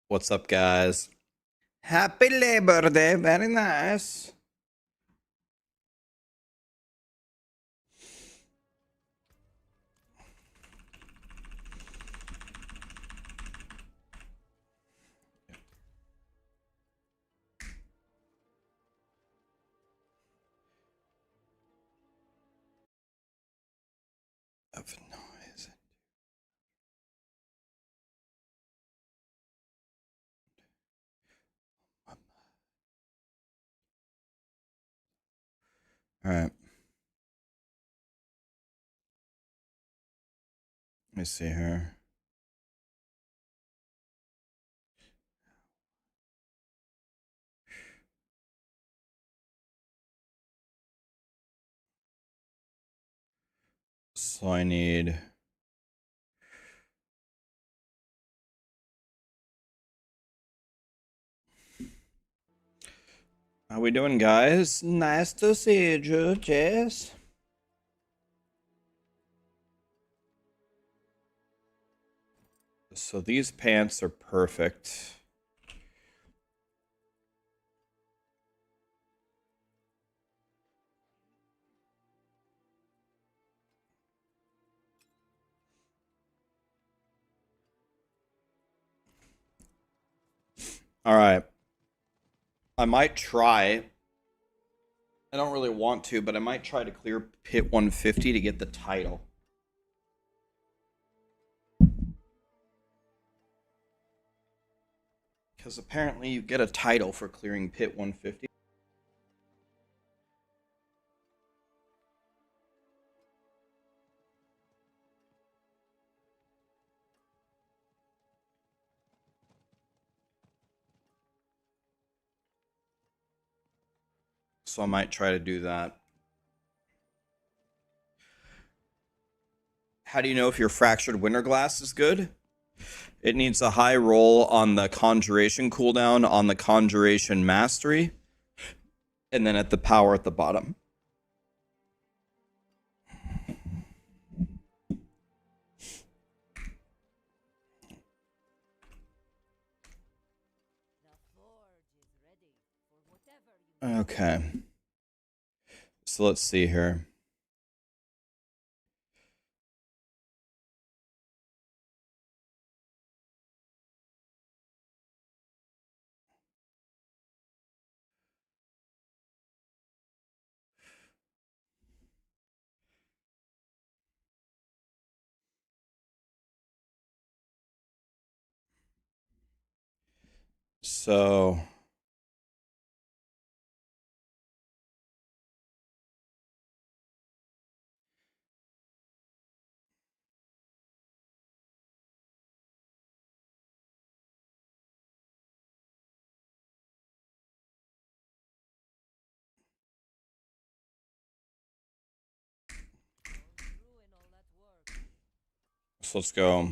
What's up, guys? Happy Labor Day. Very nice. Of noise. All right. Let me see here. So I need... How we doing, guys? Nice to see you, Jess. So these pants are perfect. All right. I might try. I don't really want to, but I might try to clear pit 150 to get the title. Because apparently you get a title for clearing pit 150. So I might try to do that. How do you know if your Fractured Winter Glass is good? It needs a high roll on the Conjuration cooldown, on the Conjuration Mastery, and then at the power at the bottom. Okay. So let's see here. So let's go.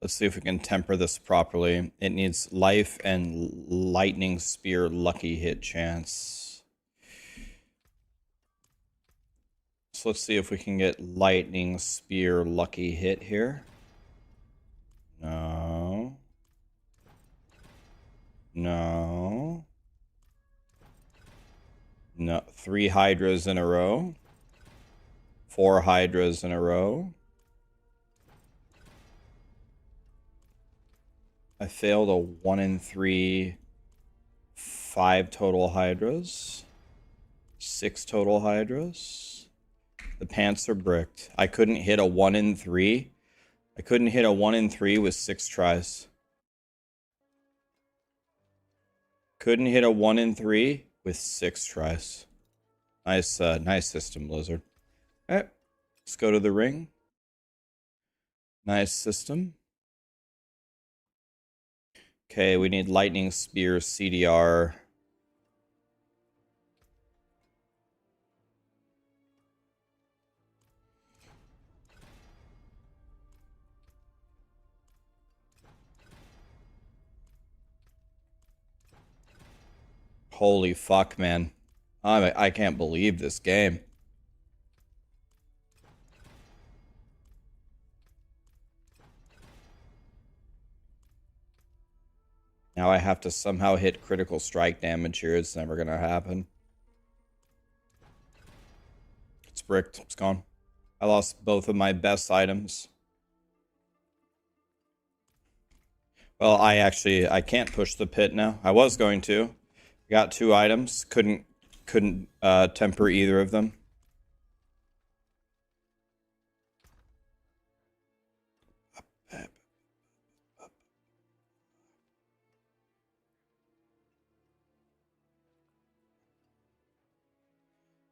Let's see if we can temper this properly. It needs life and lightning spear lucky hit chance. So let's see if we can get lightning spear lucky hit here. No. No. No. 3 hydras in a row. 4 hydras in a row. I failed a 1 in 3. 5 total hydras. 6 total hydras. The pants are bricked. I couldn't hit a 1 in 3. I couldn't hit a 1 in 3 with 6 tries. Couldn't hit a 1 in 3 with 6 tries. Nice, nice system, Blizzard. All right, let's go to the ring. Nice system. Okay, we need lightning spear CDR. Holy fuck, man. I can't believe this game. Now I have to somehow hit critical strike damage here. It's never going to happen. It's bricked. It's gone. I lost both of my best items. Well, I can't push the pit now. I was going to. Got 2 items. Couldn't temper either of them.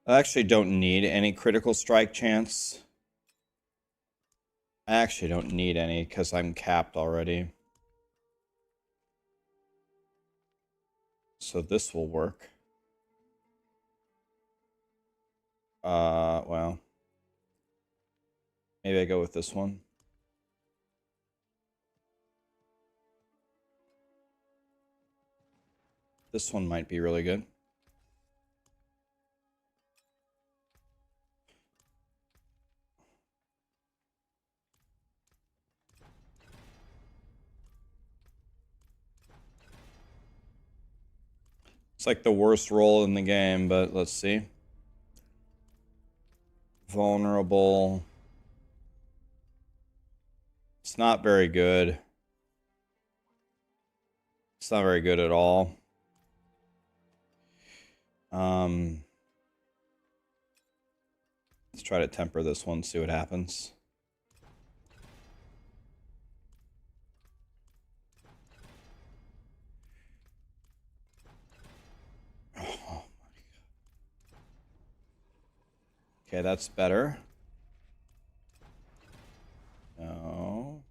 I actually don't need any critical strike chance. I actually don't need any because I'm capped already. So this will work. Well. Maybe I go with this one. This one might be really good. It's like the worst roll in the game, but let's see. Vulnerable. It's not very good. It's not very good at all. Let's try to temper this one, see what happens. Oh my God. Okay, that's better. No.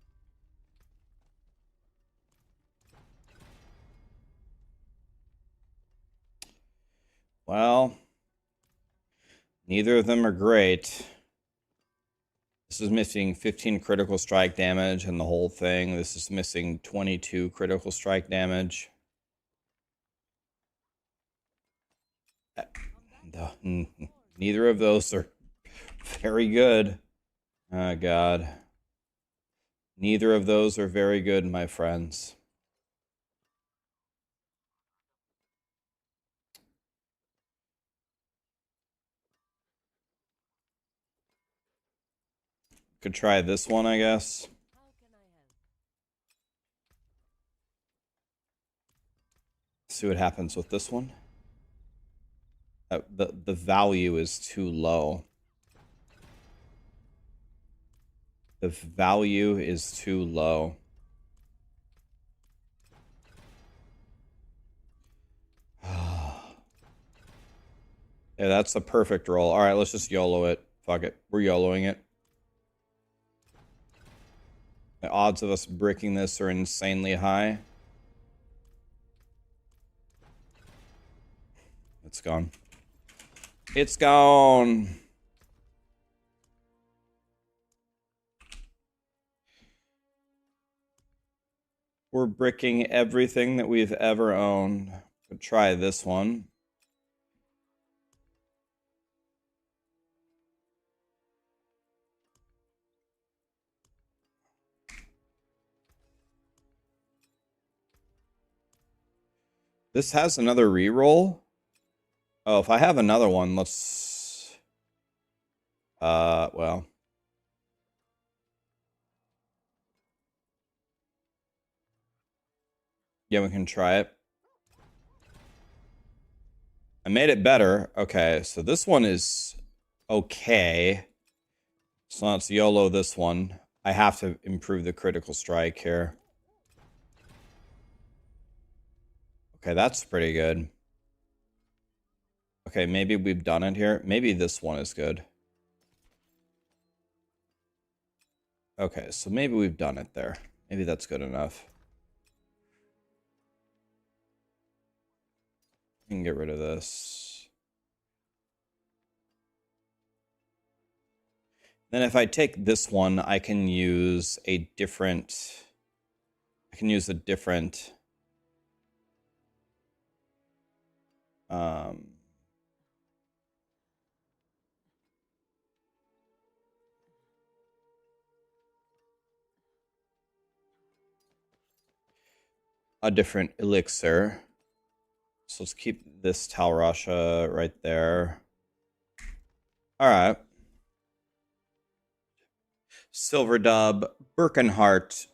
Well, neither of them are great. This is missing 15 critical strike damage and the whole thing. This is missing 22 critical strike damage. Neither of those are very good. Oh, God. Neither of those are very good, my friends. Could try this one, I guess. See what happens with this one. The value is too low. The value is too low. Yeah, that's the perfect roll. All right, let's just YOLO it. Fuck it. We're YOLOing it. The odds of us bricking this are insanely high. It's gone. It's gone. We're bricking everything that we've ever owned. We'll try this one. This has another reroll. Oh, if I have another one, let's... well... Yeah, we can try it. I made it better. Okay, so this one is okay. So let's YOLO this one. I have to improve the critical strike here. Okay, that's pretty good. Okay, maybe we've done it here. Maybe this one is good. Okay, so maybe we've done it there. Maybe that's good enough. We can get rid of this. Then if I take this one, I can use a different... I can use a different... a different elixir. So let's keep this Talrasha right there. All right. Silver Dub, Birkenheart,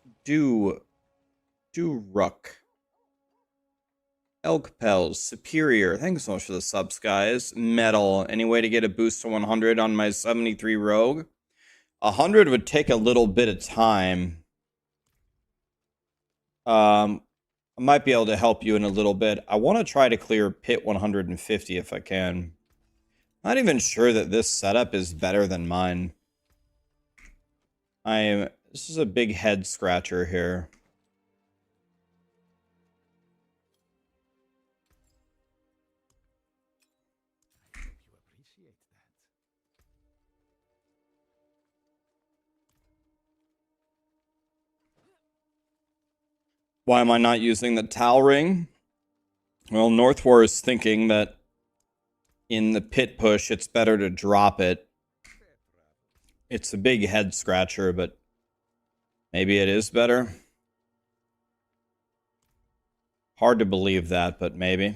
Rook, Elk Pels, Superior. Thanks so much for the subs, guys. Metal. Any way to get a boost to 100 on my 73 Rogue? 100 would take a little bit of time. I might be able to help you in a little bit. I want to try to clear pit 150 if I can. Not even sure that this setup is better than mine. This is a big head scratcher here. Why am I not using the Tal Ring? Well, Northwar is thinking that in the pit push, it's better to drop it. It's a big head scratcher, but maybe it is better. Hard to believe that, but maybe.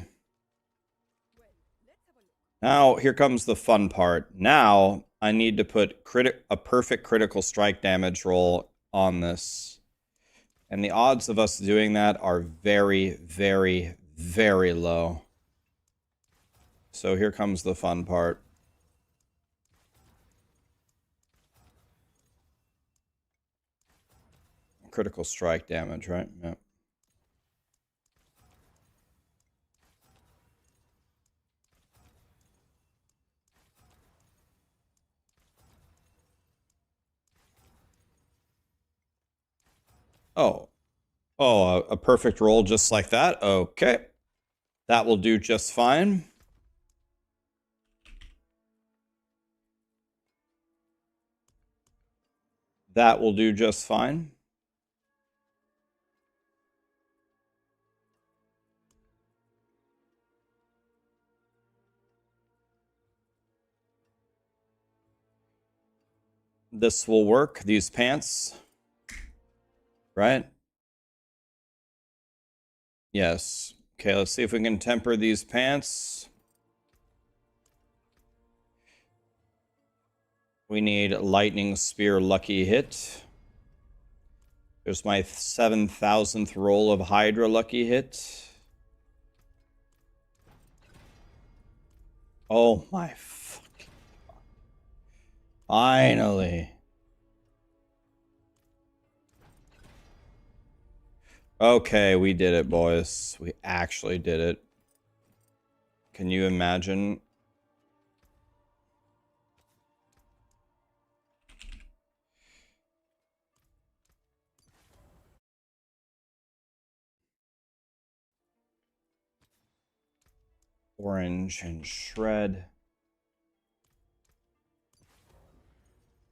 Now, here comes the fun part. Now, I need to put a perfect critical strike damage roll on this. And the odds of us doing that are very, very, very low. So here comes the fun part. Critical strike damage, right? Yep. Oh. Oh, a perfect roll just like that? Okay. That will do just fine. That will do just fine. This will work. These pants. Right? Yes. Okay, let's see if we can temper these pants. We need Lightning Spear Lucky Hit. There's my 7,000th roll of Hydra Lucky Hit. Oh my fucking God. Finally. Okay, we did it, boys. We actually did it. Can you imagine? Orange and shred.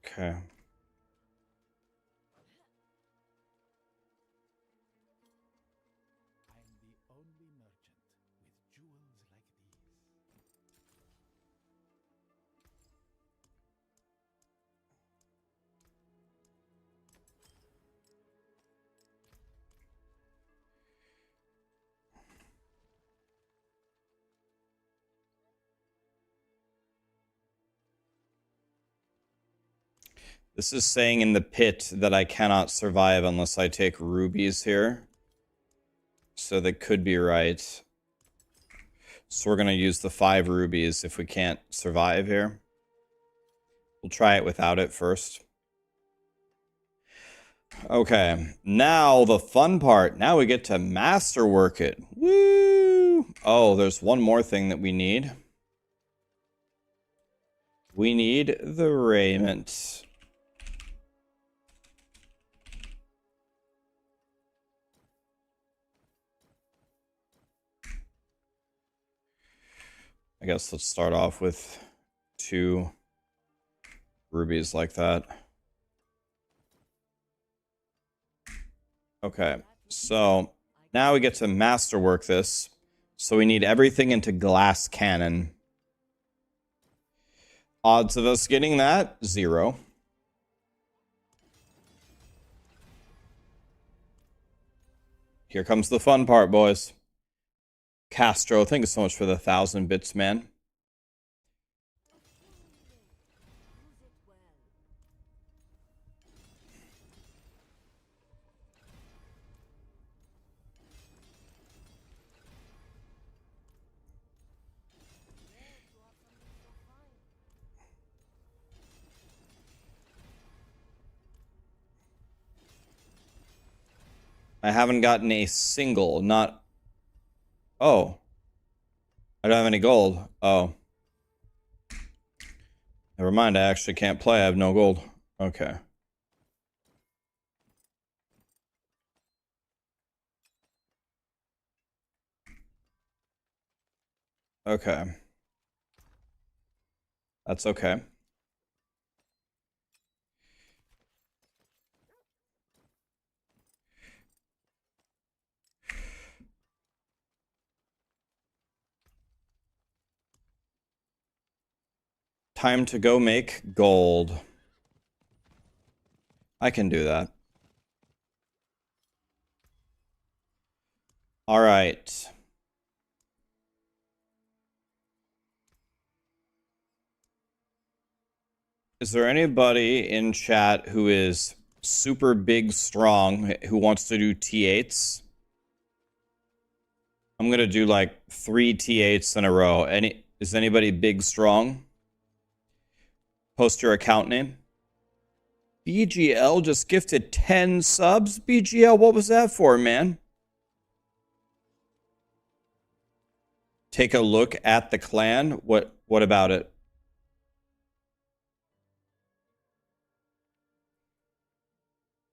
Okay. This is saying in the pit that I cannot survive unless I take rubies here. So that could be right. So we're going to use the 5 rubies if we can't survive here. We'll try it without it first. Okay, now the fun part. Now we get to masterwork it. Woo! Oh, there's one more thing that we need. We need the raiment. I guess let's start off with 2 rubies like that. Okay, so now we get to masterwork this. So we need everything into glass cannon. Odds of us getting that, 0. . Here comes the fun part, boys. Castro, thank you so much for the 1,000 bits, man. I haven't gotten a single, not... Oh. I don't have any gold. Oh. Never mind, I actually can't play. I have no gold. Okay. Okay. That's okay. Time to go make gold. I can do that. All right. Is there anybody in chat who is super big strong who wants to do T8s? I'm gonna do like 3 T8s in a row. Is anybody big strong? Post your account name. BGL just gifted 10 subs. BGL, what was that for, man? Take a look at the clan. What about it?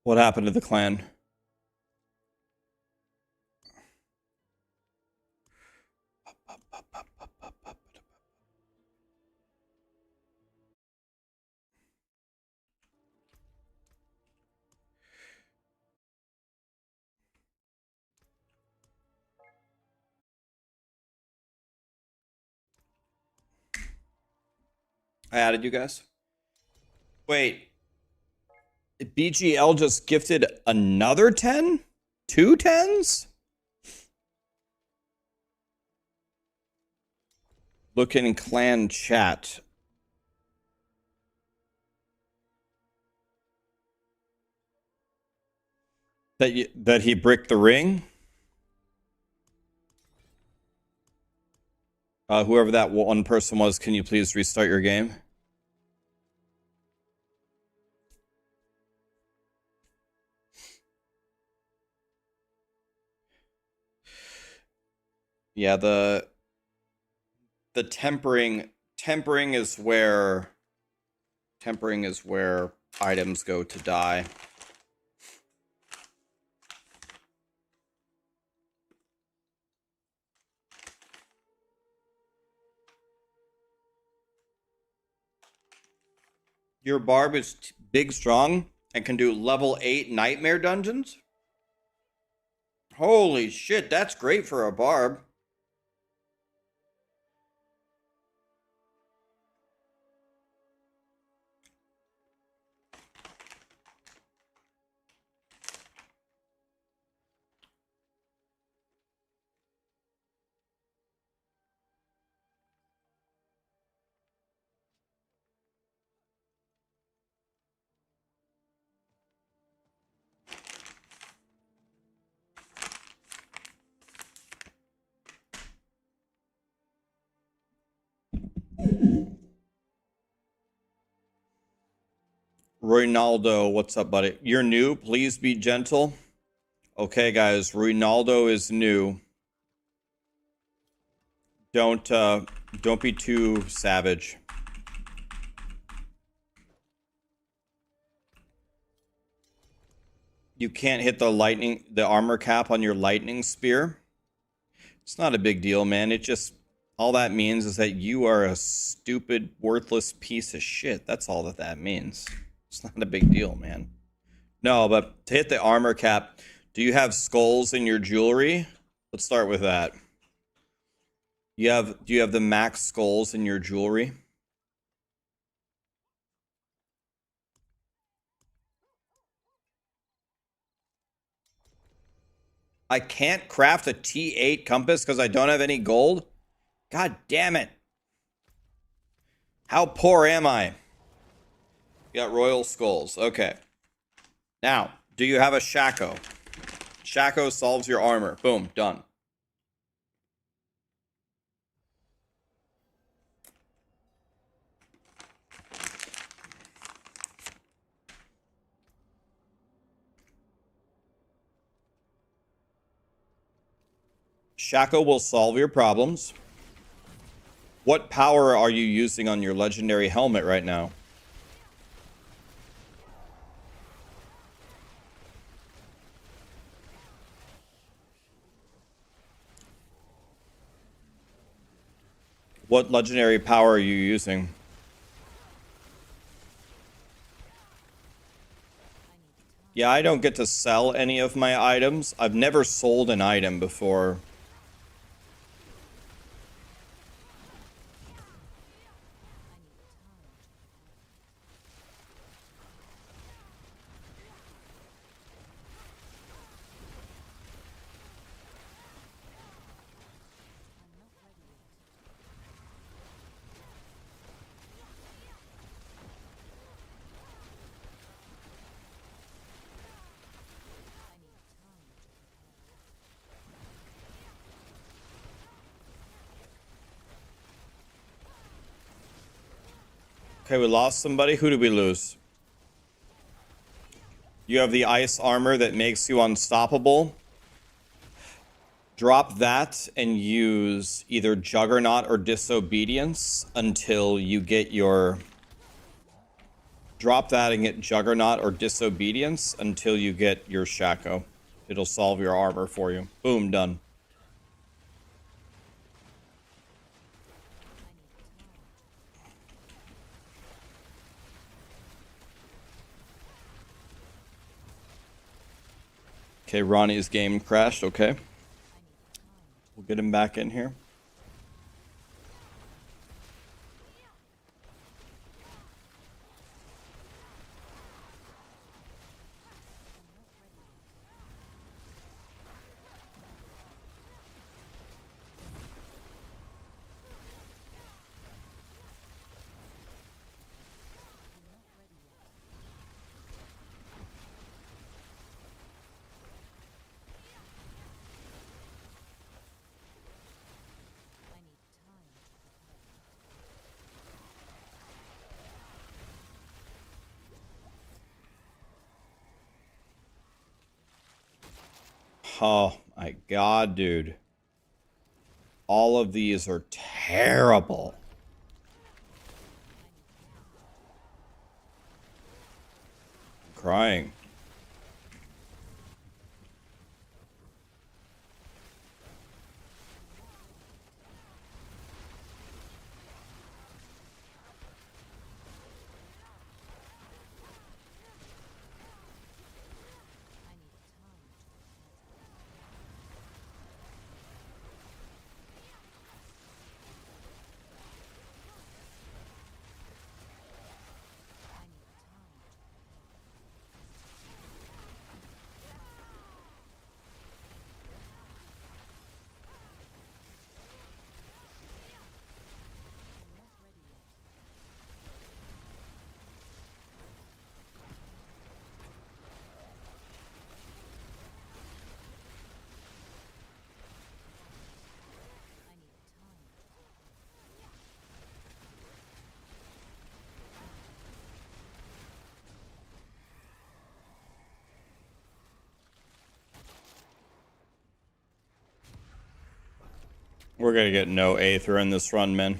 What happened to the clan? I added you guys. Wait. BGL just gifted another 10? 2 10s? Look in clan chat. That he bricked the ring? Whoever that one person was, can you please restart your game? Yeah, the tempering is where items go to die. Your barb is big strong and can do level 8 nightmare dungeons? Holy shit, that's great for a barb. Ronaldo, what's up, buddy? You're new. Please be gentle. Okay, guys. Ronaldo is new. Don't be too savage. You can't hit the armor cap on your lightning spear. It's not a big deal, man. It just, all that means is that you are a stupid, worthless piece of shit. That's all that means. It's not a big deal, man. No, but to hit the armor cap, do you have skulls in your jewelry? Let's start with that. Do you have the max skulls in your jewelry? I can't craft a T8 compass because I don't have any gold? God damn it. How poor am I? You got royal skulls. Okay. Now, do you have a Shaco? Shaco solves your armor. Boom, done. Shaco will solve your problems. What power are you using on your legendary helmet right now? What legendary power are you using? Yeah, I don't get to sell any of my items. I've never sold an item before. Okay, we lost somebody. Who did we lose? You have the ice armor that makes you unstoppable. Drop that and use either Juggernaut or Disobedience until you get your... Drop that and get Juggernaut or Disobedience until you get your Shaco. It'll solve your armor for you. Boom, done. Okay, Ronnie's game crashed. Okay. We'll get him back in here. Oh my god, dude. All of these are terrible. I'm crying. We're gonna get no Aether in this run, man.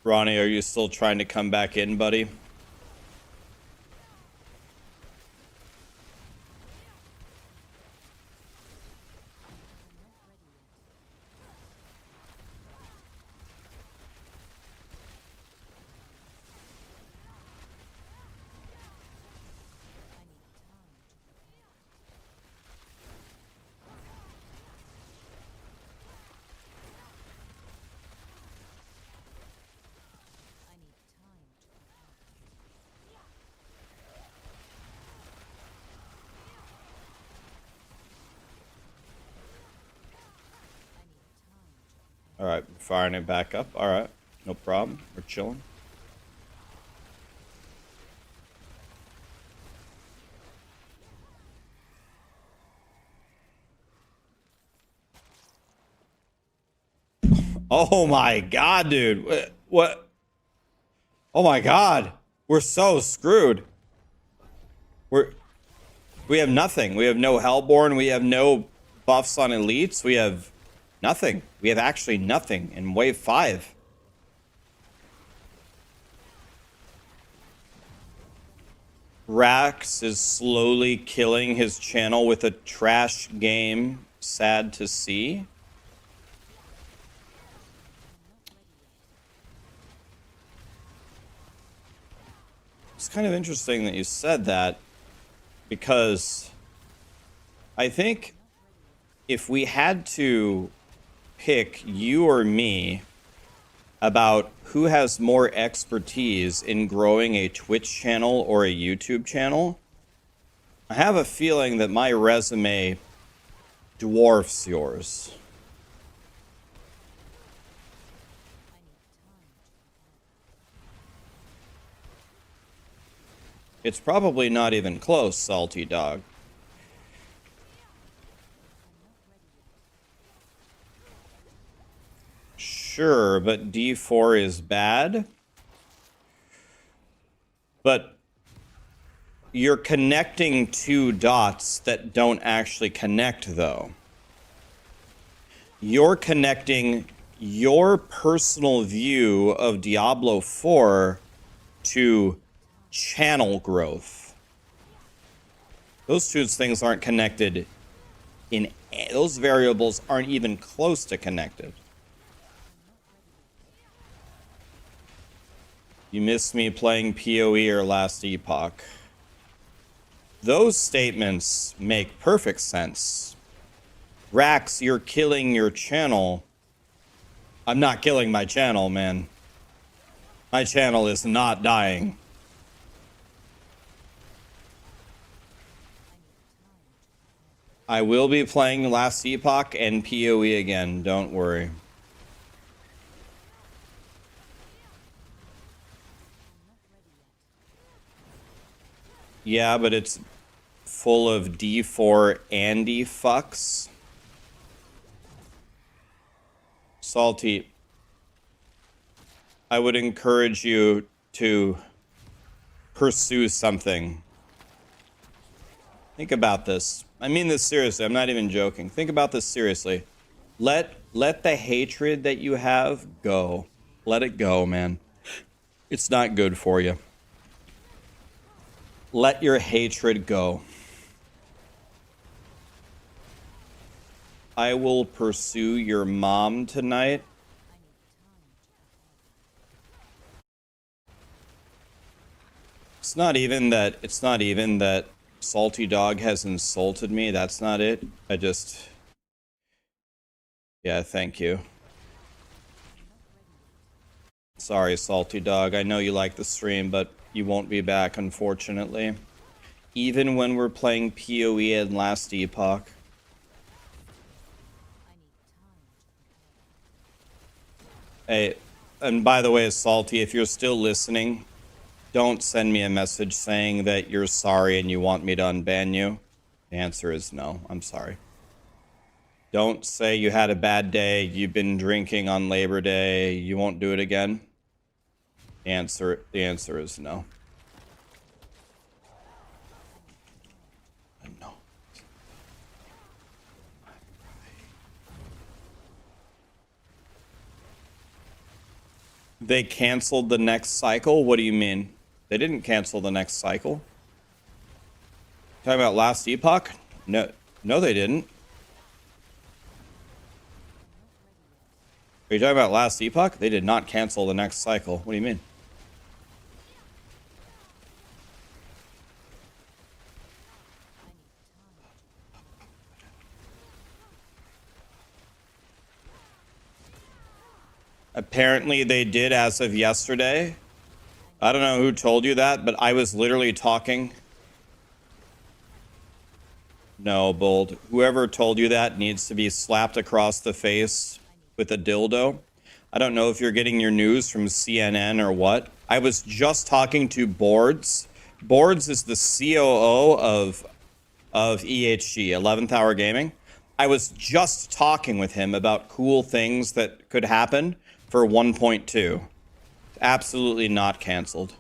Ronnie, are you still trying to come back in, buddy? Alright, firing it back up. Alright, no problem. We're chilling. Oh my god, dude. What? Oh my god. We're so screwed. We have nothing. We have no Hellborn. We have no buffs on elites. We have nothing. We have actually nothing in wave 5. Rax is slowly killing his channel with a trash game. Sad to see. It's kind of interesting that you said that, because I think if we had to pick you or me about who has more expertise in growing a Twitch channel or a YouTube channel, I have a feeling that my resume dwarfs yours. It's probably not even close, Salty Dog. Sure, but D4 is bad. But you're connecting two dots that don't actually connect, though. You're connecting your personal view of Diablo 4 to channel growth. Those two things aren't connected in... Those variables aren't even close to connected. You miss me playing PoE or Last Epoch. Those statements make perfect sense. Rax, you're killing your channel. I'm not killing my channel, man. My channel is not dying. I will be playing Last Epoch and PoE again, don't worry. Yeah, but it's full of D4 Andy fucks. Salty, I would encourage you to pursue something. Think about this. I mean this seriously. I'm not even joking. Think about this seriously. Let the hatred that you have go. Let it go, man. It's not good for you. Let your hatred go. I will pursue your mom tonight. It's not even that Salty Dog has insulted me. That's not it. Yeah, thank you. Sorry, Salty Dog. I know you like the stream, but you won't be back, unfortunately. Even when we're playing PoE and Last Epoch. Hey, and by the way, Salty, if you're still listening, don't send me a message saying that you're sorry and you want me to unban you. The answer is no. I'm sorry. Don't say you had a bad day, you've been drinking on Labor Day, you won't do it again. The answer is no. No. They canceled the next cycle? What do you mean? They didn't cancel the next cycle. Talking about Last Epoch? No, they didn't. Are you talking about Last Epoch? They did not cancel the next cycle. What do you mean? Apparently they did as of yesterday. I don't know who told you that, but I was literally talking. No, Bold. Whoever told you that needs to be slapped across the face with a dildo. I don't know if you're getting your news from CNN or what. I was just talking to Boards. Boards is the COO of EHG, 11th Hour Gaming. I was just talking with him about cool things that could happen for 1.2. Absolutely not canceled.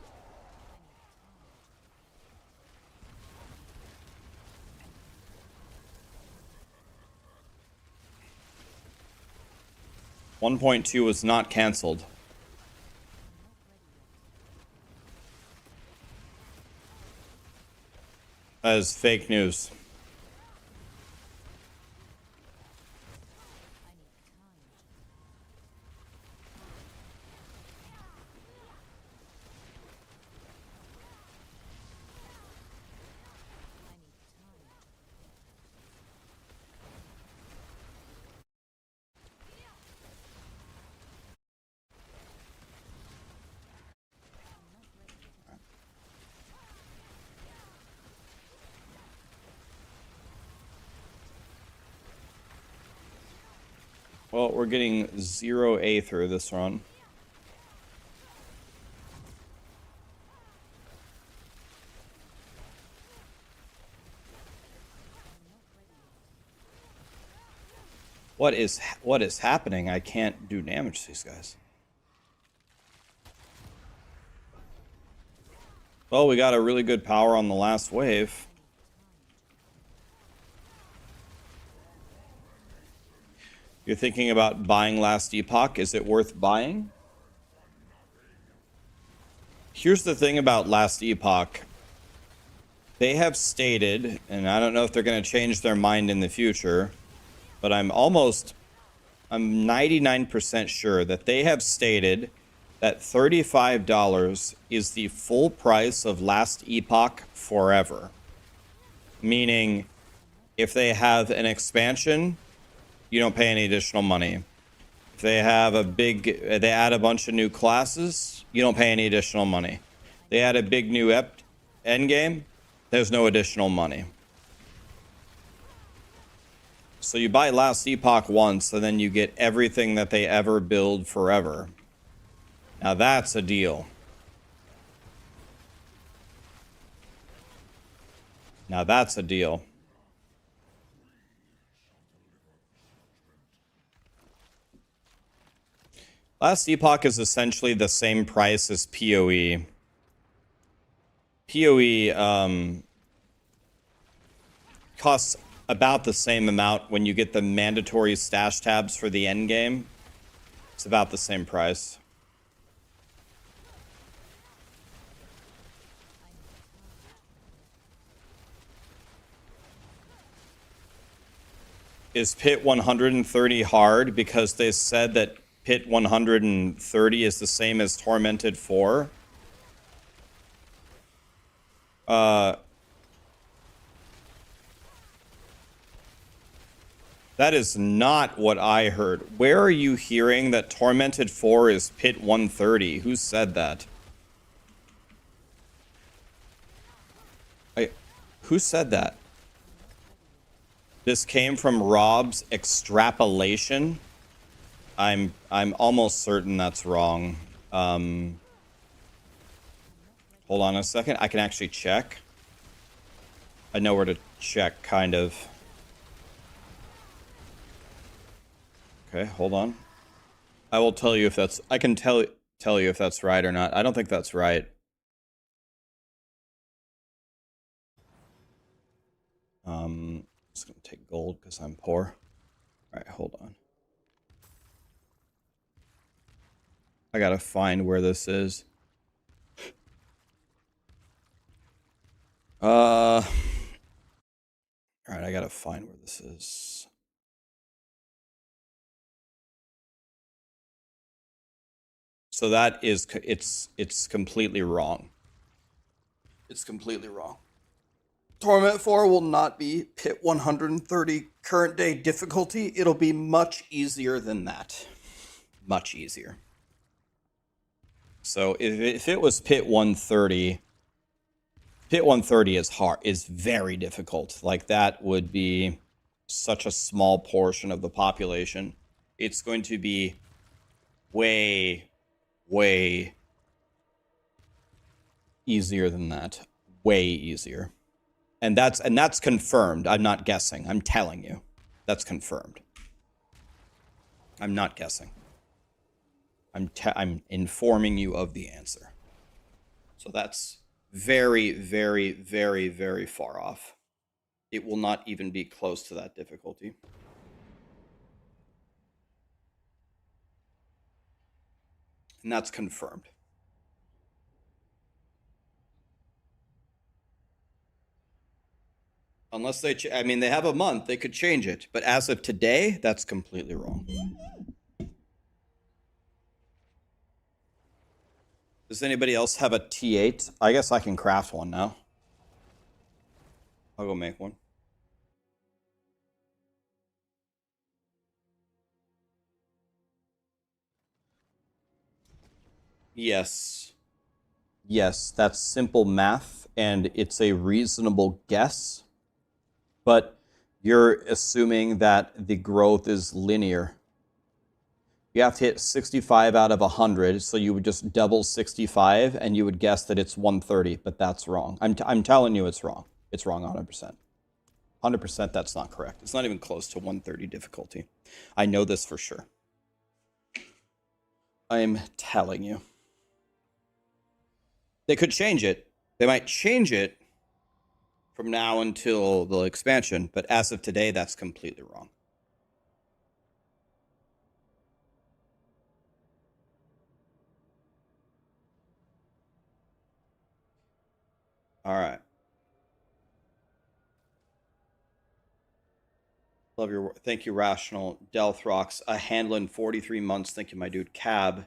.2 was not canceled. That is fake news. Well, we're getting 0 Aether this run. What is happening? I can't do damage to these guys. Well, we got a really good power on the last wave. You're thinking about buying Last Epoch. Is it worth buying? Here's the thing about Last Epoch. They have stated, and I don't know if they're going to change their mind in the future, but I'm 99% sure that they have stated that $35 is the full price of Last Epoch forever. Meaning, if they have an expansion, you don't pay any additional money. If they have they add a bunch of new classes, you don't pay any additional money. They add a big new endgame, there's no additional money. So you buy Last Epoch once, and then you get everything that they ever build forever. Now that's a deal. Now that's a deal. Last Epoch is essentially the same price as PoE. PoE costs about the same amount when you get the mandatory stash tabs for the end game. It's about the same price. Is Pit 130 hard because they said that Pit 130 is the same as Tormented 4? That is not what I heard. Where are you hearing that Tormented 4 is Pit 130? Who said that? Who said that? This came from Rob's extrapolation. I'm almost certain that's wrong. Hold on a second. I can actually check. I know where to check, kind of. Okay, hold on. I will tell you if that's... I can tell you if that's right or not. I don't think that's right. I'm just gonna take gold because I'm poor. Alright, hold on. I gotta find where this is. Alright, I gotta find where this is. So that is, it's completely wrong. It's completely wrong. Torment 4 will not be Pit 130 current day difficulty. It'll be much easier than that. Much easier. So if it was Pit 130, Pit 130 is hard, is very difficult. Like, that would be such a small portion of the population. It's going to be way, way easier than that. Way easier. And that's confirmed. I'm not guessing. I'm telling you. That's confirmed. I'm not guessing. I'm informing you of the answer. So that's very, very, very, very far off. It will not even be close to that difficulty. And that's confirmed. Unless they, I mean, they have a month, they could change it. But as of today, that's completely wrong. Does anybody else have a T8? I guess I can craft one now. I'll go make one. Yes. Yes, that's simple math, and it's a reasonable guess. But you're assuming that the growth is linear. You have to hit 65 out of 100, so you would just double 65, and you would guess that it's 130, but that's wrong. I'm telling you it's wrong. It's wrong 100%. 100% that's not correct. It's not even close to 130 difficulty. I know this for sure. I'm telling you. They could change it. They might change it from now until the expansion, but as of today, that's completely wrong. All right. Love your, thank you, Rational. Delthrox, a Handlin, 43 months. Thank you, my dude. Cab,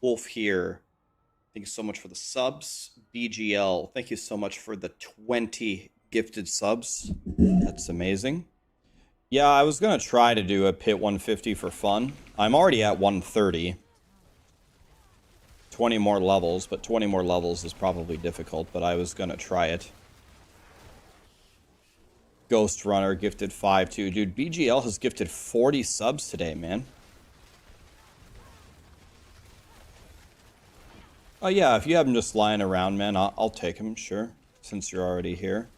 Wolf here. Thank you so much for the subs. BGL, thank you so much for the 20 gifted subs. That's amazing. Yeah, I was going to try to do a pit 150 for fun. I'm already at 130. 20 more levels, but 20 more levels is probably difficult, but I was going to try it. Ghost Runner gifted 5 too. Dude, BGL has gifted 40 subs today, man. Oh yeah, if you have them just lying around, man, I'll take them, sure, since you're already here.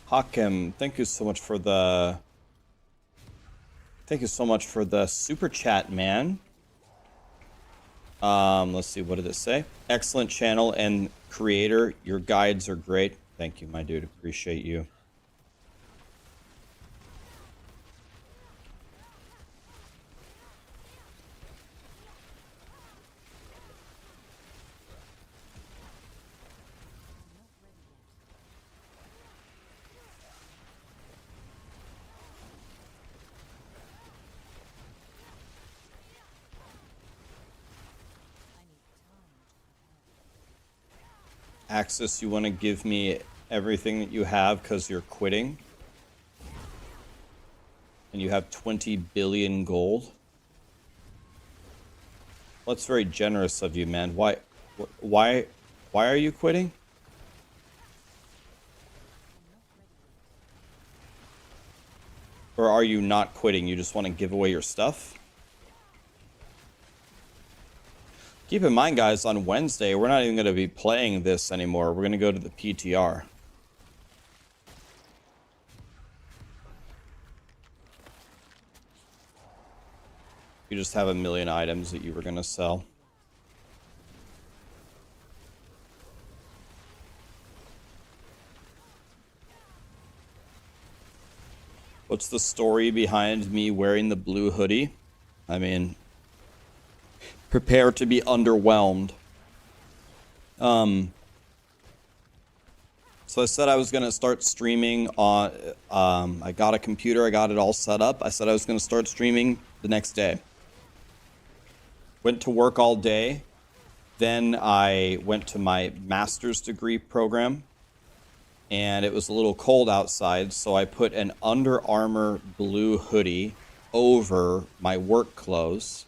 Hakim, thank you so much for the... Thank you so much for the super chat, man. Let's see, what did it say? Excellent channel and creator. Your guides are great. Thank you, my dude. Appreciate you. Axis, you want to give me everything that you have because you're quitting? And you have 20 billion gold? Well, that's very generous of you, man. Why are you quitting? Or are you not quitting? You just want to give away your stuff? Keep in mind, guys, on Wednesday, we're not even going to be playing this anymore. We're going to go to the PTR. You just have a million items that you were going to sell. What's the story behind me wearing the blue hoodie? I mean, prepare to be underwhelmed. So I said I was going to start streaming on, I got a computer, I got it all set up. I said I was going to start streaming the next day. Went to work all day. Then I went to my master's degree program. And it was a little cold outside, so I put an Under Armour blue hoodie over my work clothes.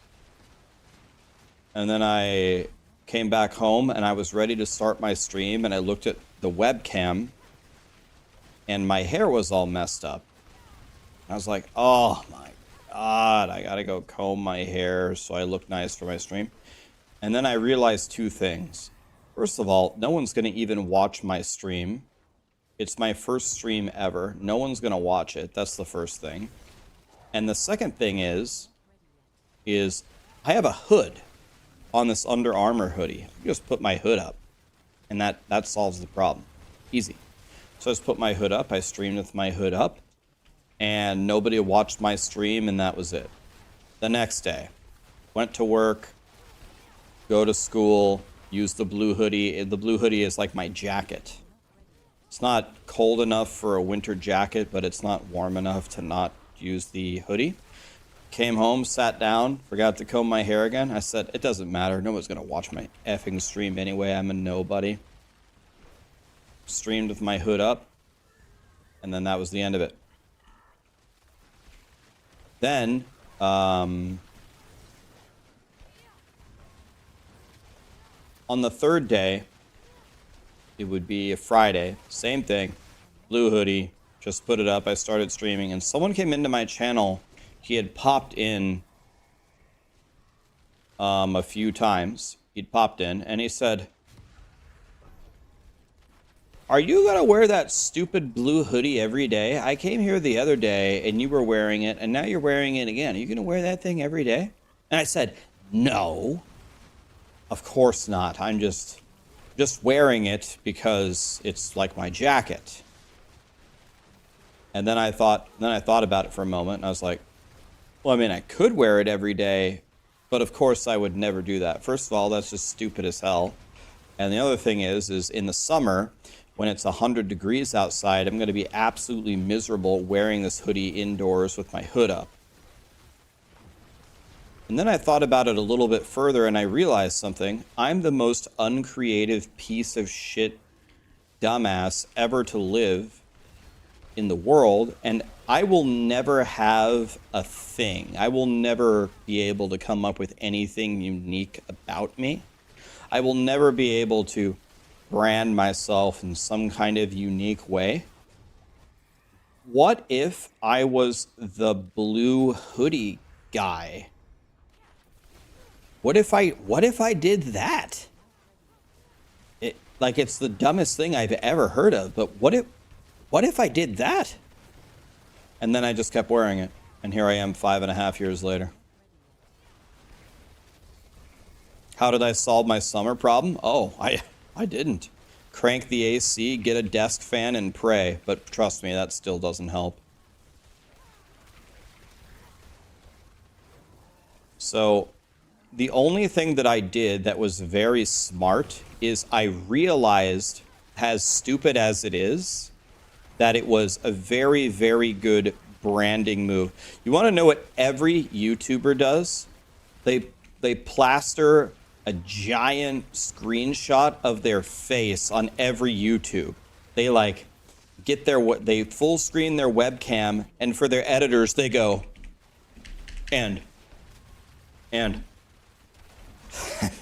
And then I came back home and I was ready to start my stream, and I looked at the webcam and my hair was all messed up. I was like, oh my God, I gotta go comb my hair so I look nice for my stream. And then I realized two things. First of all, no one's gonna even watch my stream. It's my first stream ever. No one's gonna watch it. That's the first thing. And the second thing is I have a hood on this Under Armour hoodie. I just put my hood up, and that solves the problem. Easy. So I just put my hood up. I streamed with my hood up, and nobody watched my stream, and that was it. The next day, went to work, go to school, use the blue hoodie. The blue hoodie is like my jacket. It's not cold enough for a winter jacket, but it's not warm enough to not use the hoodie. Came home, sat down, forgot to comb my hair again. I said, it doesn't matter. No one's going to watch my effing stream anyway. I'm a nobody. Streamed with my hood up. And then that was the end of it. Then, on the third day, it would be a Friday. Same thing. Blue hoodie. Just put it up. I started streaming. And someone came into my channel. He had popped in a few times. He'd popped in. And he said, are you going to wear that stupid blue hoodie every day? I came here the other day and you were wearing it. And now you're wearing it again. Are you going to wear that thing every day? And I said, no. Of course not. I'm just wearing it because it's like my jacket. And then I thought about it for a moment, and I was like, well, I mean, I could wear it every day, but of course I would never do that. First of all, that's just stupid as hell. And the other thing is in the summer, when it's 100 degrees outside, I'm going to be absolutely miserable wearing this hoodie indoors with my hood up. And then I thought about it a little bit further, and I realized something. I'm the most uncreative piece of shit dumbass ever to live in the world, and I will never have a thing. I will never be able to come up with anything unique about me. I will never be able to brand myself in some kind of unique way. What if I was the blue hoodie guy? What if I did that? It's the dumbest thing I've ever heard of, but what if I did that? And then I just kept wearing it. And here I am 5.5 years later. How did I solve my summer problem? Oh, I didn't. Crank the AC, get a desk fan, and pray. But trust me, that still doesn't help. So the only thing that I did that was very smart is I realized, as stupid as it is, that it was a very, very good branding move. You want to know what every YouTuber does? They plaster a giant screenshot of their face on every YouTube. They they full screen their webcam, and for their editors they go, and I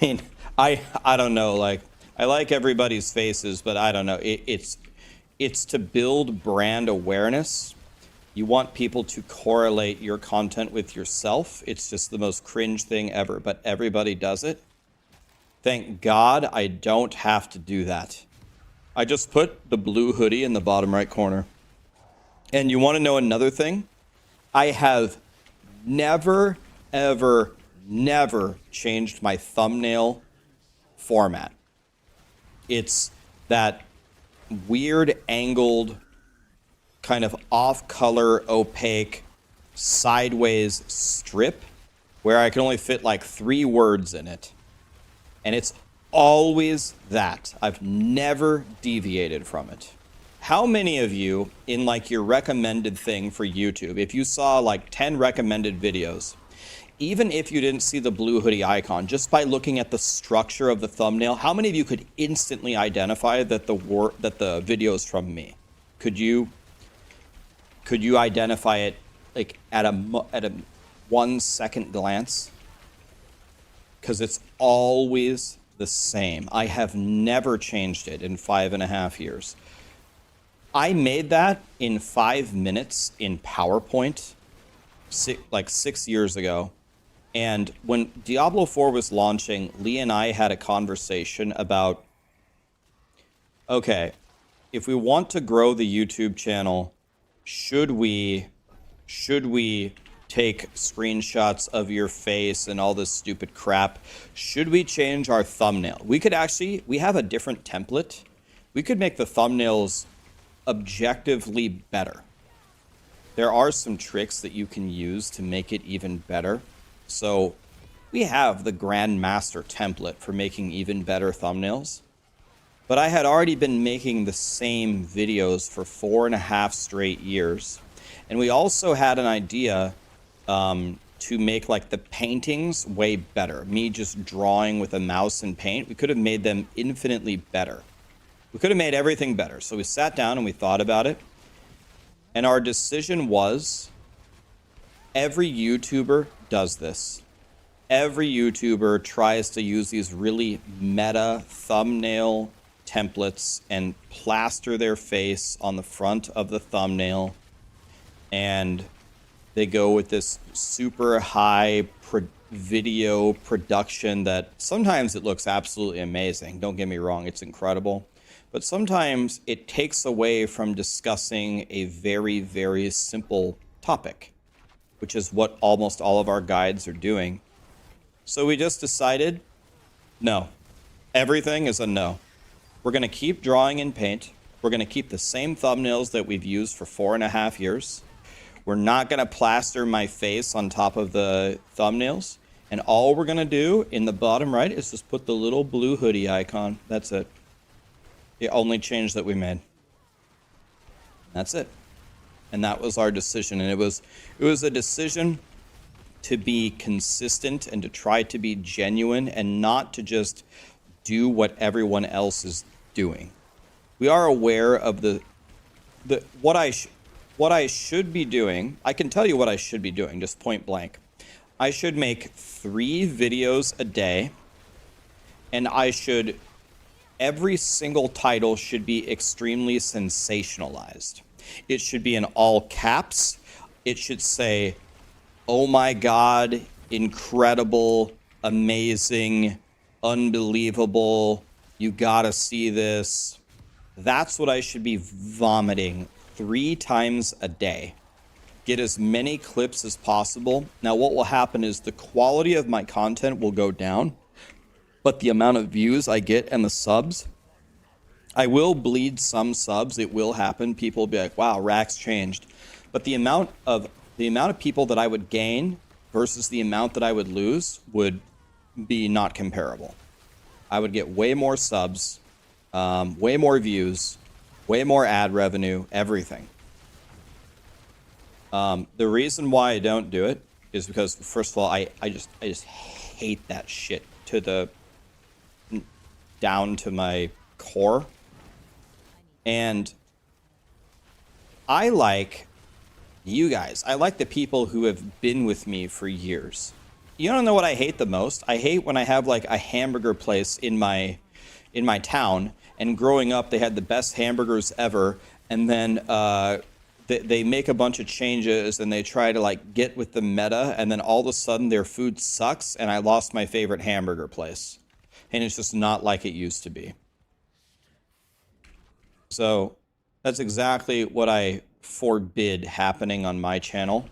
mean, I don't know, I like everybody's faces, but I don't know. It's to build brand awareness. You want people to correlate your content with yourself. It's just the most cringe thing ever, but everybody does it. Thank God I don't have to do that. I just put the blue hoodie in the bottom right corner. And you want to know another thing? I have never, ever, never changed my thumbnail format. It's that weird angled, kind of off-color, opaque, sideways strip where I can only fit like 3 words in it. And it's always that. I've never deviated from it. How many of you in like your recommended thing for YouTube, if you saw like 10 recommended videos, even if you didn't see the blue hoodie icon, just by looking at the structure of the thumbnail, how many of you could instantly identify that the video is from me? Could you identify it like at a 1 second glance? Because it's always the same. I have never changed it in 5.5 years. I made that in 5 minutes in PowerPoint like 6 years ago. And when Diablo 4 was launching, Lee and I had a conversation about, okay, if we want to grow the YouTube channel, should we take screenshots of your face and all this stupid crap? Should we change our thumbnail? We have a different template. We could make the thumbnails objectively better. There are some tricks that you can use to make it even better. So we have the Grandmaster template for making even better thumbnails. But I had already been making the same videos for 4.5 straight years. And we also had an idea to make like the paintings way better. Me just drawing with a mouse and paint, we could have made them infinitely better. We could have made everything better. So we sat down and we thought about it. And our decision was, every YouTuber does this. Every YouTuber tries to use these really meta thumbnail templates and plaster their face on the front of the thumbnail. And they go with this super high video production that sometimes it looks absolutely amazing. Don't get me wrong, it's incredible. But sometimes it takes away from discussing a very, very simple topic, which is what almost all of our guides are doing. So we just decided, no. Everything is a no. We're going to keep drawing in paint. We're going to keep the same thumbnails that we've used for 4.5 years. We're not going to plaster my face on top of the thumbnails. And all we're going to do in the bottom right is just put the little blue hoodie icon. That's it. The only change that we made. That's it. And that was our decision. And it was a decision to be consistent and to try to be genuine and not to just do what everyone else is doing. We are aware of what I should be doing. I can tell you what I should be doing, just point blank. I should make 3 videos a day, and every single title should be extremely sensationalized. It should be in all caps. It should say, oh my God, incredible, amazing, unbelievable, you gotta see this. That's what I should be vomiting 3 times a day. Get as many clips as possible. Now what will happen is the quality of my content will go down, but the amount of views I get and the subs, I will bleed some subs. It will happen. People will be like, wow, Rax changed. But the amount of people that I would gain versus the amount that I would lose would be not comparable. I would get way more subs, way more views, way more ad revenue, everything. The reason why I don't do it is because, first of all, I just hate that shit down to my core. And I like you guys. I like the people who have been with me for years. You don't know what I hate the most? I hate when I have like a hamburger place in my town, and growing up they had the best hamburgers ever, and then they make a bunch of changes and they try to like get with the meta, and then all of a sudden their food sucks and I lost my favorite hamburger place. And it's just not like it used to be. So that's exactly what I forbid happening on my channel.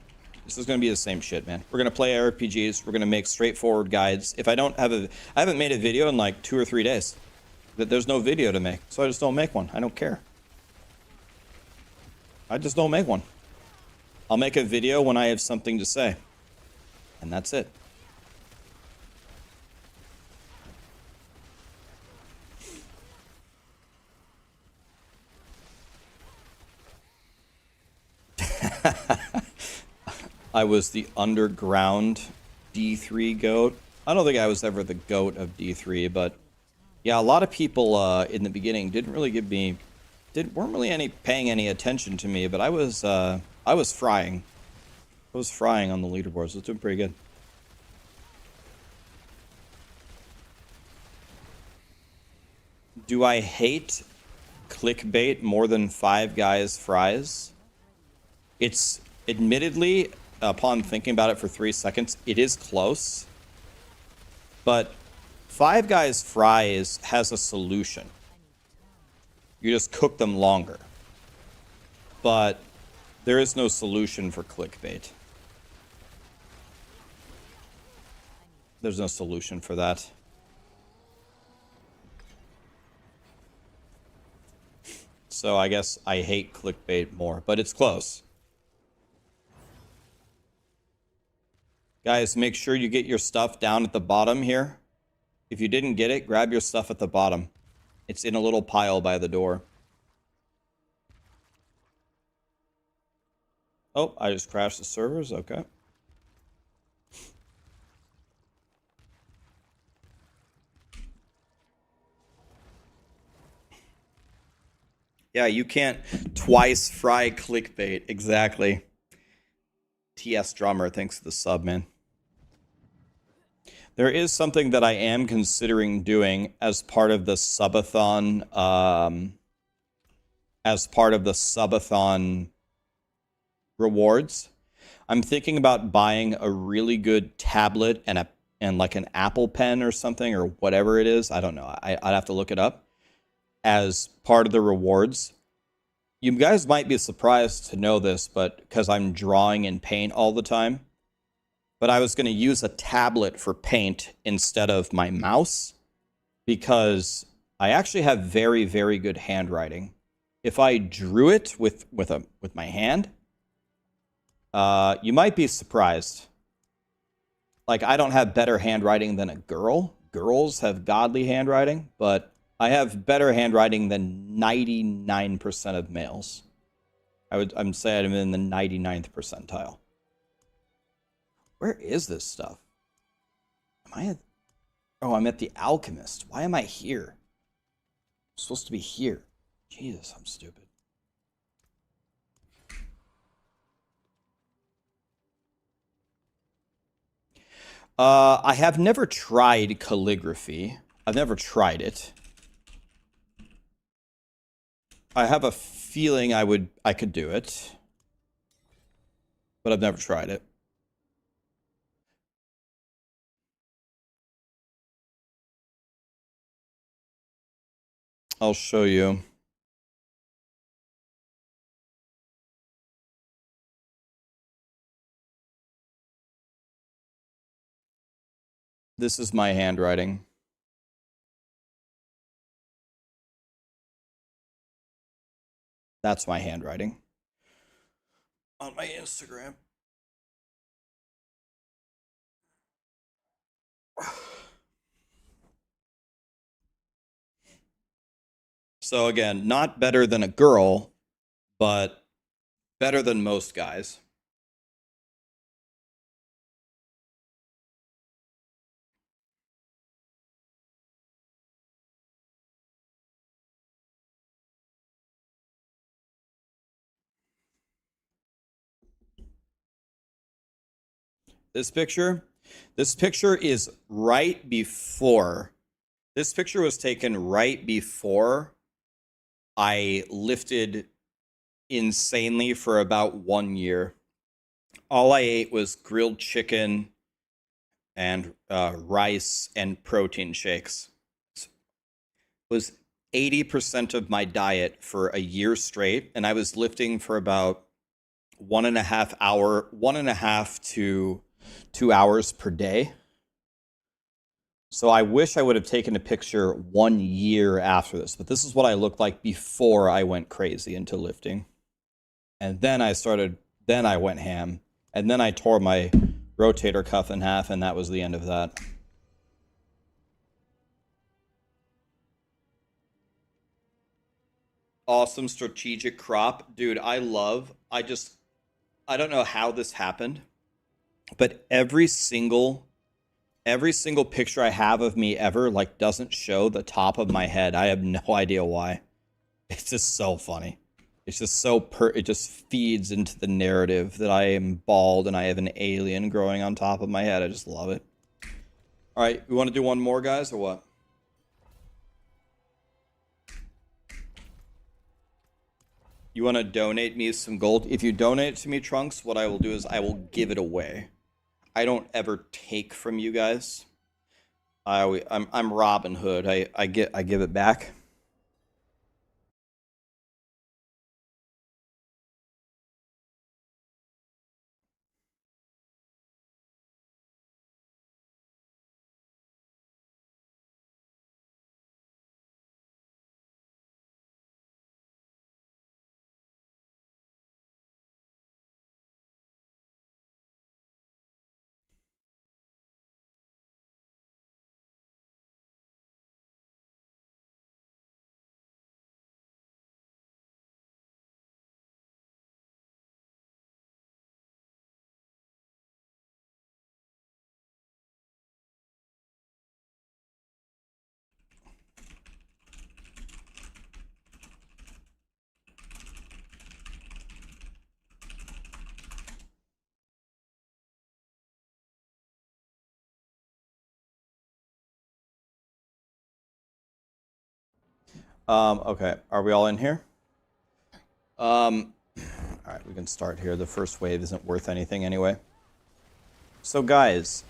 This is going to be the same shit, man. We're going to play ARPGs. We're going to make straightforward guides. If I haven't made a video in like 2 or 3 days. There's no video to make, so I just don't make one. I don't care. I just don't make one. I'll make a video when I have something to say. And that's it. I was the underground D3 goat. I don't think I was ever the goat of D3, but yeah, a lot of people in the beginning didn't really weren't really paying any attention to me, but I was frying. I was frying on the leaderboards. It was doing pretty good. Do I hate clickbait more than Five Guys fries? It's admittedly, upon thinking about it for 3 seconds, it is close. But Five Guys fries has a solution. You just cook them longer. But there is no solution for clickbait. There's no solution for that. So I guess I hate clickbait more, but it's close. Guys, make sure you get your stuff down at the bottom here. If you didn't get it, grab your stuff at the bottom. It's in a little pile by the door. Oh, I just crashed the servers. Okay. Yeah, you can't twice fry clickbait. Exactly. TS Drummer, thanks for the sub, man. There is something that I am considering doing as part of the Subathon, rewards. I'm thinking about buying a really good tablet and like an Apple Pen or something, or whatever it is. I don't know. I'd have to look it up as part of the rewards. You guys might be surprised to know this, but because I'm drawing in paint all the time, but I was going to use a tablet for paint instead of my mouse because I actually have very, very good handwriting. If I drew it with my hand, you might be surprised. Like, I don't have better handwriting than a girl. Girls have godly handwriting, but I have better handwriting than 99% of males. I'm saying I'm in the 99th percentile. Where is this stuff? Oh, I'm at the Alchemist. Why am I here? I'm supposed to be here. Jesus, I'm stupid. I have never tried calligraphy. I've never tried it. I have a feeling I could do it, but I've never tried it. I'll show you. This is my handwriting. That's my handwriting on my Instagram. So again, not better than a girl, but better than most guys. This picture is right before. This picture was taken right before I lifted insanely for about 1 year. All I ate was grilled chicken and rice and protein shakes. It was 80% of my diet for a year straight, and I was lifting for about 1.5 to 2 hours per day. So I wish I would have taken a picture 1 year after this, but this is what I looked like before I went crazy into lifting. And then I went ham, and then I tore my rotator cuff in half, and that was the end of that. Awesome strategic crop. Dude, I I don't know how this happened, but every single picture I have of me ever like doesn't show the top of my head. I have no idea why. It's just so funny. It's just so it just feeds into the narrative that I am bald and I have an alien growing on top of my head. I just love it. All right, we want to do one more, guys, or what? You want to donate me some gold? If you donate to me, Trunks, what I will do is I will give it away. I don't ever take from you guys. I'm Robin Hood. I give it back. Okay, are we all in here? All right, we can start here. The first wave isn't worth anything anyway. So guys,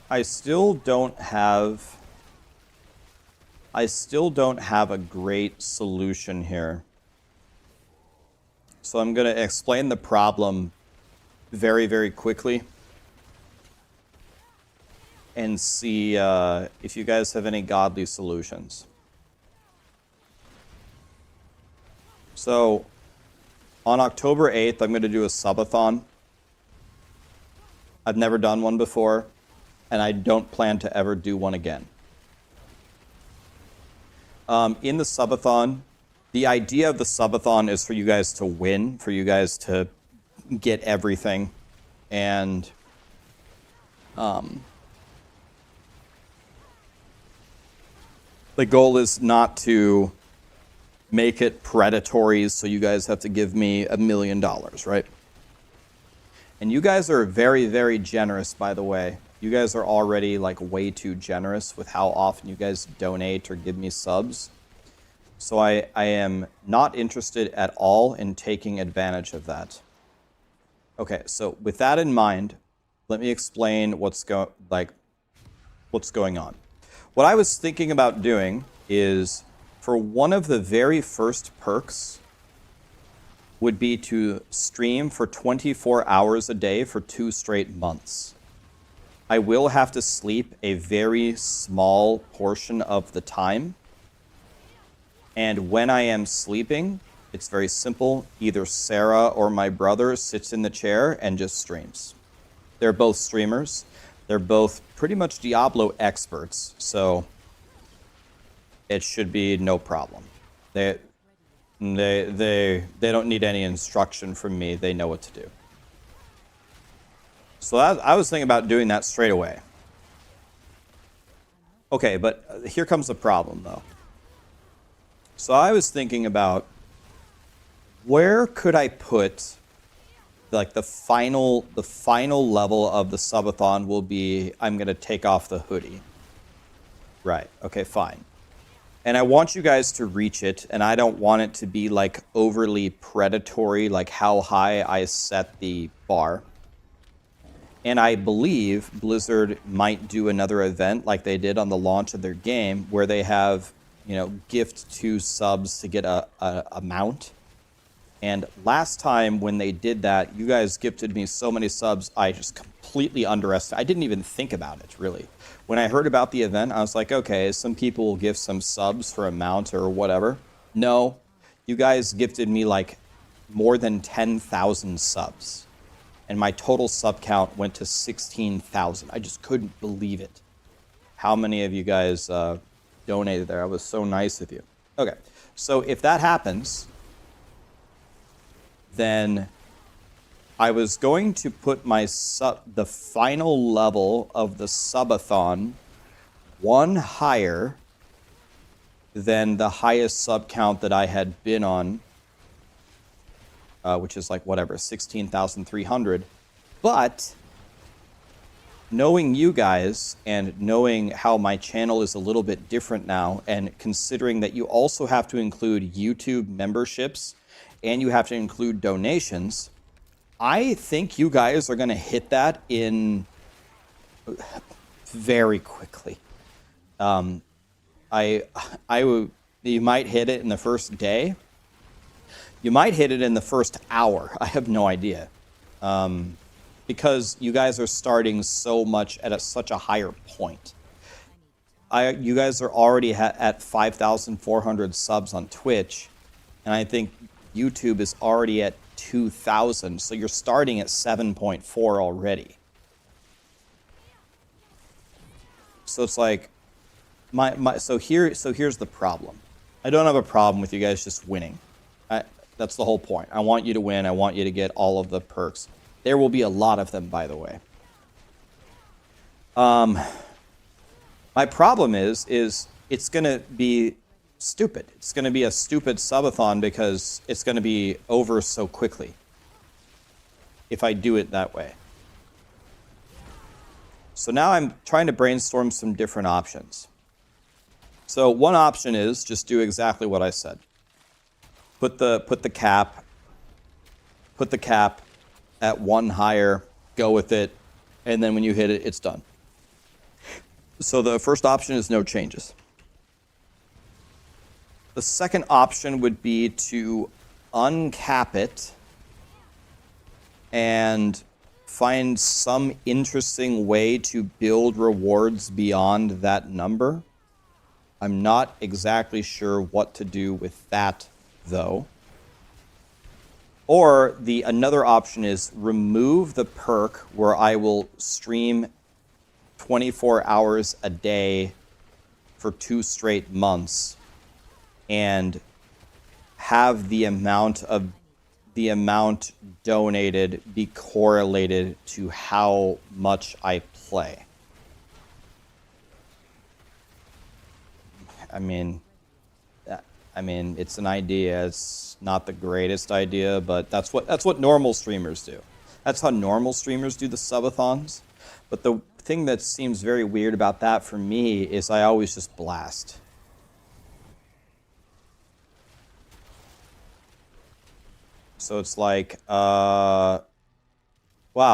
I still don't have a great solution here. So I'm going to explain the problem very, very quickly and see if you guys have any godly solutions. So on October 8th, I'm going to do a subathon. I've never done one before, and I don't plan to ever do one again. In the subathon, the idea of the subathon is for you guys to win, for you guys to get everything, and the goal is not to make it predatory, so you guys have to give me $1 million, right? And you guys are very, very generous, by the way. You guys are already like way too generous with how often you guys donate or give me subs. So I am not interested at all in taking advantage of that. Okay, so with that in mind, let me explain what's going on. What I was thinking about doing is, for one of the very first perks, would be to stream for 24 hours a day for 2 straight months. I will have to sleep a very small portion of the time. And when I am sleeping, it's very simple. Either Sarah or my brother sits in the chair and just streams. They're both streamers. They're both pretty much Diablo experts, so it should be no problem. They don't need any instruction from me. They know what to do. So I was thinking about doing that straight away. Okay, but here comes the problem, though. So I was thinking about, where could I put, like, the final level of the subathon will be, I'm going to take off the hoodie. Right, okay, fine. And I want you guys to reach it, and I don't want it to be like overly predatory, like how high I set the bar. And I believe Blizzard might do another event like they did on the launch of their game, where they have, you know, gift 2 subs to get a mount. And last time when they did that, you guys gifted me so many subs, I just completely underestimated. I didn't even think about it, really. When I heard about the event, I was like, okay, some people will give some subs for a mount or whatever. No, you guys gifted me like more than 10,000 subs. And my total sub count went to 16,000. I just couldn't believe it. How many of you guys donated there? I was so nice of you. Okay, so if that happens, then I was going to put my the final level of the subathon one higher than the highest sub count that I had been on, which is like whatever, 16,300. But knowing you guys and knowing how my channel is a little bit different now, and considering that you also have to include YouTube memberships and you have to include donations, I think you guys are going to hit that in very quickly. You might hit it in the first day. You might hit it in the first hour. I have no idea. Because you guys are starting so much at such a higher point. You guys are already at 5,400 subs on Twitch, and I think YouTube is already at 2,000, so you're starting at 7.4 already. So it's like, so here's the problem. I don't have a problem with you guys just winning. That's the whole point. I want you to win. I want you to get all of the perks. There will be a lot of them, by the way. My problem is it's going to be stupid. It's going to be a stupid subathon because it's going to be over so quickly if I do it that way. So now I'm trying to brainstorm some different options. So one option is just do exactly what I said. Put the cap at one higher, go with it, and then when you hit it, it's done. So the first option is no changes. The second option would be to uncap it and find some interesting way to build rewards beyond that number. I'm not exactly sure what to do with that, though. Or another option is remove the perk where I will stream 24 hours a day for 2 straight months and have the amount donated be correlated to how much I play. I mean, it's an idea. It's not the greatest idea, but that's what normal streamers do. That's how normal streamers do the subathons. But the thing that seems very weird about that for me is I always just blast. So it's like, wow,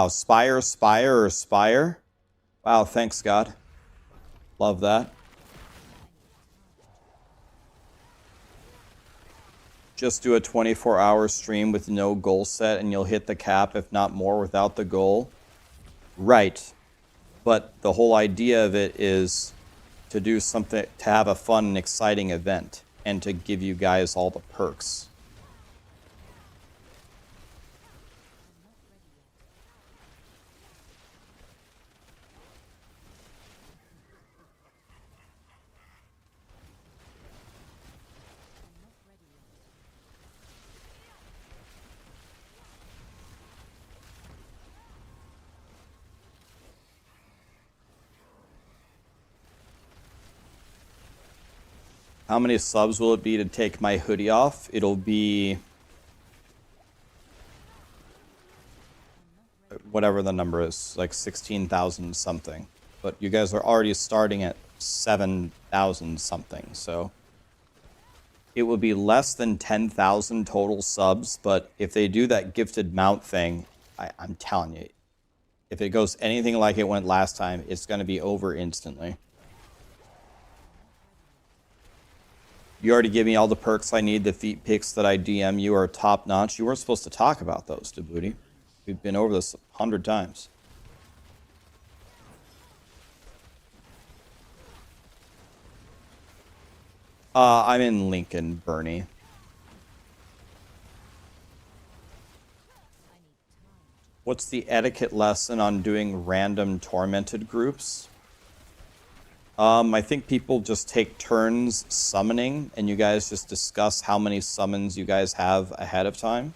Spire. Wow, thanks, God. Love that. Just do a 24-hour stream with no goal set and you'll hit the cap, if not more, without the goal. Right. But the whole idea of it is to do something, to have a fun and exciting event and to give you guys all the perks. How many subs will it be to take my hoodie off? It'll be whatever the number is, like 16,000 something. But you guys are already starting at 7,000 something, so it will be less than 10,000 total subs. But if they do that gifted mount thing, I'm telling you, if it goes anything like it went last time, it's going to be over instantly. You already gave me all the perks I need. The feet pics that I DM you are top notch. You weren't supposed to talk about those, Djibouti. We've been over this 100 times. I'm in Lincoln, Bernie. What's the etiquette lesson on doing random tormented groups? I think people just take turns summoning, and you guys just discuss how many summons you guys have ahead of time.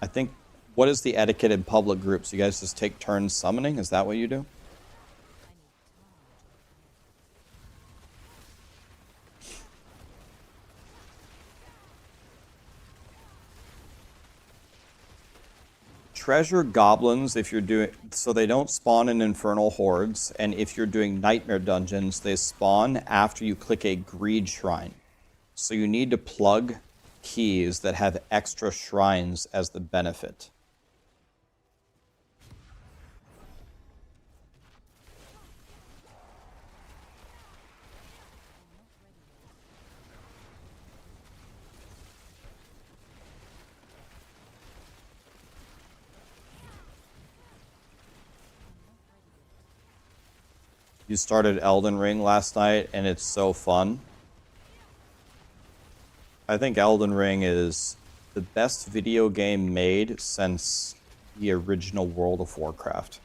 I think What is the etiquette in public groups? You guys just take turns summoning? Is that what you do? Treasure goblins, if you're doing, so they don't spawn in infernal hordes, and if you're doing nightmare dungeons, they spawn after you click a greed shrine. So you need to plug keys that have extra shrines as the benefit. You started Elden Ring last night, and it's so fun. I think Elden Ring is the best video game made since the original World of Warcraft.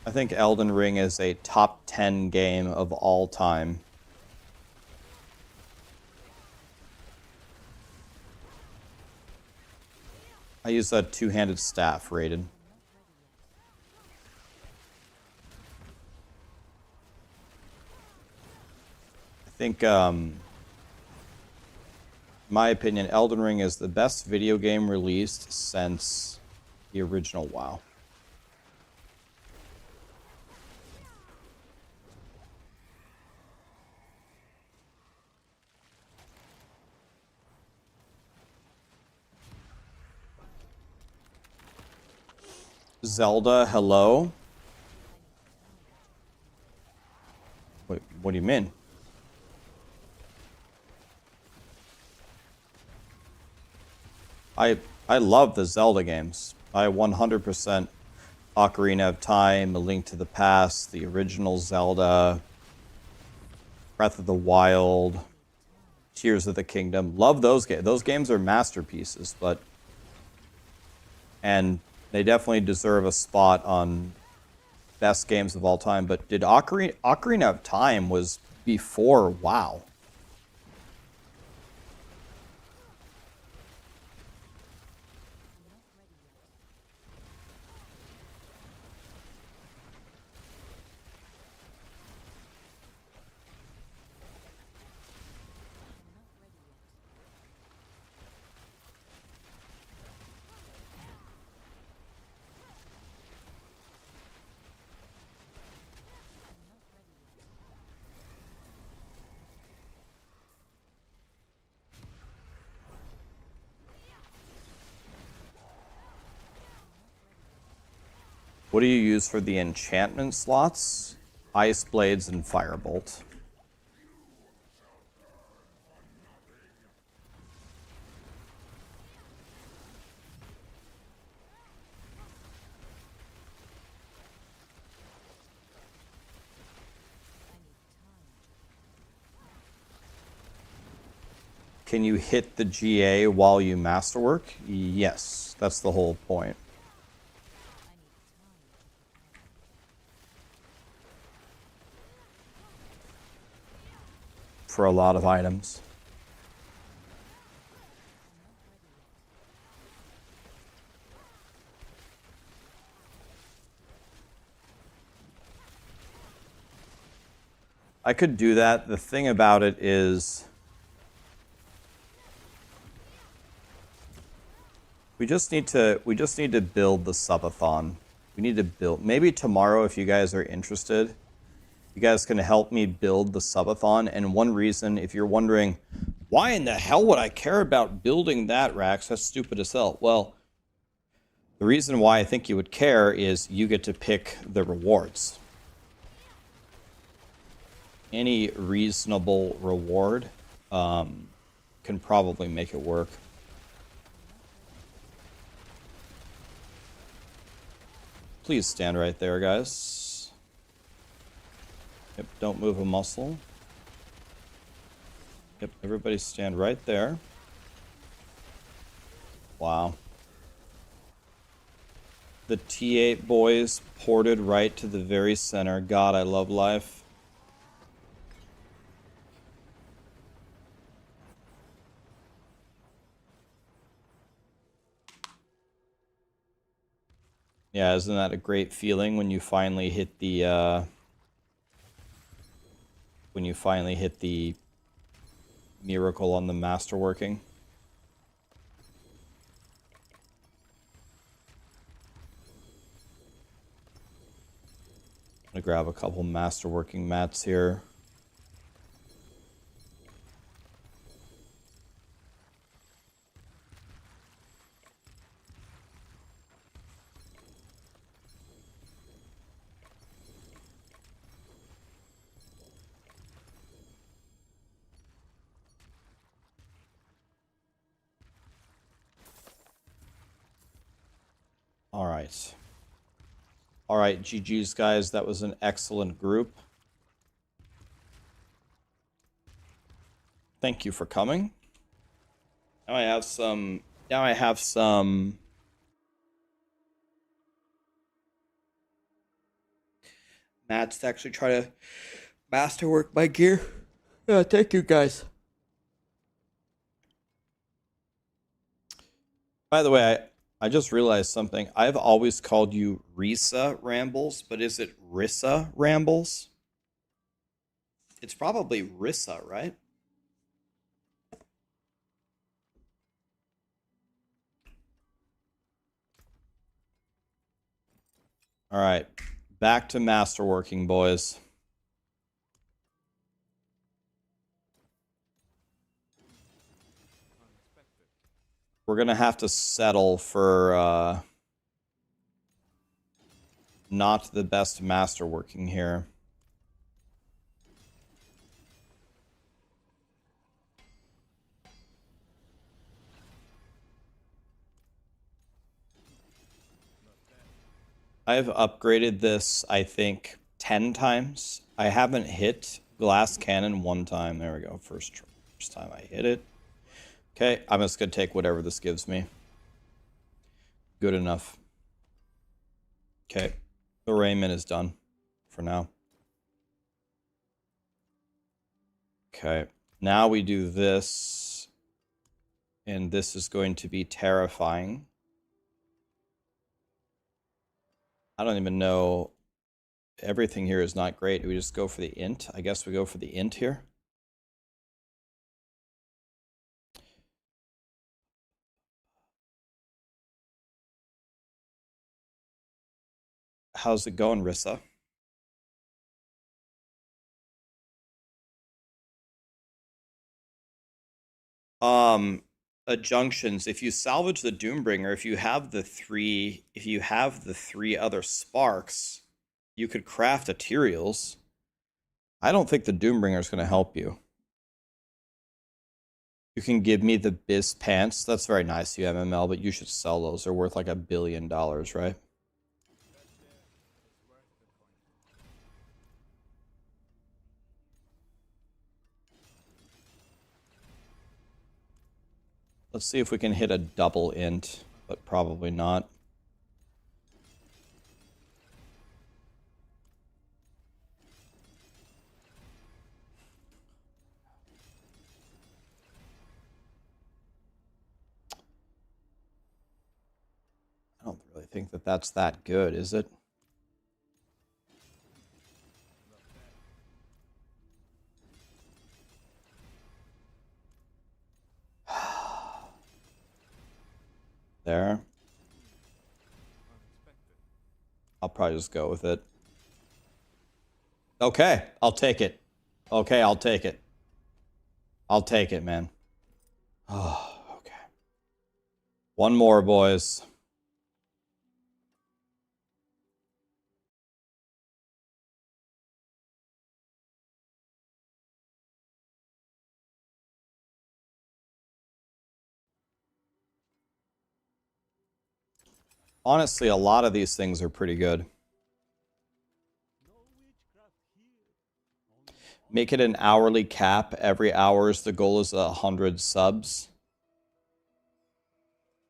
I think Elden Ring is a top 10 game of all time. I use a two-handed staff, Raiden. I think, in my opinion, Elden Ring is the best video game released since the original WoW. Zelda, hello? Wait, what do you mean? I love the Zelda games. I 100% Ocarina of Time, A Link to the Past, the original Zelda, Breath of the Wild, Tears of the Kingdom. Love those games. Those games are masterpieces, and they definitely deserve a spot on best games of all time. But did Ocarina of Time was before WoW. What do you use for the enchantment slots? Ice Blades and Firebolt. Can you hit the GA while you masterwork? Yes, that's the whole point. For a lot of items. I could do that. The thing about it is we just need to build the subathon. We need to build, maybe tomorrow if you guys are interested. You guys can help me build the subathon. And one reason, if you're wondering, why in the hell would I care about building that, Rax? That's stupid as hell. Well, the reason why I think you would care is you get to pick the rewards. Any reasonable reward can probably make it work. Please stand right there, guys. Yep, don't move a muscle. Yep, everybody stand right there. Wow. The T8 boys ported right to the very center. God, I love life. Yeah, isn't that a great feeling when you finally hit the miracle on the Masterworking? I'm gonna grab a couple Masterworking mats here. All right. All right, GG's, guys. That was an excellent group. Thank you for coming. Now I have some mats to actually try to masterwork my gear. Yeah, thank you, guys. By the way, I just realized something. I've always called you Risa Rambles, but is it Rissa Rambles? It's probably Rissa, right? All right, back to Masterworking, boys. We're gonna have to settle for not the best Masterworking here. I've upgraded this, I think, 10 times. I haven't hit glass cannon one time. There we go. First time I hit it. Okay, I'm just going to take whatever this gives me. Good enough. Okay, the Raymond is done for now. Okay, now we do this. And this is going to be terrifying. I don't even know. Everything here is not great. Do we just go for the int? I guess we go for the int here. How's it going, Rissa? Junctions. If you salvage the Doombringer, if you have the three other sparks, you could craft materials. I don't think the Doombringer is going to help you. You can give me the Biz pants. That's very nice, you MML, but you should sell those. They're worth like $1 billion, right? Let's see if we can hit a double int, but probably not. I don't really think that that's that good, is it? There. I'll probably just go with it. Okay, I'll take it. Okay, I'll take it. I'll take it, man. Oh, okay. One more, boys. Honestly, a lot of these things are pretty good. Make it an hourly cap. Every hour the goal is 100 subs.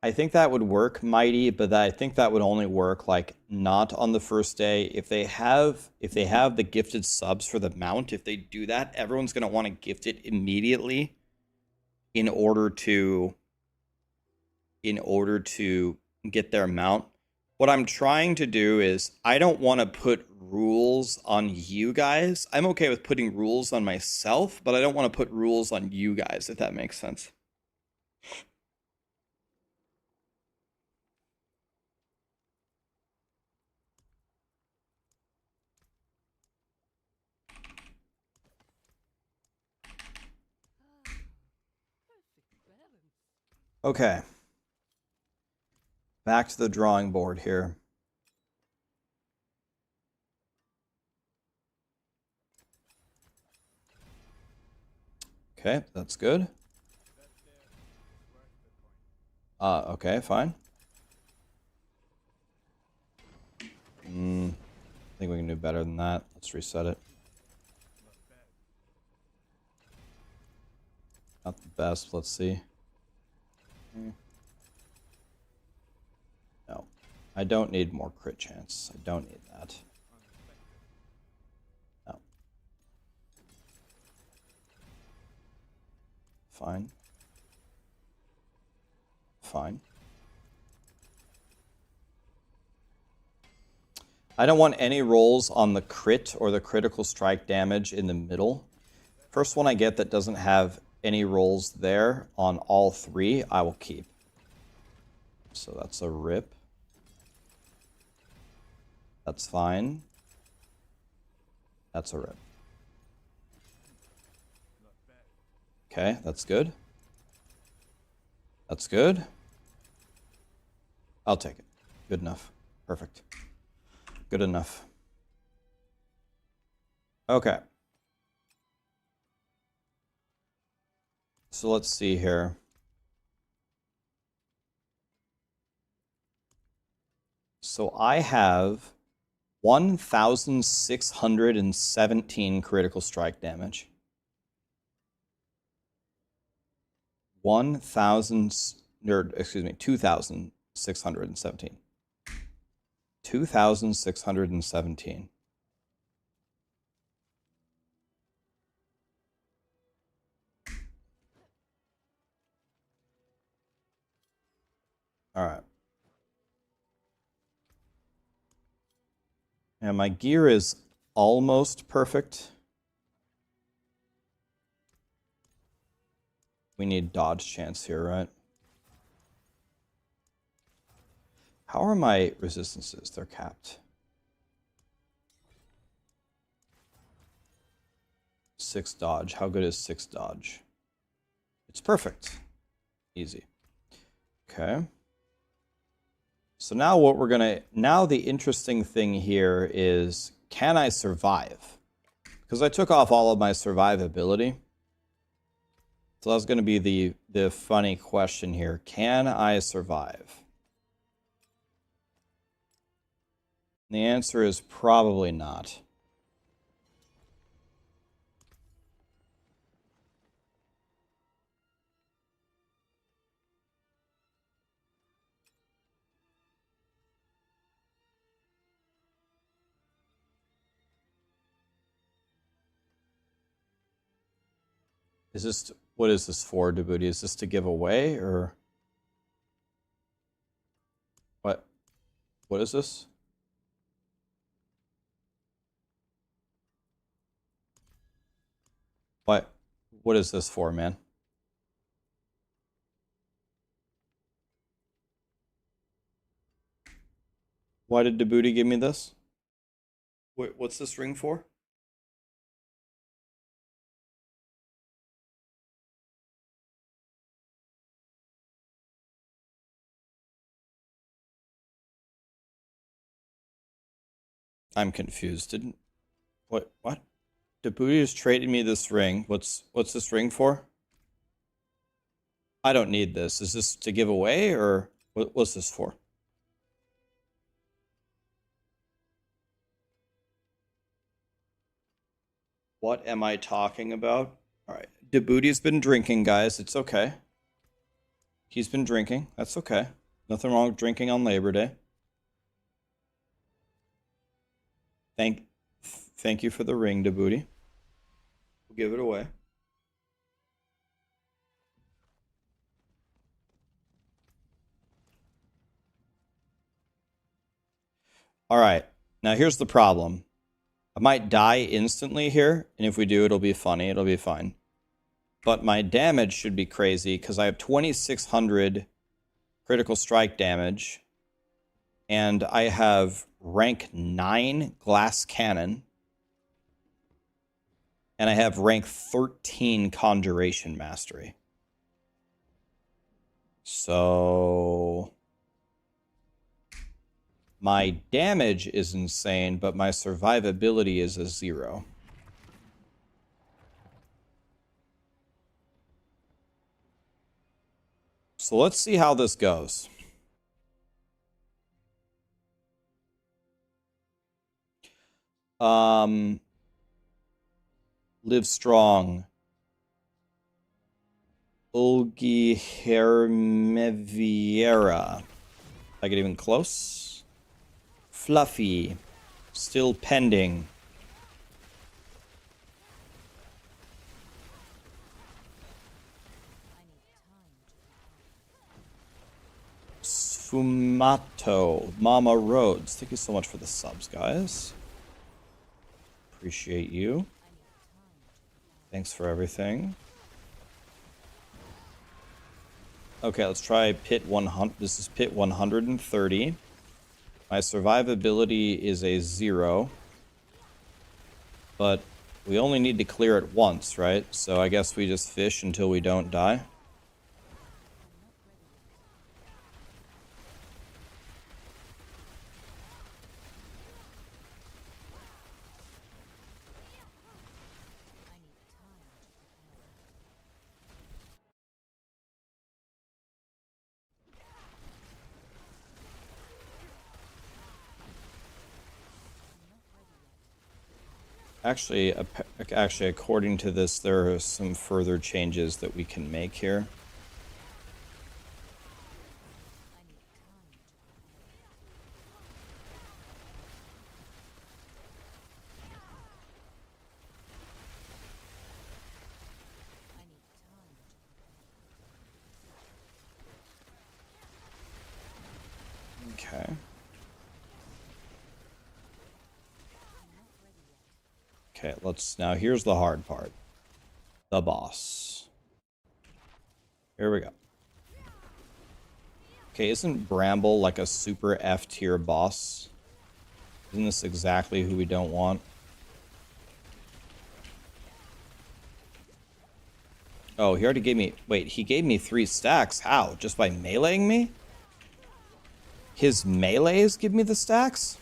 I think that would work, Mighty, but I think that would only work like not on the first day. If they have the gifted subs for the mount, if they do that, everyone's gonna want to gift it immediately in order to get their mount. what I'm trying to do is I don't want to put rules on you guys. I'm okay with putting rules on myself, but I don't want to put rules on you guys, if that makes sense. Okay. Back to the drawing board here. Okay, that's good. Okay, fine. I think we can do better than that. Let's reset it. Not the best, let's see. No. I don't need more crit chance. I don't need that. No. Fine. Fine. I don't want any rolls on the crit or the critical strike damage in the middle. First one I get that doesn't have any rolls there on all three, I will keep. So that's a rip. That's fine. That's a rip. Okay, that's good. That's good. I'll take it. Good enough. Perfect. Good enough. Okay. So let's see here. So I have 1,617 critical strike damage. 2,617. 2,617. All right. And my gear is almost perfect. We need dodge chance here, right? How are my resistances? They're capped. 6 dodge. How good is 6 dodge? It's perfect. Easy. Okay. So now what we're gonna, now the interesting thing here is, can I survive? Because I took off all of my survivability. So that's gonna be the funny question here. Can I survive? And the answer is probably not. Is this, what is this for, Djibouti? Is this to give away, or what? What is this? What? What is this for, man? Why did Djibouti give me this? Wait, what's this ring for? I'm confused. Didn't, what? Djibouti has traded me this ring. What's this ring for? I don't need this. Is this to give away, or what's this for? What am I talking about? All right. Djibouti's been drinking, guys. It's okay. He's been drinking. That's okay. Nothing wrong with drinking on Labor Day. Thank you for the ring, Djibouti. We'll give it away. All right. Now here's the problem. I might die instantly here, and if we do, it'll be funny. It'll be fine. But my damage should be crazy because I have 2,600 critical strike damage, and I have rank 9 glass cannon, and I have rank 13 conjuration mastery. So my damage is insane, but my survivability is a 0. So let's see how this goes. Live strong. Ulgi Hermeviera. Did I get even close? Fluffy. Still pending. Sfumato. Mama Rhodes. Thank you so much for the subs, guys. Appreciate you. Thanks for everything. Okay, let's try pit 100. This is pit 130. My survivability is a 0. But we only need to clear it once, right? So I guess we just fish until we don't die. Actually, according to this, there are some further changes that we can make here. Okay. Okay, now here's the hard part. The boss. Here we go. Okay, isn't Bramble like a super F tier boss? Isn't this exactly who we don't want? Oh, he already gave me... Wait, he gave me 3 stacks. How? Just by meleeing me? His melees give me the stacks?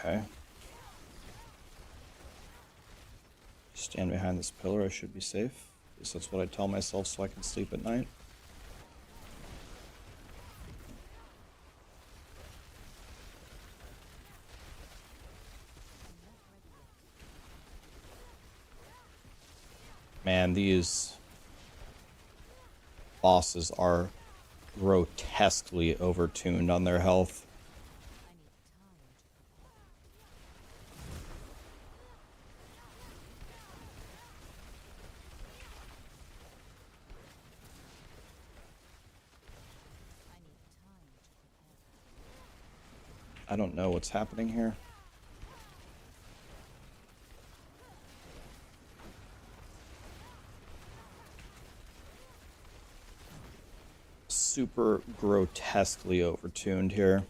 Okay. Stand behind this pillar, I should be safe. At least that's what I tell myself so I can sleep at night. Man, these bosses are grotesquely overtuned on their health. I don't know what's happening here. Super grotesquely overtuned here.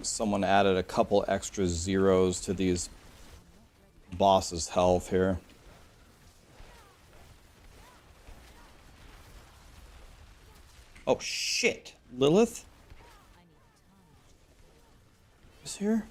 think someone added a couple extra zeros to these bosses' health here. Oh shit! Lilith is here?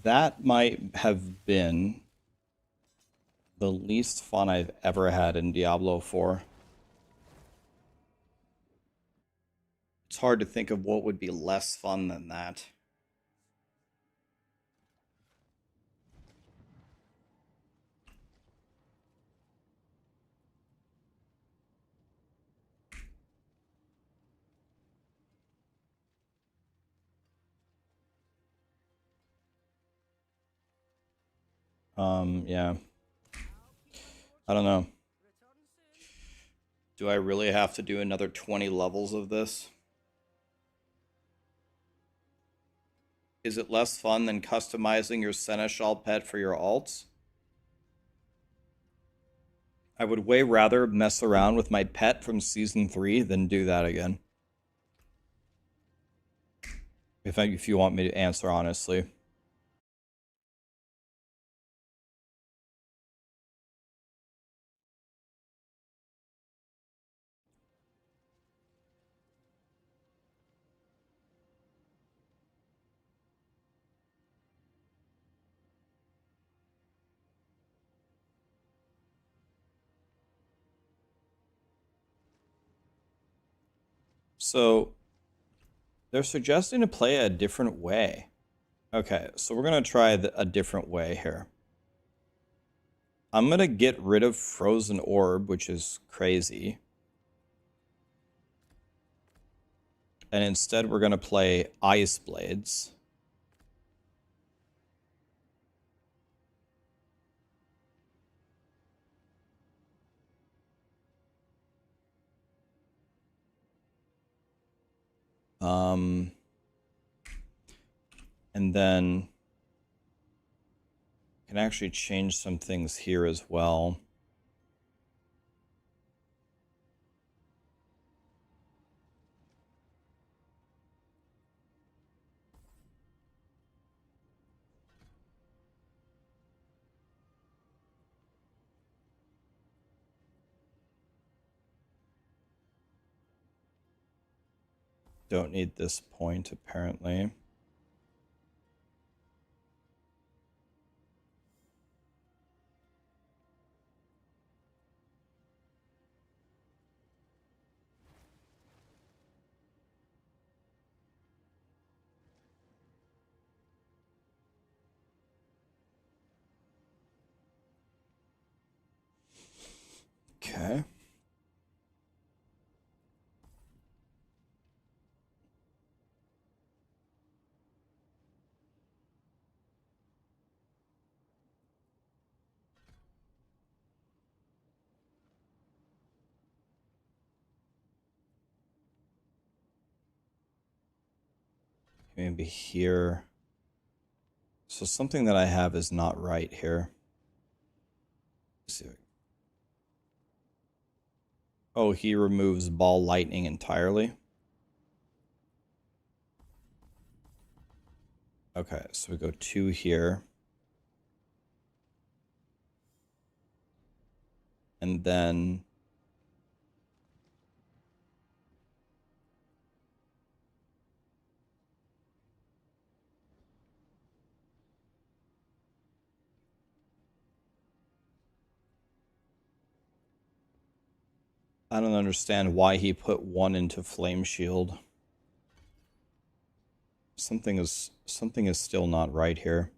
That might have been the least fun I've ever had in Diablo 4. It's hard to think of what would be less fun than that. Yeah. I don't know. Do I really have to do another 20 levels of this? Is it less fun than customizing your Seneschal pet for your alts? I would way rather mess around with my pet from Season 3 than do that again. If you want me to answer honestly. So, they're suggesting to play a different way. Okay, so we're going to try a different way here. I'm going to get rid of Frozen Orb, which is crazy. And instead we're going to play Ice Blades. And then I can actually change some things here as well. Don't need this point, apparently. Okay. Maybe here. So something that I have is not right here. Let's see. Oh, he removes ball lightning entirely. Okay, so we go 2 here. And then I don't understand why he put 1 into Flame Shield. Something is still not right here.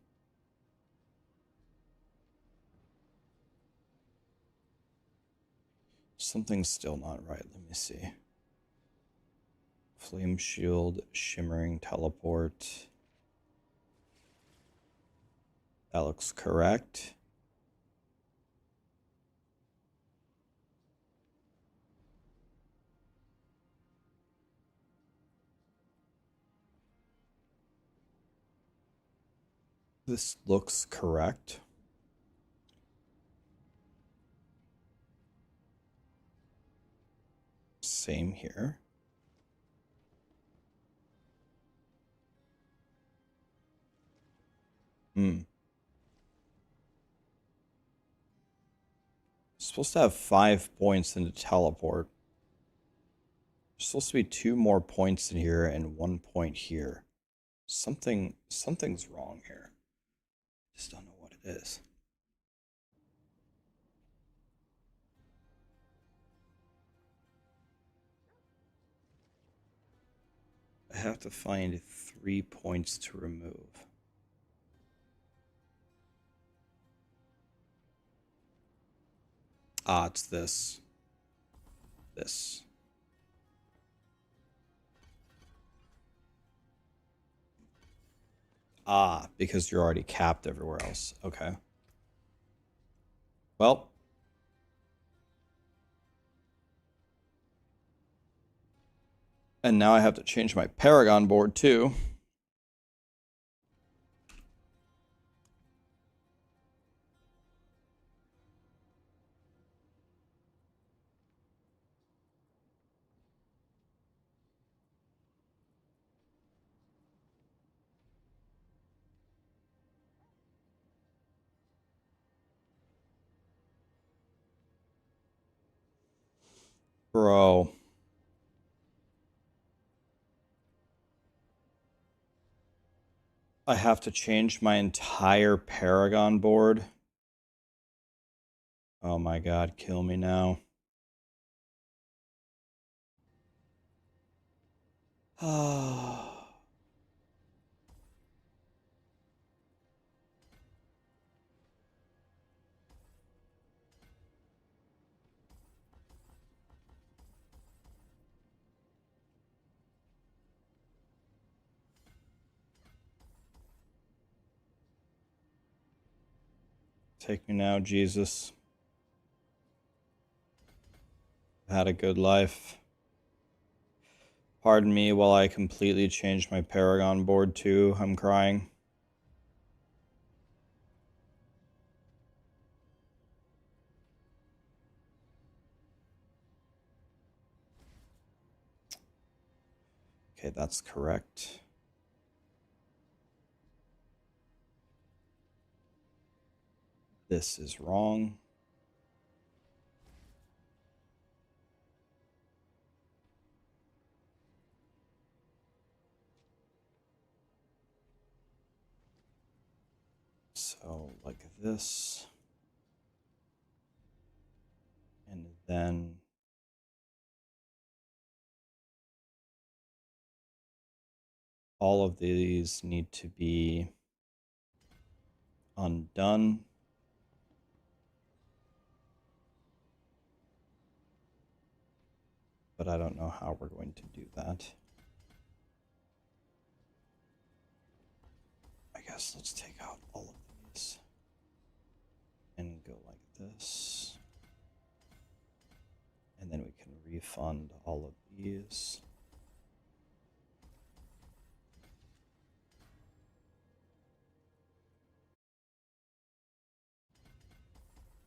Something's still not right. Let me see. Flame shield, shimmering teleport. That looks correct. This looks correct. Same here. Supposed to have 5 points in the teleport. There's supposed to be 2 more points in here and 1 point here. Something's wrong here. Just don't know what it is. I have to find 3 points to remove. Ah, it's this. This. Ah, because you're already capped everywhere else. Okay. Well. And now I have to change my Paragon board too. Bro. I have to change my entire Paragon board. Oh my god, kill me now. Take me now, Jesus. I've had a good life. Pardon me while I completely change my Paragon board too. I'm crying. Okay, that's correct. This is wrong. So, like this. And then all of these need to be undone. But I don't know how we're going to do that. I guess let's take out all of these and go like this. And then we can refund all of these.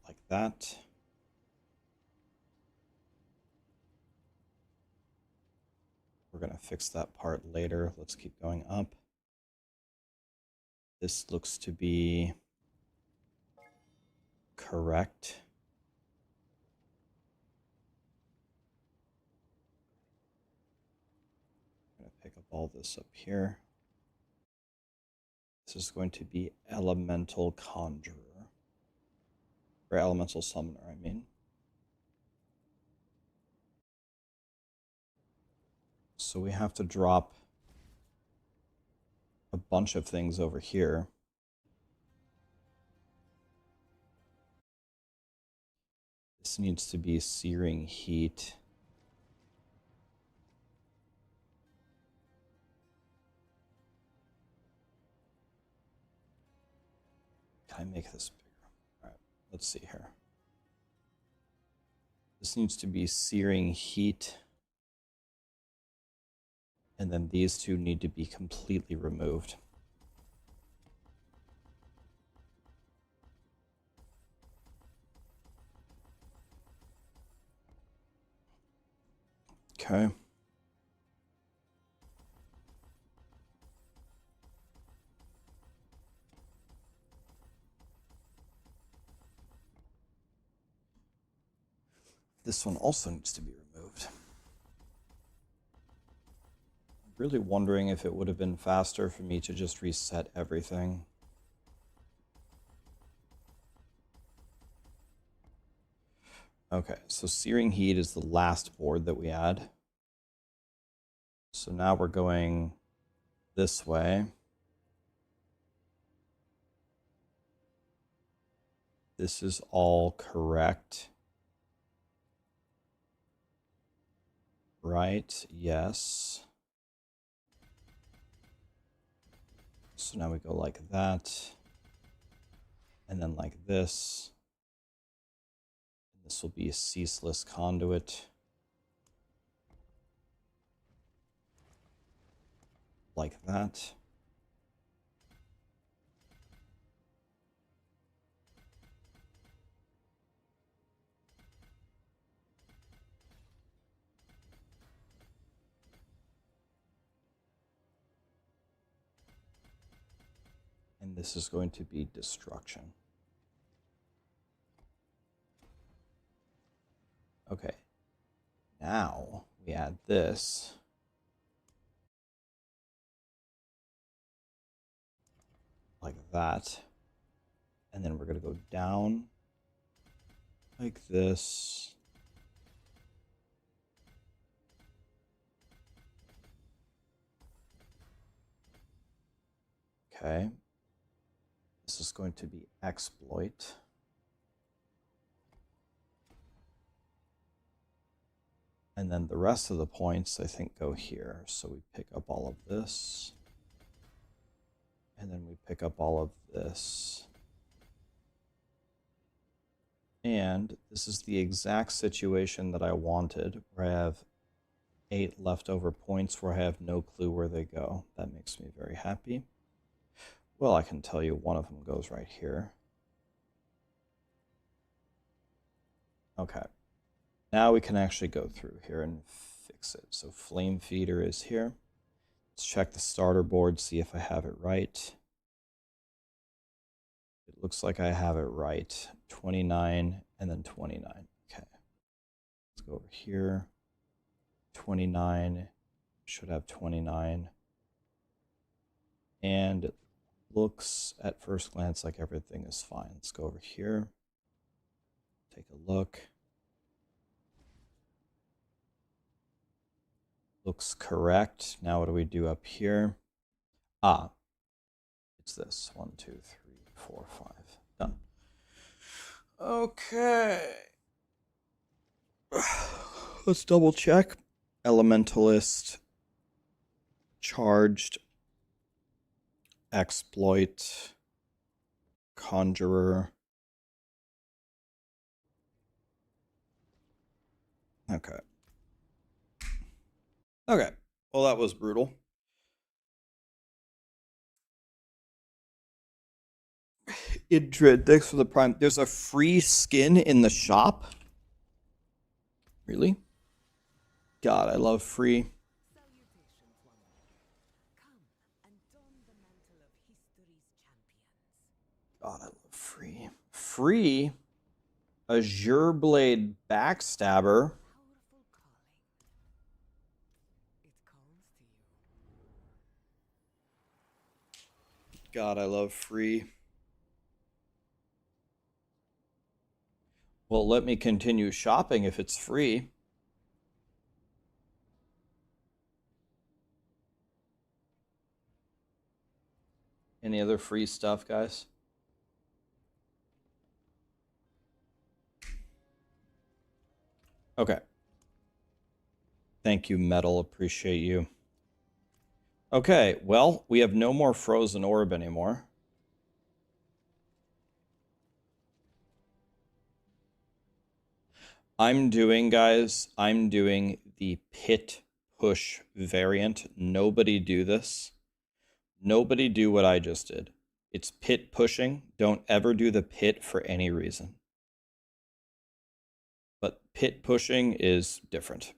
Like that. We're going to fix that part later. Let's keep going up. This looks to be correct. I'm going to pick up all this up here. This is going to be Elemental Conjurer. Or Elemental Summoner, I mean. So we have to drop a bunch of things over here. This This needs to be searing heat. Can I make this bigger? All right, let's see here. This needs to be searing heat. And then these two need to be completely removed. Okay. This one also needs to be removed. I'm really wondering if it would have been faster for me to just reset everything. Okay, so searing heat is the last board that we add. So now we're going this way. This is all correct. Right, yes. So now we go like that. And then like this. This will be a ceaseless conduit. Like that. And this is going to be destruction. Okay. Now we add this. Like that. And then we're going to go down like this. Okay. This is going to be exploit. And then the rest of the points, I think, go here. So we pick up all of this. And then we pick up all of this. And this is the exact situation that I wanted, where I have 8 leftover points where I have no clue where they go. That makes me very happy. Well, I can tell you one of them goes right here. Okay. Now we can actually go through here and fix it. So flame feeder is here. Let's check the starter board, see if I have it right. It looks like I have it right. 29 and then 29. Okay. Let's go over here. 29. Should have 29. And it looks at first glance like everything is fine. Let's go over here. Take a look. Looks correct. Now what do we do up here? Ah, it's this. 1, 2, 3, 4, 5. Done. Okay. Let's double check. Elementalist. Charged. Exploit. Conjurer. Okay. Okay. Well, that was brutal. Idrid, thanks for the prime. There's a free skin in the shop? Really? God, I love free. God, I love free. Free? Azure Blade Backstabber. God, I love free. Well, let me continue shopping if it's free. Any other free stuff, guys? Okay. Thank you, Metal. Appreciate you. Okay, well, we have no more frozen orb anymore. Guys, I'm doing the pit push variant. Nobody do this. Nobody do what I just did. It's pit pushing. Don't ever do the pit for any reason. But pit pushing is different.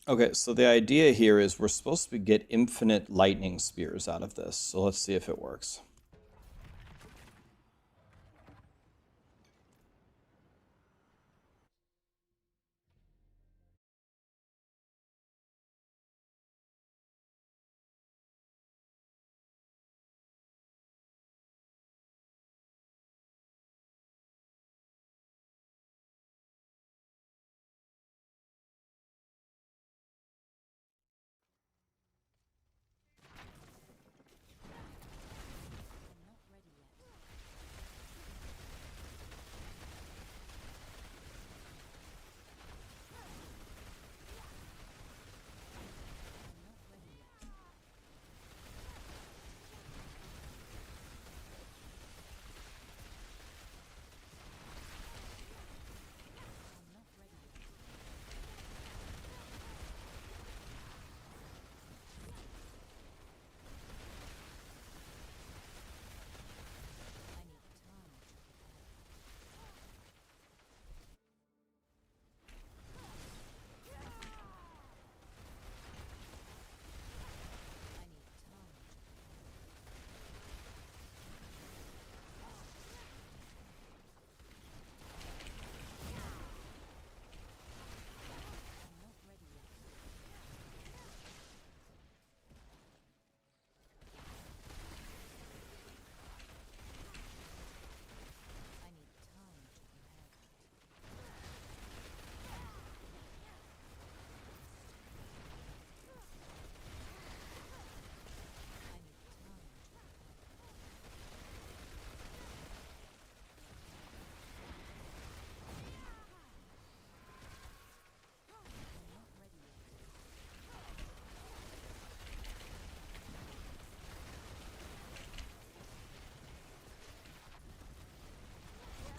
Okay, so the idea here is we're supposed to get infinite lightning spears out of this. So let's see if it works.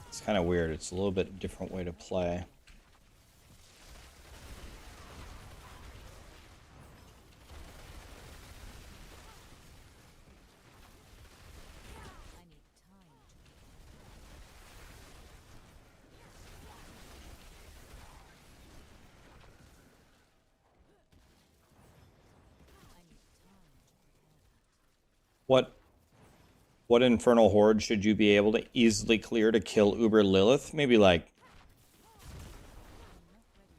It's kind of weird. It's a little bit different way to play. What infernal horde should you be able to easily clear to kill Uber Lilith? Maybe like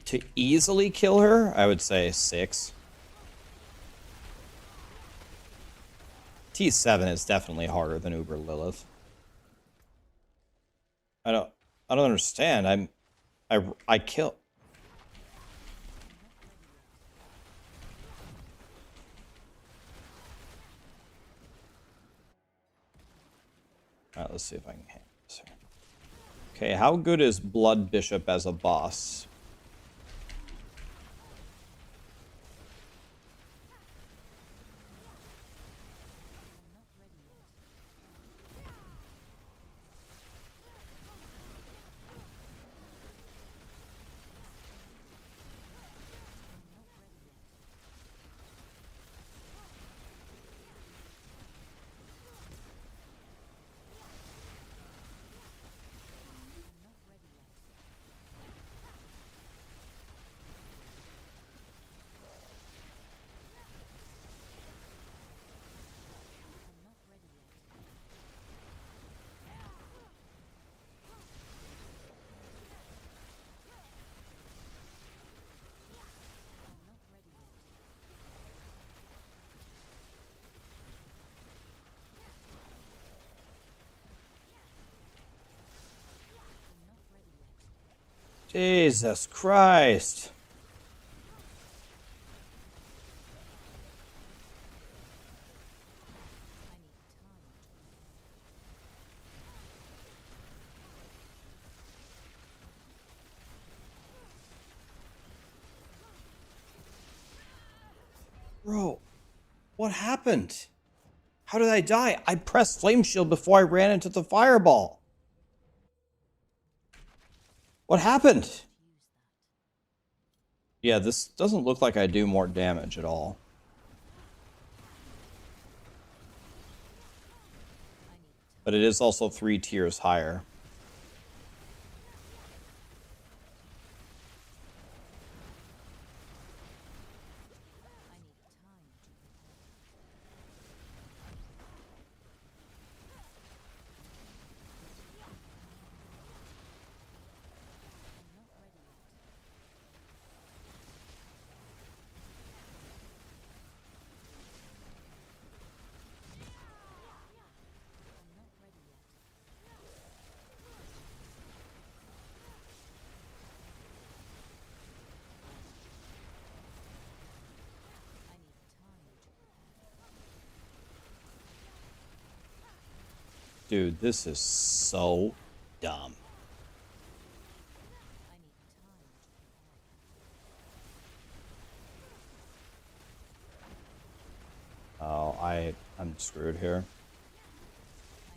to easily kill her, I would say 6. T7 is definitely harder than Uber Lilith. I don't understand. I kill. Alright, let's see if I can handle this here. Okay, how good is Blood Bishop as a boss? Jesus Christ. Bro, what happened? How did I die? I pressed Flame Shield before I ran into the fireball. What happened? Yeah, this doesn't look like I do more damage at all. But it is also 3 tiers higher. Dude, this is so dumb. Oh, I'm screwed here.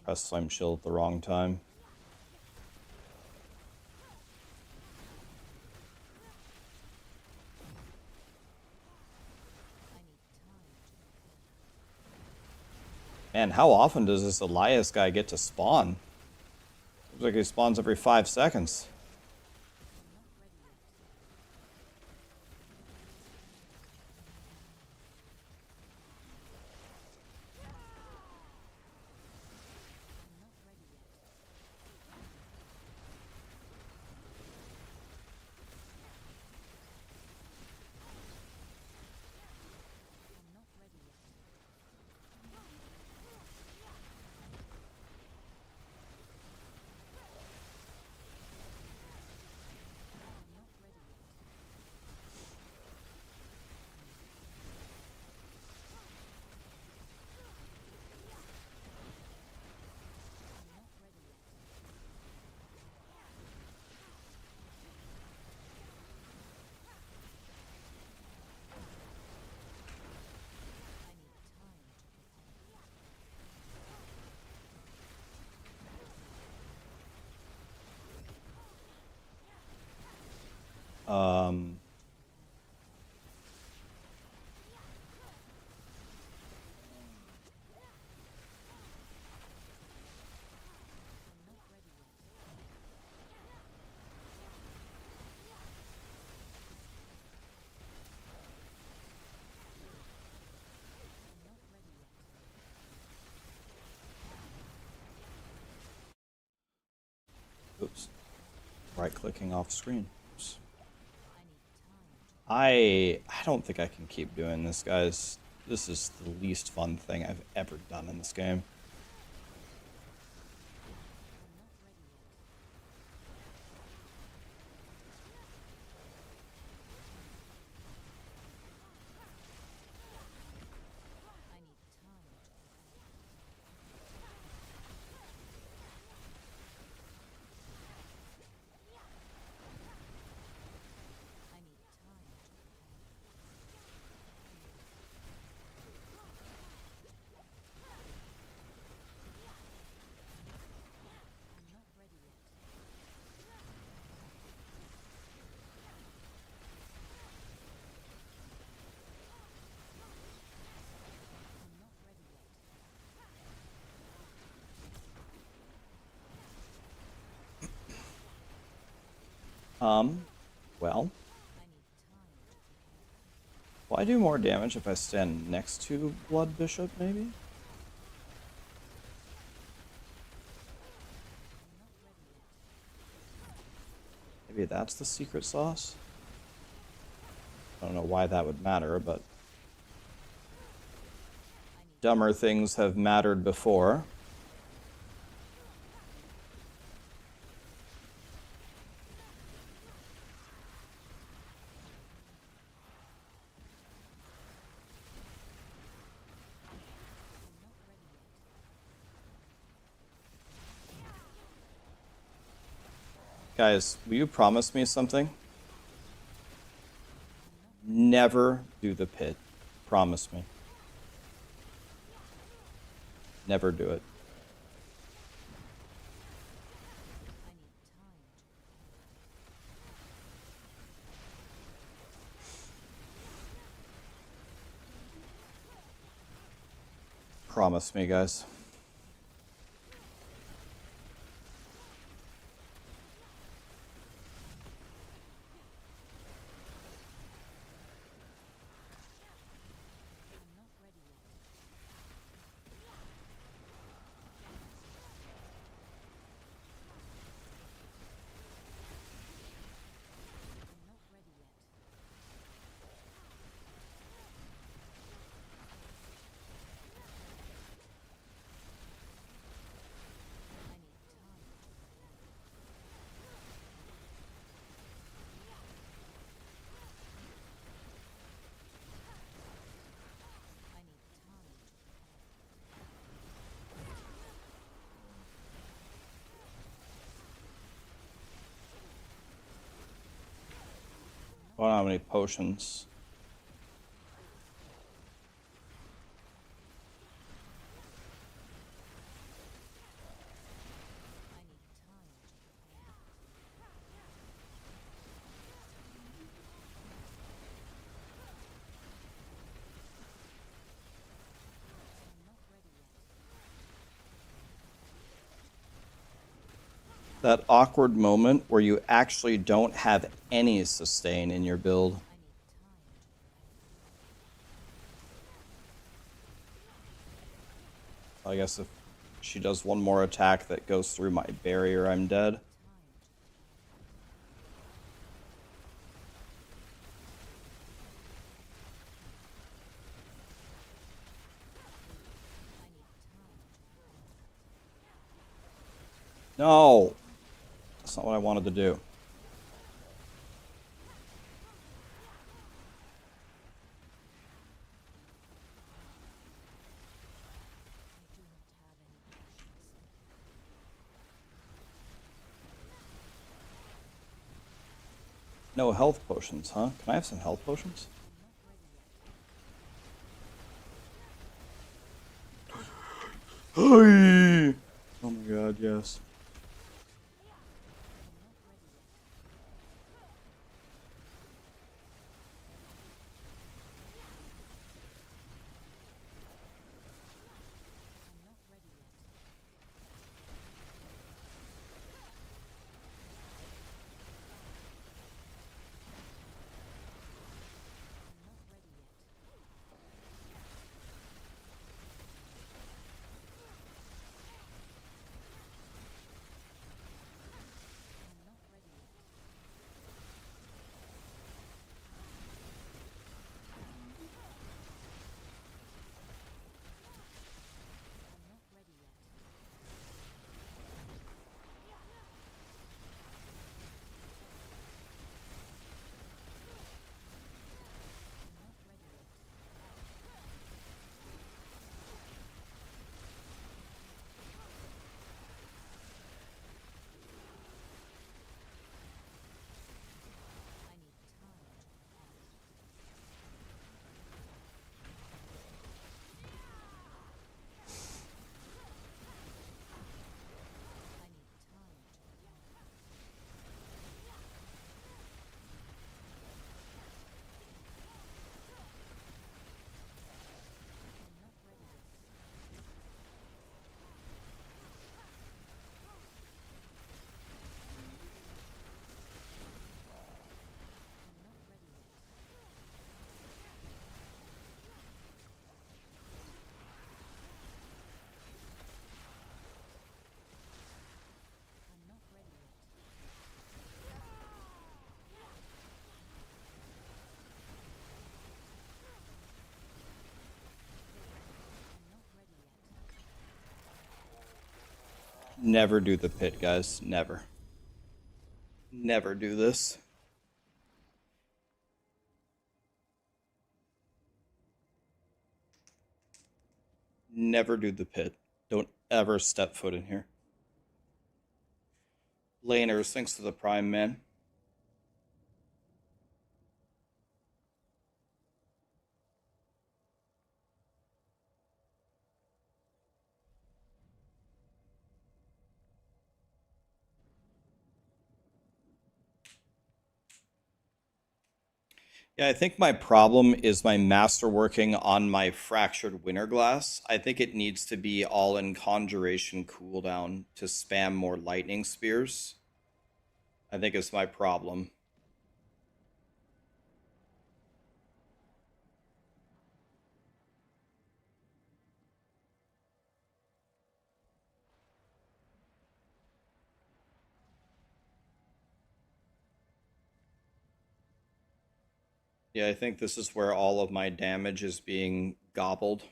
Pressed Flame Shield at the wrong time. Man, how often does this Elias guy get to spawn? Looks like he spawns every 5 seconds. Um... Oops. Right-clicking off screen. Oops. I don't think I can keep doing this, guys. This is the least fun thing I've ever done in this game. Well. Will I do more damage if I stand next to Blood Bishop, maybe? Maybe that's the secret sauce? I don't know why that would matter, but dumber things have mattered before. Guys, will you promise me something? Never do the pit. Promise me. Never do it. Promise me, guys. I don't have any potions. That awkward moment where you actually don't have any sustain in your build. I guess if she does one more attack that goes through my barrier, I'm dead. No! That's not what I wanted to do. No health potions, huh? Can I have some health potions? Oh my god, yes. Never do the pit, guys. Never. Never do this. Never do the pit. Don't ever step foot in here. Laners, thanks to the Prime, man. Yeah, I think my problem is my masterworking on my fractured winter glass. I think it needs to be all in conjuration cooldown to spam more lightning spears. I think it's my problem. Yeah, I think this is where all of my damage is being gobbled.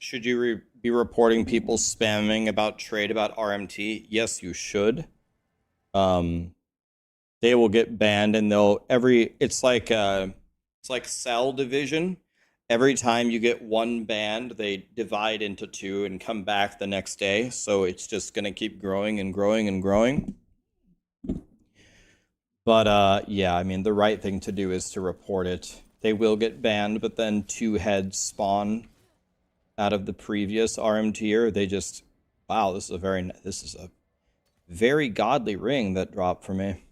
Should you be reporting people spamming about trade about RMT? Yes, you should. They will get banned, and they'll it's like cell division. Every time you get one banned, they divide into two and come back the next day. So it's just gonna keep growing and growing and growing. But yeah, I mean, the right thing to do is to report it. They will get banned, but then two heads spawn out of the previous RMTer. They just, wow, this is a very godly ring that dropped for me.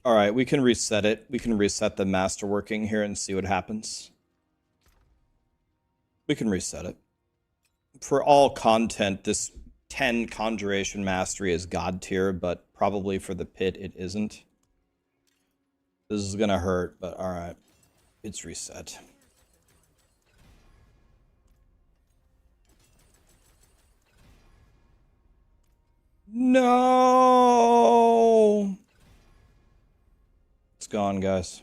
All right, we can reset it. We can reset the masterworking here and see what happens. We can reset it. For all content, this 10 Conjuration Mastery is God tier, but probably for the pit it isn't. This is gonna hurt, but alright. It's reset. No! It's gone, guys.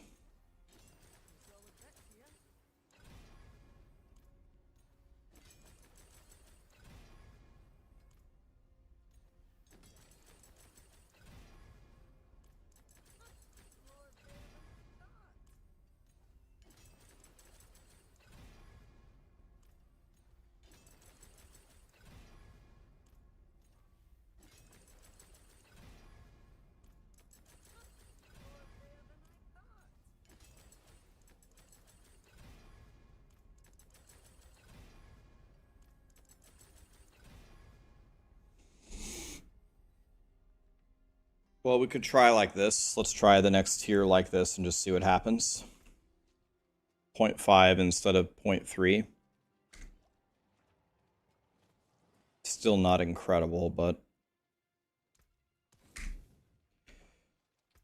Well, we could try like this. Let's try the next tier like this and just see what happens. 0.5 instead of 0.3. Still not incredible, but...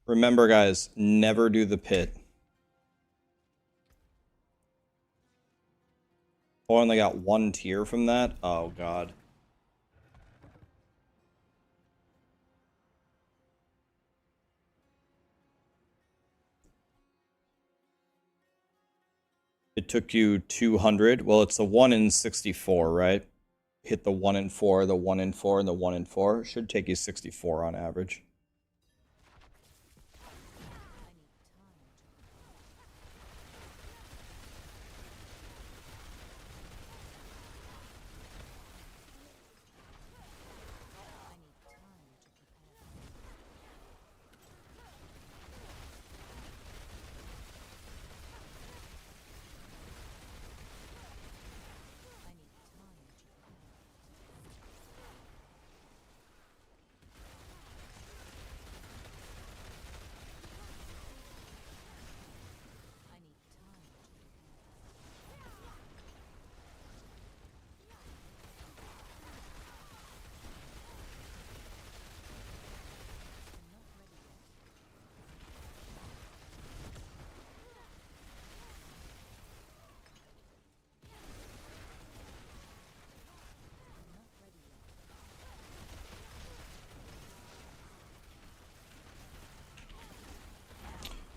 Remember, guys, never do the pit. Oh, I only got one tier from that? Oh, God. It took you 200. Well, it's a 1 in 64, right? Hit the 1 in 4, the 1 in 4, and the 1 in 4. Should take you 64 on average.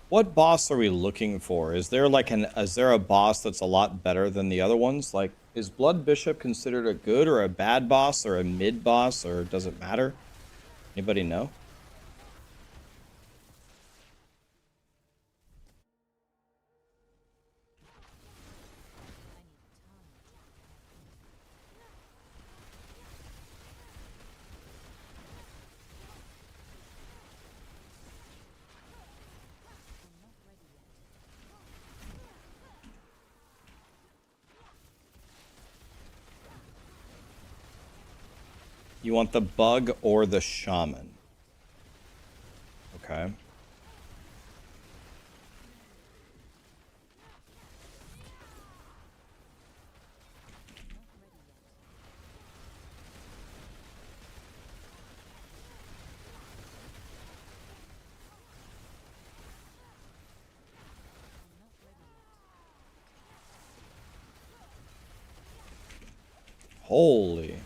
What boss are we looking for? Is there like is there a boss that's a lot better than the other ones? Like, is Blood Bishop considered a good or a bad boss or a mid boss, or does it matter? Anybody know? You want the bug or the shaman? Okay. Holy.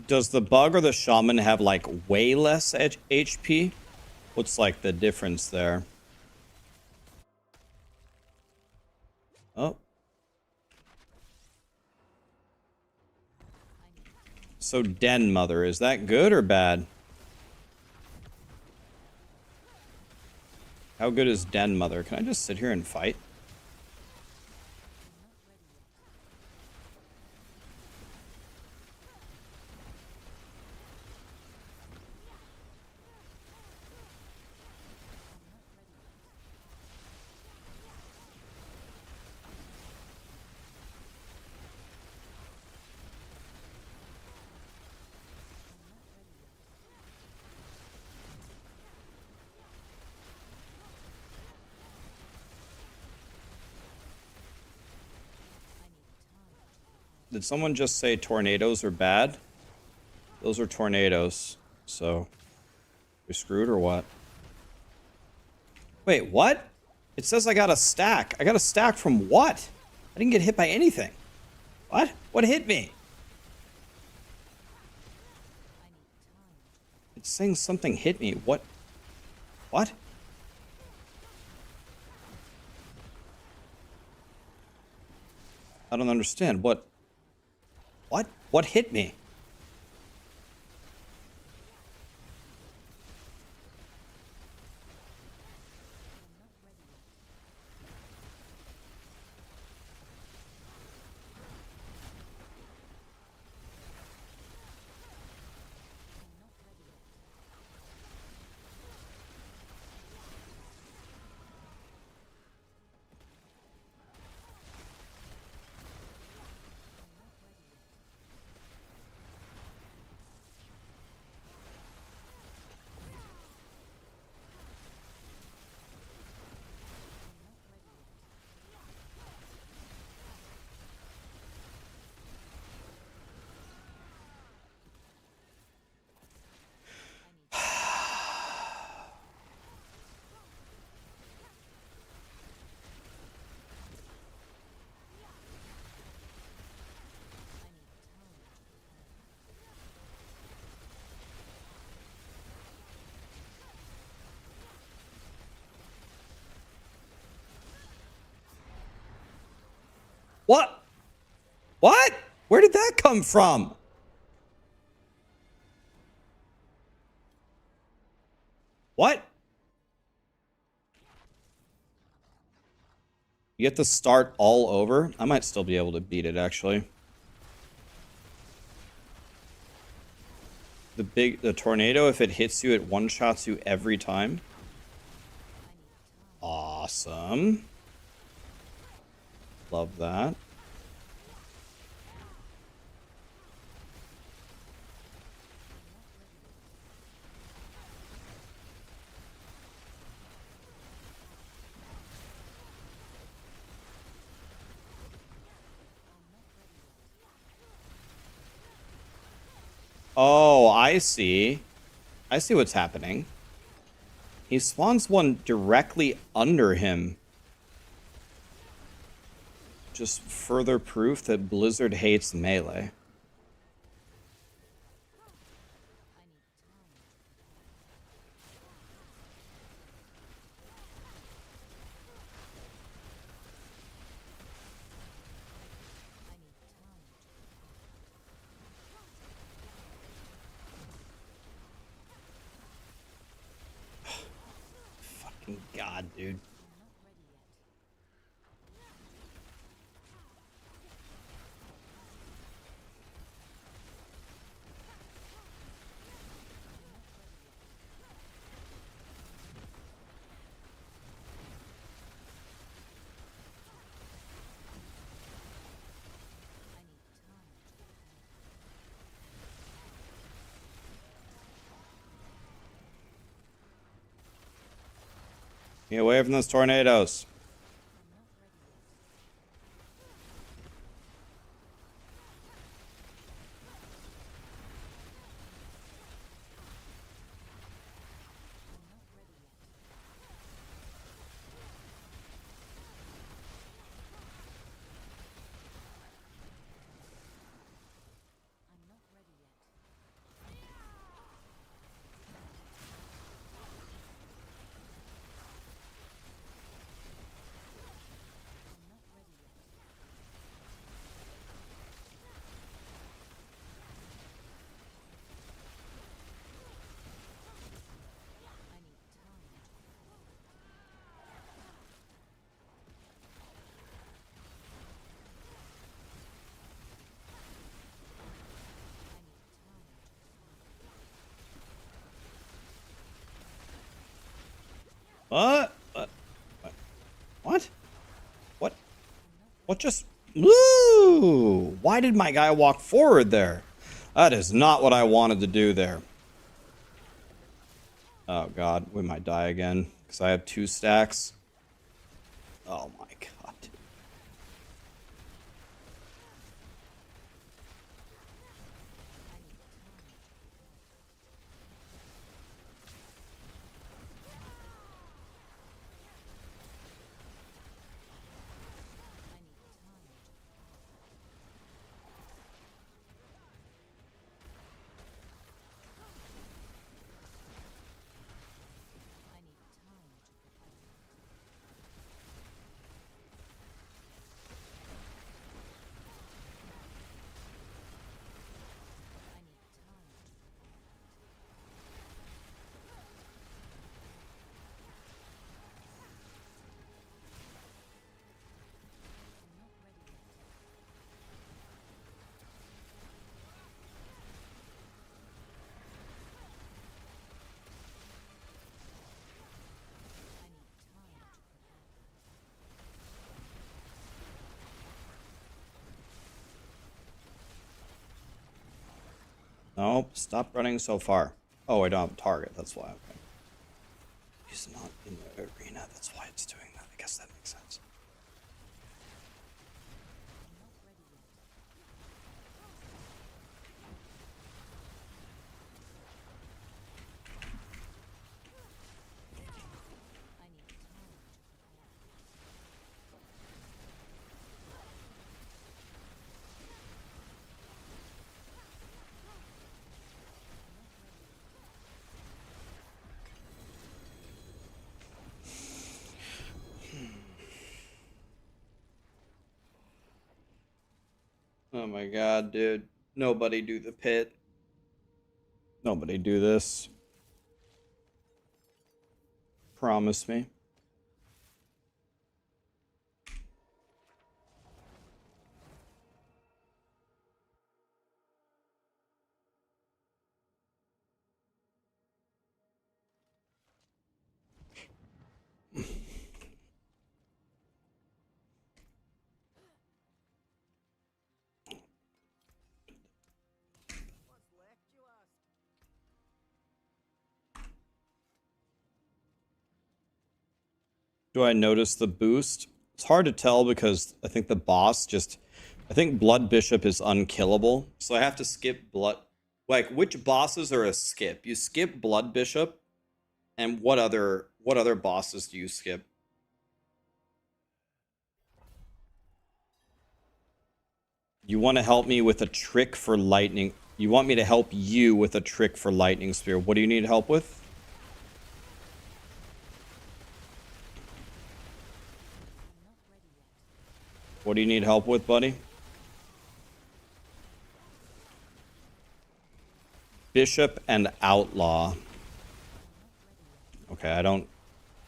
Does the bug or the shaman have like way less HP? What's like the difference there? Oh. So Den Mother, is that good or bad? How good is Den Mother? Can I just sit here and fight? Did someone just say tornadoes are bad? Those are tornadoes. So, we're screwed or what? Wait, what? It says I got a stack. I got a stack from what? I didn't get hit by anything. What? What hit me? It's saying something hit me. What? What? I don't understand. What? What? What hit me? What? What? Where did that come from? What? You have to start all over? I might still be able to beat it, actually. The tornado, if it hits you, it one-shots you every time. Awesome. Love that. Oh, I see. I see what's happening. He spawns one directly under him. Just further proof that Blizzard hates melee. Fucking God, dude. Get away from those tornadoes. What? What? What? What just... Woo! Why did my guy walk forward there? That is not what I wanted to do there. Oh god, we might die again. Because I have 2 stacks. Oh my god. Nope, stop running so far. Oh, I don't have a target, that's why. Okay. He's not in the arena, that's why it's doing that. I guess that makes sense. Oh my god, dude. Nobody do the pit. Nobody do this. Promise me. Do I notice the boost? It's hard to tell because I think the boss just... I think Blood Bishop is unkillable. So I have to skip Blood... Like, which bosses are a skip? You skip Blood Bishop, and what other bosses do you skip? You want to help me with a trick for lightning. You want me to help you with a trick for lightning spear. What do you need help with? What do you need help with, buddy? Bishop and Outlaw. Okay, I don't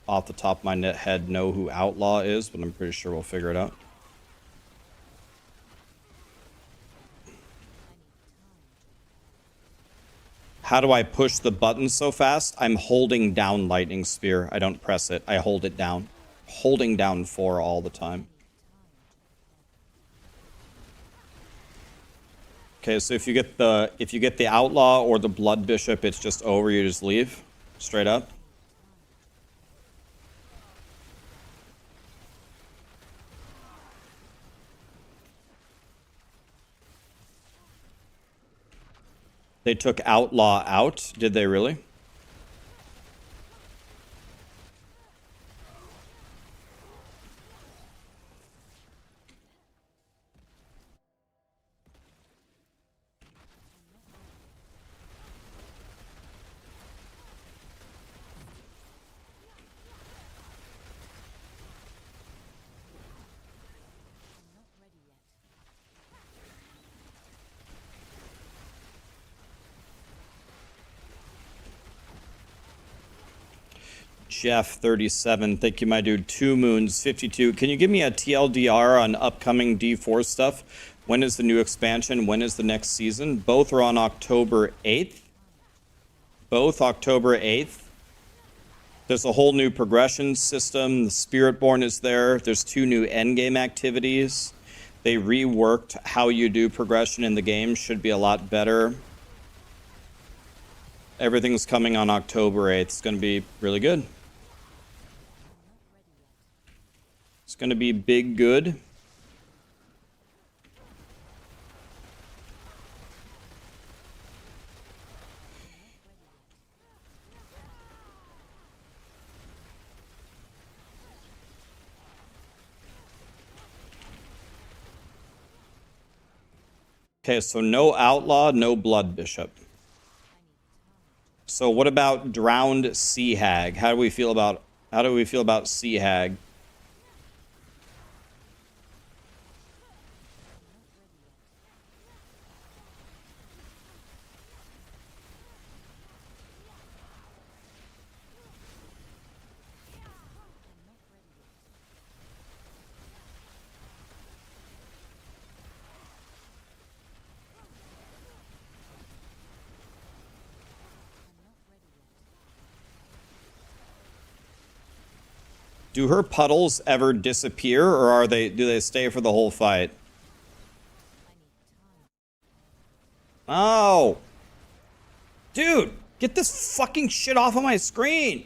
off the top of my head know who Outlaw is, but I'm pretty sure we'll figure it out. How do I push the button so fast? I'm holding down Lightning Spear. I don't press it. I hold it down. Holding down 4 all the time. Okay, so if you get the Outlaw or the Blood Bishop, it's just over. You just leave straight up. They took Outlaw out. Did they really? Jeff 37, thank you, my dude. 2 Moons 52. Can you give me a TLDR on upcoming D4 stuff? When is the new expansion? When is the next season? Both are on October 8th. Both October 8th. There's a whole new progression system. The Spiritborn is there. There's 2 new endgame activities. They reworked how you do progression in the game. Should be a lot better. Everything's coming on October 8th. It's going to be really good. It's going to be big good. Okay, so no Outlaw, no Blood Bishop. So what about Drowned Sea Hag? How do we feel about Sea Hag? Do her puddles ever disappear, or do they stay for the whole fight? Oh! Dude, get this fucking shit off of my screen!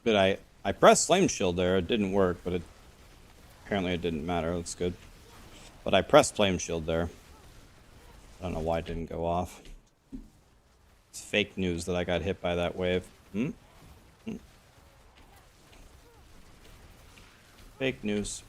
But I pressed Flame Shield there. It didn't work, but apparently it didn't matter. That's good. But I pressed Flame Shield there. I don't know why it didn't go off. It's fake news that I got hit by that wave. Fake news.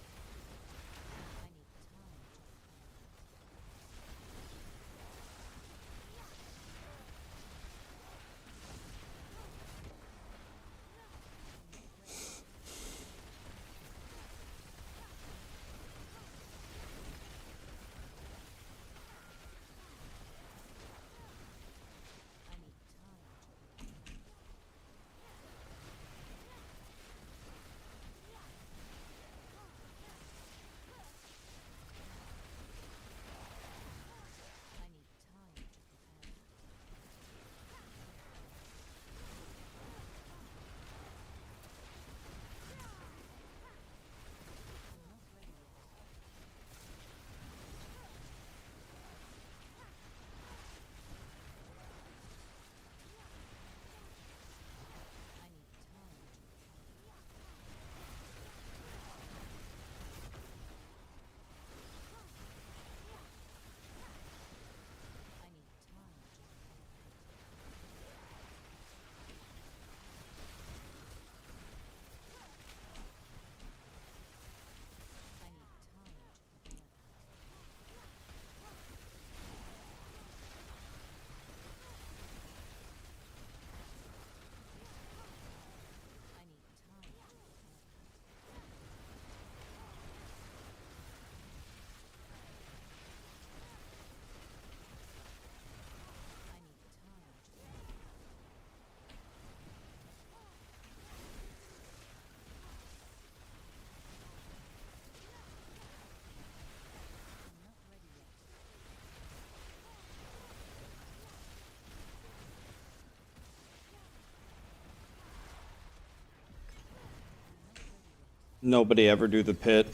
Nobody ever do the pit.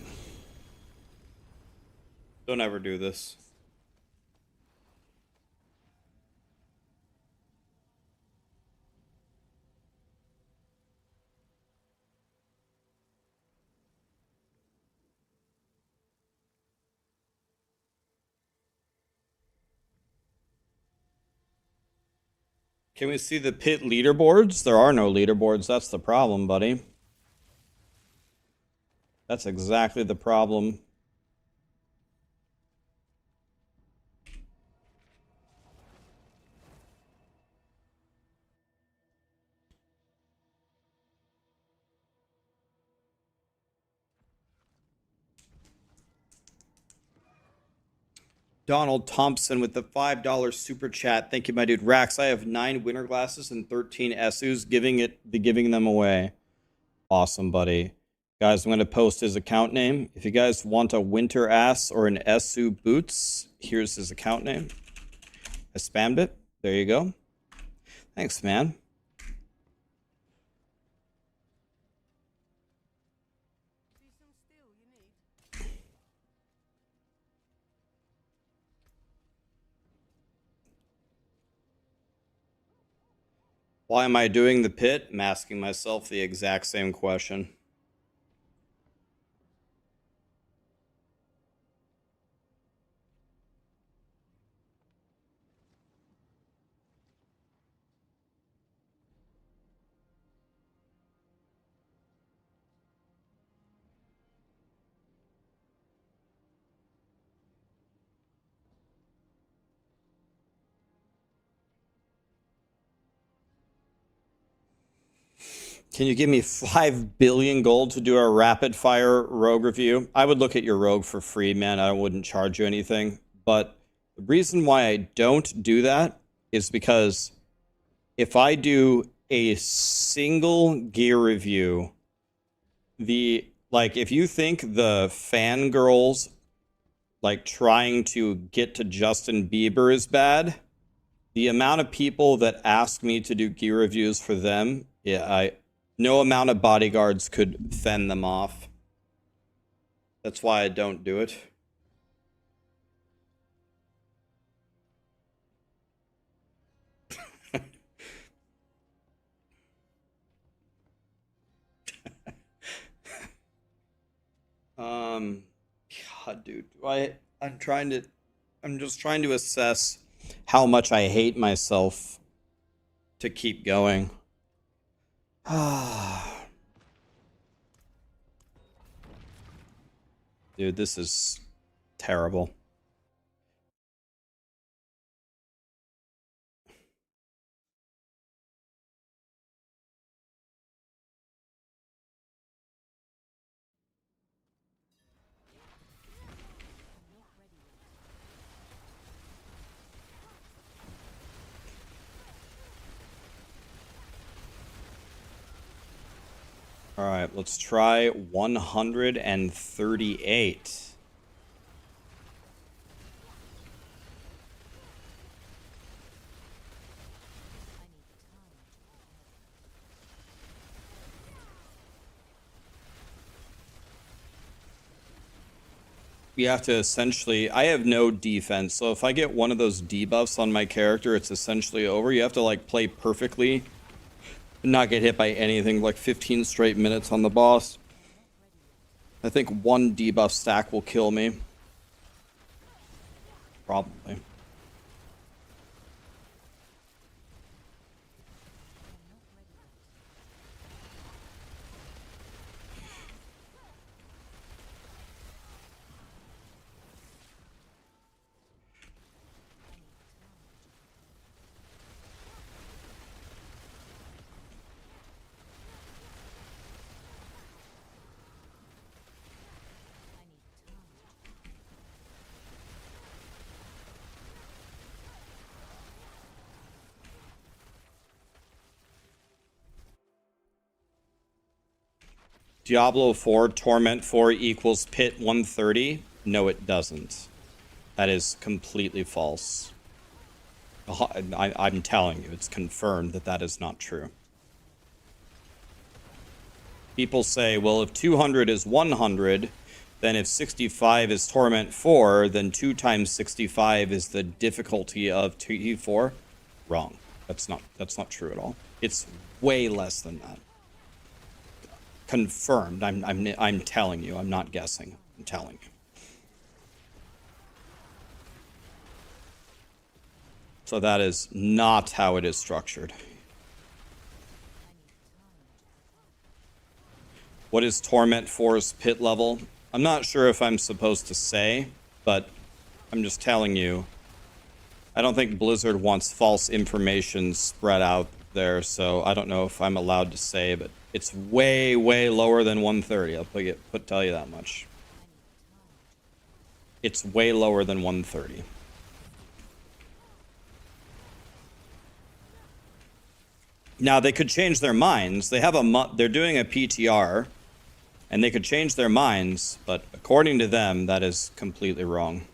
Don't ever do this. Can we see the pit leaderboards? There are no leaderboards. That's the problem, buddy. That's exactly the problem. Donald Thompson with the $5 super chat. Thank you, my dude. Rax, I have 9 winter glasses and 13 SUs, giving them away. Awesome, buddy. Guys, I'm going to post his account name. If you guys want a winter ass or an SU boots, here's his account name. I spammed it. There you go. Thanks, man. Why am I doing the pit? I'm asking myself the exact same question. Can you give me 5 billion gold to do a rapid fire rogue review? I would look at your rogue for free, man. I wouldn't charge you anything. But the reason why I don't do that is because if I do a single gear review, if you think the fangirls trying to get to Justin Bieber is bad, the amount of people that ask me to do gear reviews for them, no amount of bodyguards could fend them off. That's why I don't do it. God, dude, I'm just trying to assess how much I hate myself to keep going. Dude, this is terrible. All right, let's try 138. We have to essentially, I have no defense, so if I get one of those debuffs on my character, it's essentially over. You have to like play perfectly and not get hit by anything, like 15 straight minutes on the boss. I think one debuff stack will kill me. Probably. Diablo 4 Torment 4 equals Pit 130? No, it doesn't. That is completely false. I'm telling you, it's confirmed that that is not true. People say, well, if 200 is 100, then if 65 is Torment 4, then 2 times 65 is the difficulty of T4. Wrong. That's not true at all. It's way less than that. Confirmed. I'm telling you. I'm not guessing. I'm telling you. So that is not how it is structured. What is Torment 4's pit level? I'm not sure if I'm supposed to say, but I'm just telling you. I don't think Blizzard wants false information spread out there, so I don't know if I'm allowed to say, but it's way, way lower than 130. I'll tell you that much. It's way lower than 130. Now they could change their minds. They have they're doing a PTR, and they could change their minds, but according to them, that is completely wrong.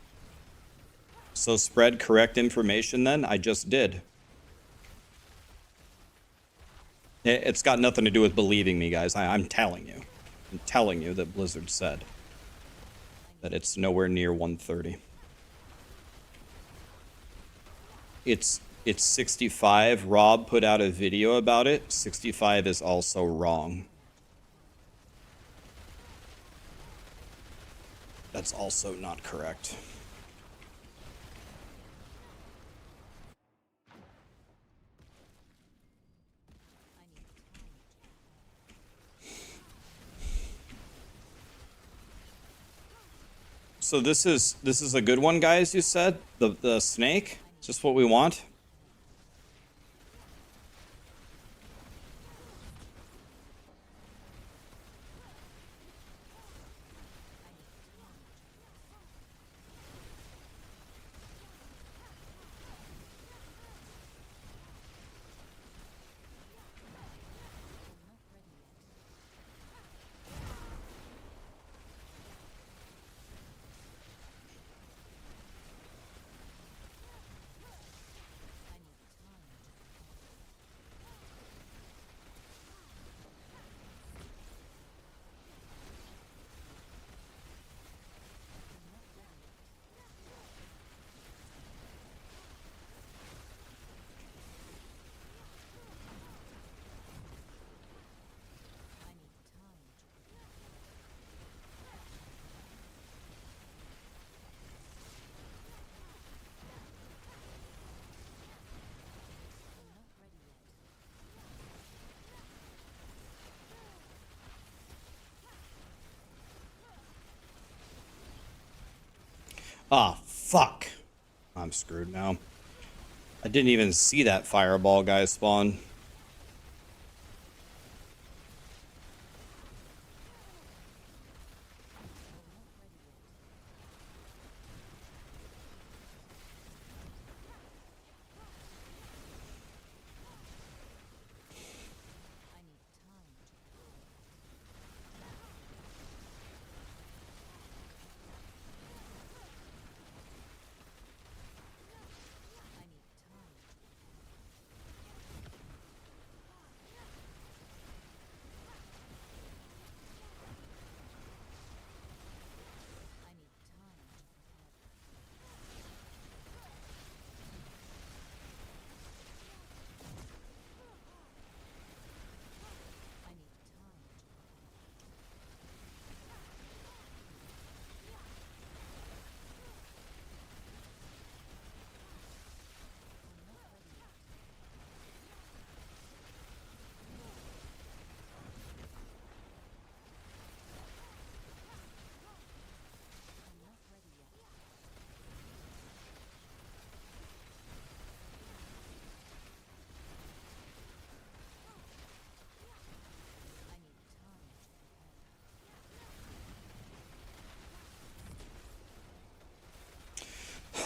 So spread correct information then? I just did. It's got nothing to do with believing me, guys. I'm telling you. I'm telling you that Blizzard said that it's nowhere near 130. It's 65. Rob put out a video about it. 65 is also wrong. That's also not correct. So this is a good one, guys, you said? The snake? Is this what we want? Ah, fuck. I'm screwed now. I didn't even see that fireball guy spawn.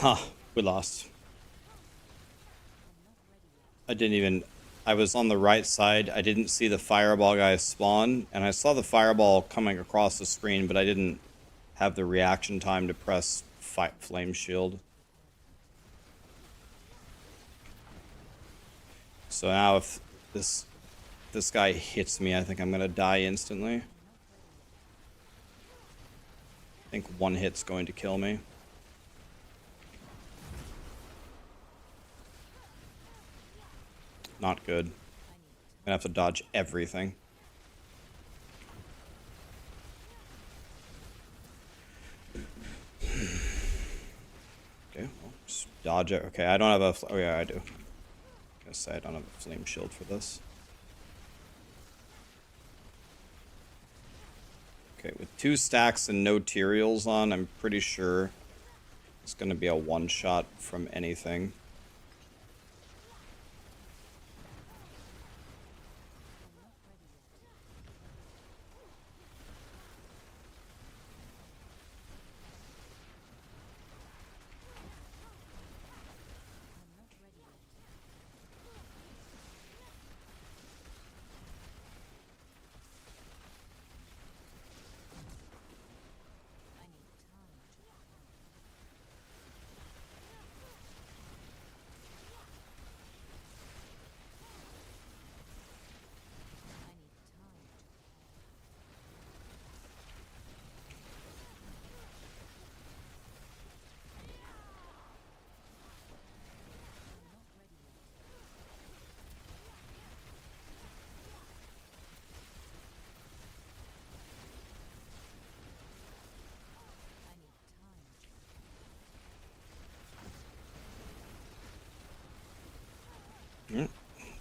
Huh, we lost. I was on the right side. I didn't see the fireball guy spawn, and I saw the fireball coming across the screen, but I didn't have the reaction time to press flame shield. So now if this guy hits me, I think I'm gonna die instantly. I think one hit's going to kill me. Not good. I'm gonna have to dodge everything. Okay, well, just dodge it. Okay, I don't have a... Oh yeah, I do. I guess I don't have a flame shield for this. Okay, with 2 stacks and no materials on, I'm pretty sure it's gonna be a one-shot from anything.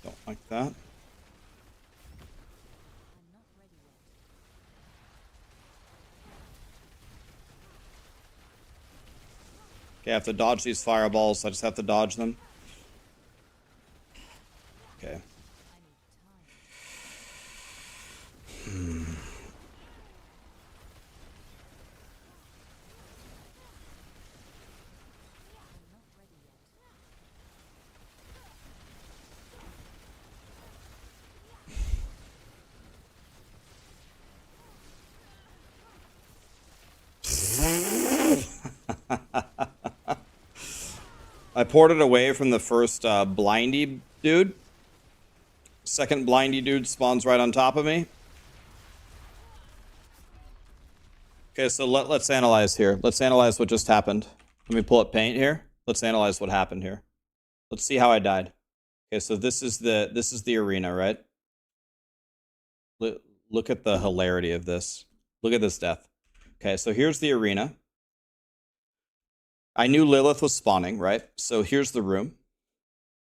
Don't like that. Okay, I have to dodge these fireballs. I just have to dodge them. Okay. I ported away from the first blindy dude. Second blindy dude spawns right on top of me. Okay, so let's analyze here. Let's analyze what just happened. Let me pull up paint here. Let's analyze what happened here. Let's see how I died. Okay, so this is the arena, right? Look at the hilarity of this. Look at this death. Okay, so here's the arena. I knew Lilith was spawning, right? So here's the room.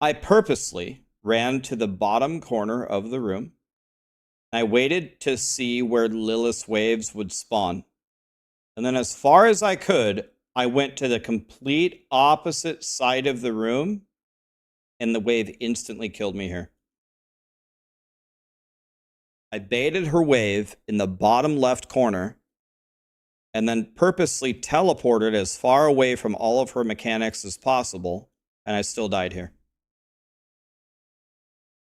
I purposely ran to the bottom corner of the room. I waited to see where Lilith's waves would spawn. And then as far as I could, I went to the complete opposite side of the room, and the wave instantly killed me here. I baited her wave in the bottom left corner, and then purposely teleported as far away from all of her mechanics as possible, and I still died here.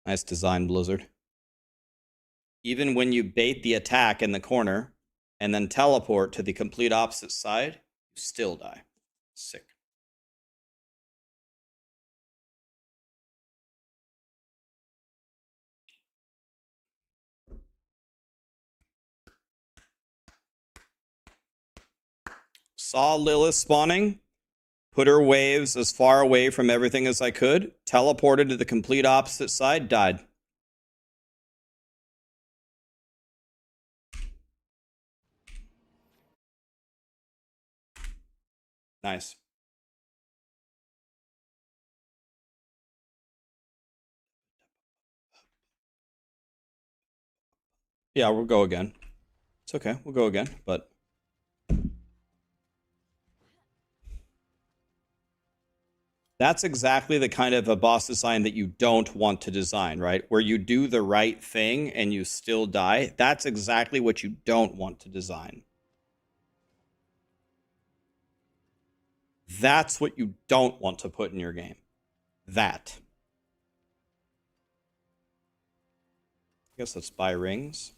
Nice design, Blizzard. Even when you bait the attack in the corner and then teleport to the complete opposite side, you still die. Sick. Saw Lilith spawning, put her waves as far away from everything as I could, teleported to the complete opposite side, died. Nice. Yeah, we'll go again. It's okay, we'll go again, but... That's exactly the kind of a boss design that you don't want to design, right? Where you do the right thing and you still die. That's exactly what you don't want to design. That's what you don't want to put in your game. That. I guess let's buy rings.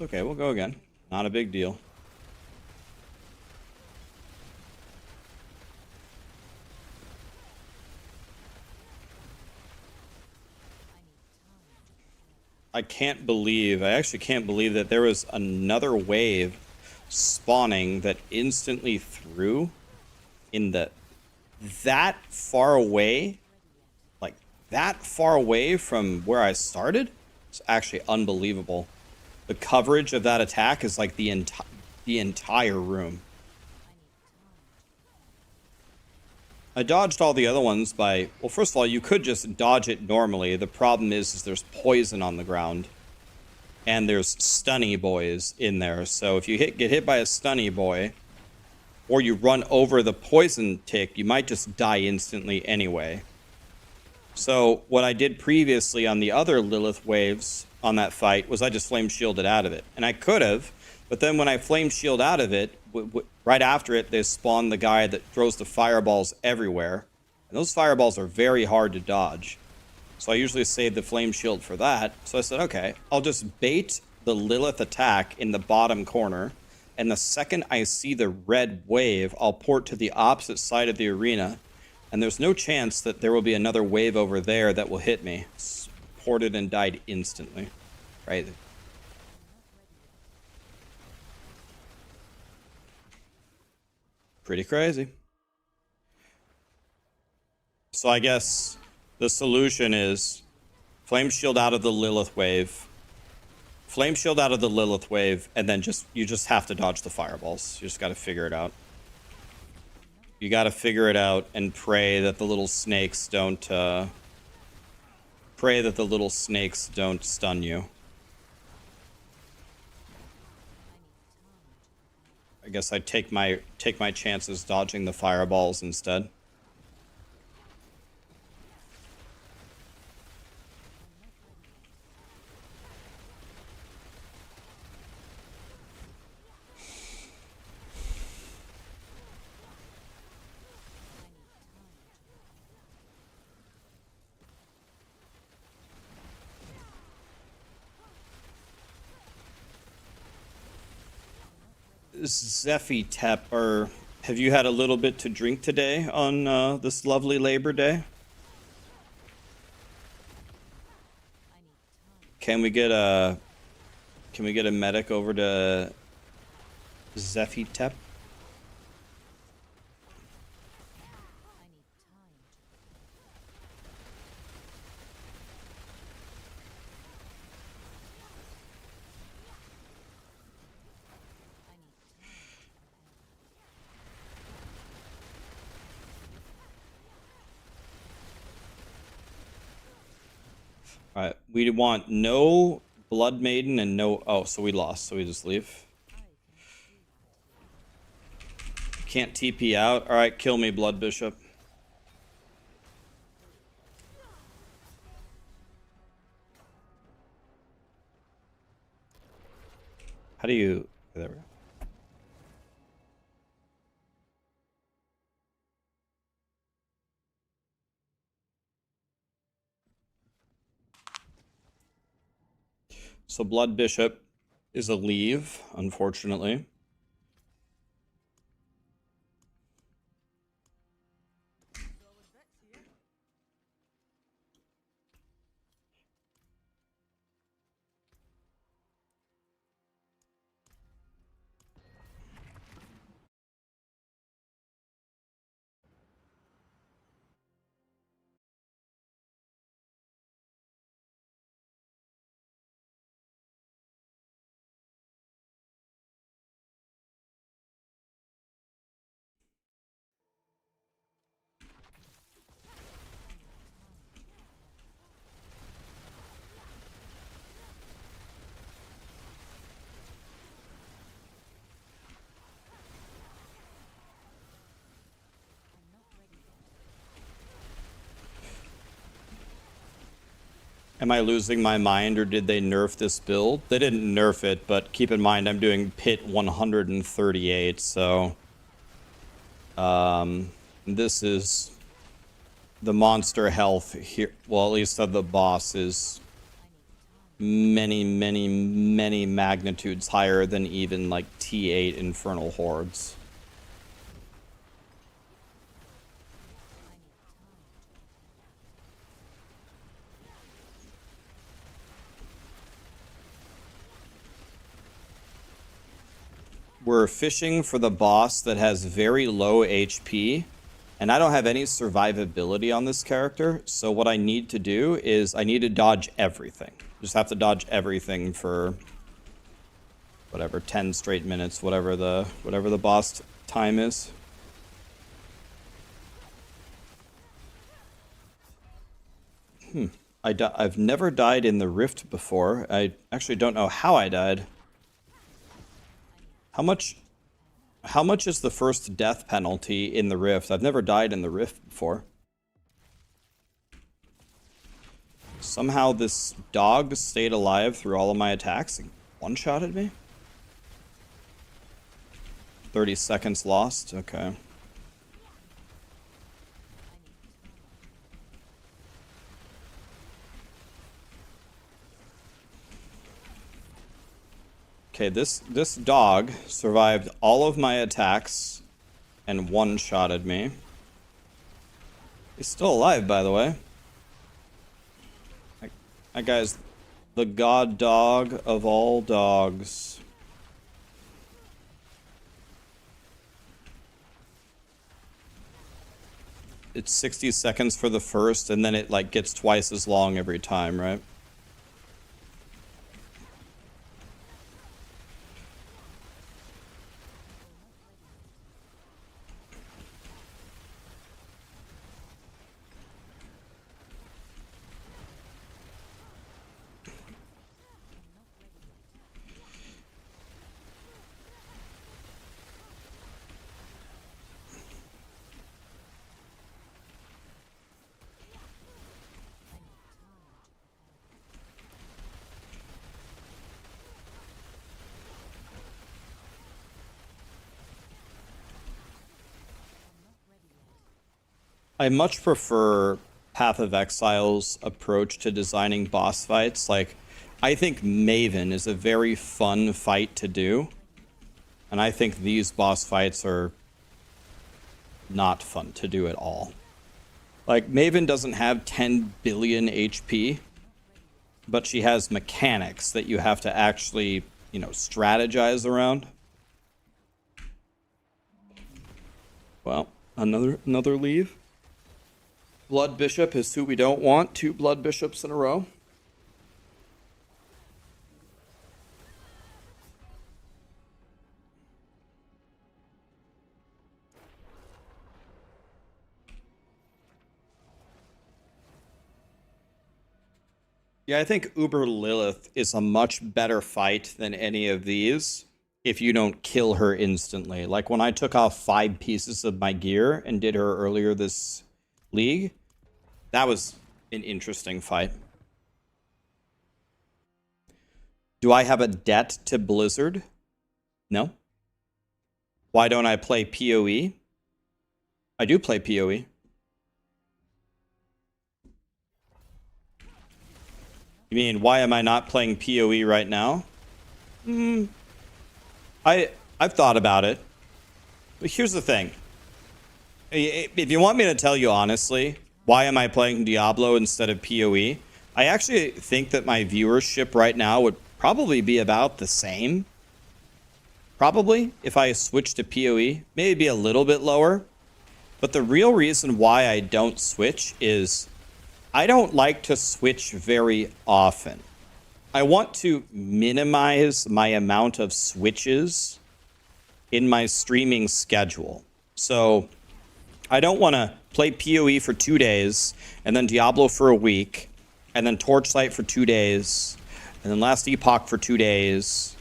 Okay, we'll go again. Not a big deal. I actually can't believe that there was another wave spawning that instantly threw in that far away, like that far away from where I started. It's actually unbelievable. The coverage of that attack is like the entire room. I dodged all the other ones by... Well, first of all, you could just dodge it normally. The problem is there's poison on the ground. And there's stunny boys in there. So if you get hit by a stunny boy, or you run over the poison tick, you might just die instantly anyway. So what I did previously on the other Lilith waves on that fight was I just flame shielded out of it. And I could have, but then when I flame shield out of it, right after it, they spawn the guy that throws the fireballs everywhere. And those fireballs are very hard to dodge. So I usually save the flame shield for that. So I said, okay, I'll just bait the Lilith attack in the bottom corner. And the second I see the red wave, I'll port to the opposite side of the arena. And there's no chance that there will be another wave over there that will hit me. It's ported and died instantly. Right? Pretty crazy. So I guess the solution is flame shield out of the Lilith wave. Flame shield out of the Lilith wave, and then you just have to dodge the fireballs. You just got to figure it out. You got to figure it out and pray that the little snakes don't stun you. I guess I take my chances dodging the fireballs instead. Zephy Tep, or have you had a little bit to drink today on this lovely Labor Day? Can we get a medic over to Zephy Tep? Alright, we want no Blood Maiden and no... Oh, so we lost, so we just leave. Can't TP out. Alright, kill me, Blood Bishop. How do you... There we go. So Blood Bishop is a leave, unfortunately. Am I losing my mind, or did they nerf this build? They didn't nerf it, but keep in mind I'm doing pit 138, so... this is... The monster health here, well, at least of the boss, is many, many, many magnitudes higher than even, like, T8 Infernal Hordes. We're fishing for the boss that has very low HP, and I don't have any survivability on this character, so what I need to do is I need to dodge everything. Just have to dodge everything for whatever, 10 straight minutes, whatever the boss time is. I've never died in the Rift before. I actually don't know how I died. How much is the first death penalty in the Rift? I've never died in the Rift before. Somehow this dog stayed alive through all of my attacks and one-shotted me? 30 seconds lost? Okay. Okay, this dog survived all of my attacks and one-shotted me. He's still alive, by the way. That guy's the god dog of all dogs. It's 60 seconds for the first, and then it like gets twice as long every time, right? I much prefer Path of Exile's approach to designing boss fights. Like, I think Maven is a very fun fight to do. And I think these boss fights are not fun to do at all. Like, Maven doesn't have 10 billion HP, but she has mechanics that you have to actually, you know, strategize around. Well, another leave. Blood Bishop is who we don't want. 2 Blood Bishops in a row. Yeah, I think Uber Lilith is a much better fight than any of these if you don't kill her instantly. Like when I took off 5 pieces of my gear and did her earlier this league, that was an interesting fight. Do I have a debt to Blizzard? No. Why don't I play PoE? I do play PoE. You mean, why am I not playing PoE right now? I've thought about it. But here's the thing. If you want me to tell you honestly, why am I playing Diablo instead of PoE? I actually think that my viewership right now would probably be about the same. Probably, if I switched to PoE. Maybe a little bit lower. But the real reason why I don't switch is I don't like to switch very often. I want to minimize my amount of switches in my streaming schedule. So I don't want to play PoE for 2 days, and then Diablo for a week, and then Torchlight for 2 days, and then Last Epoch for 2 days.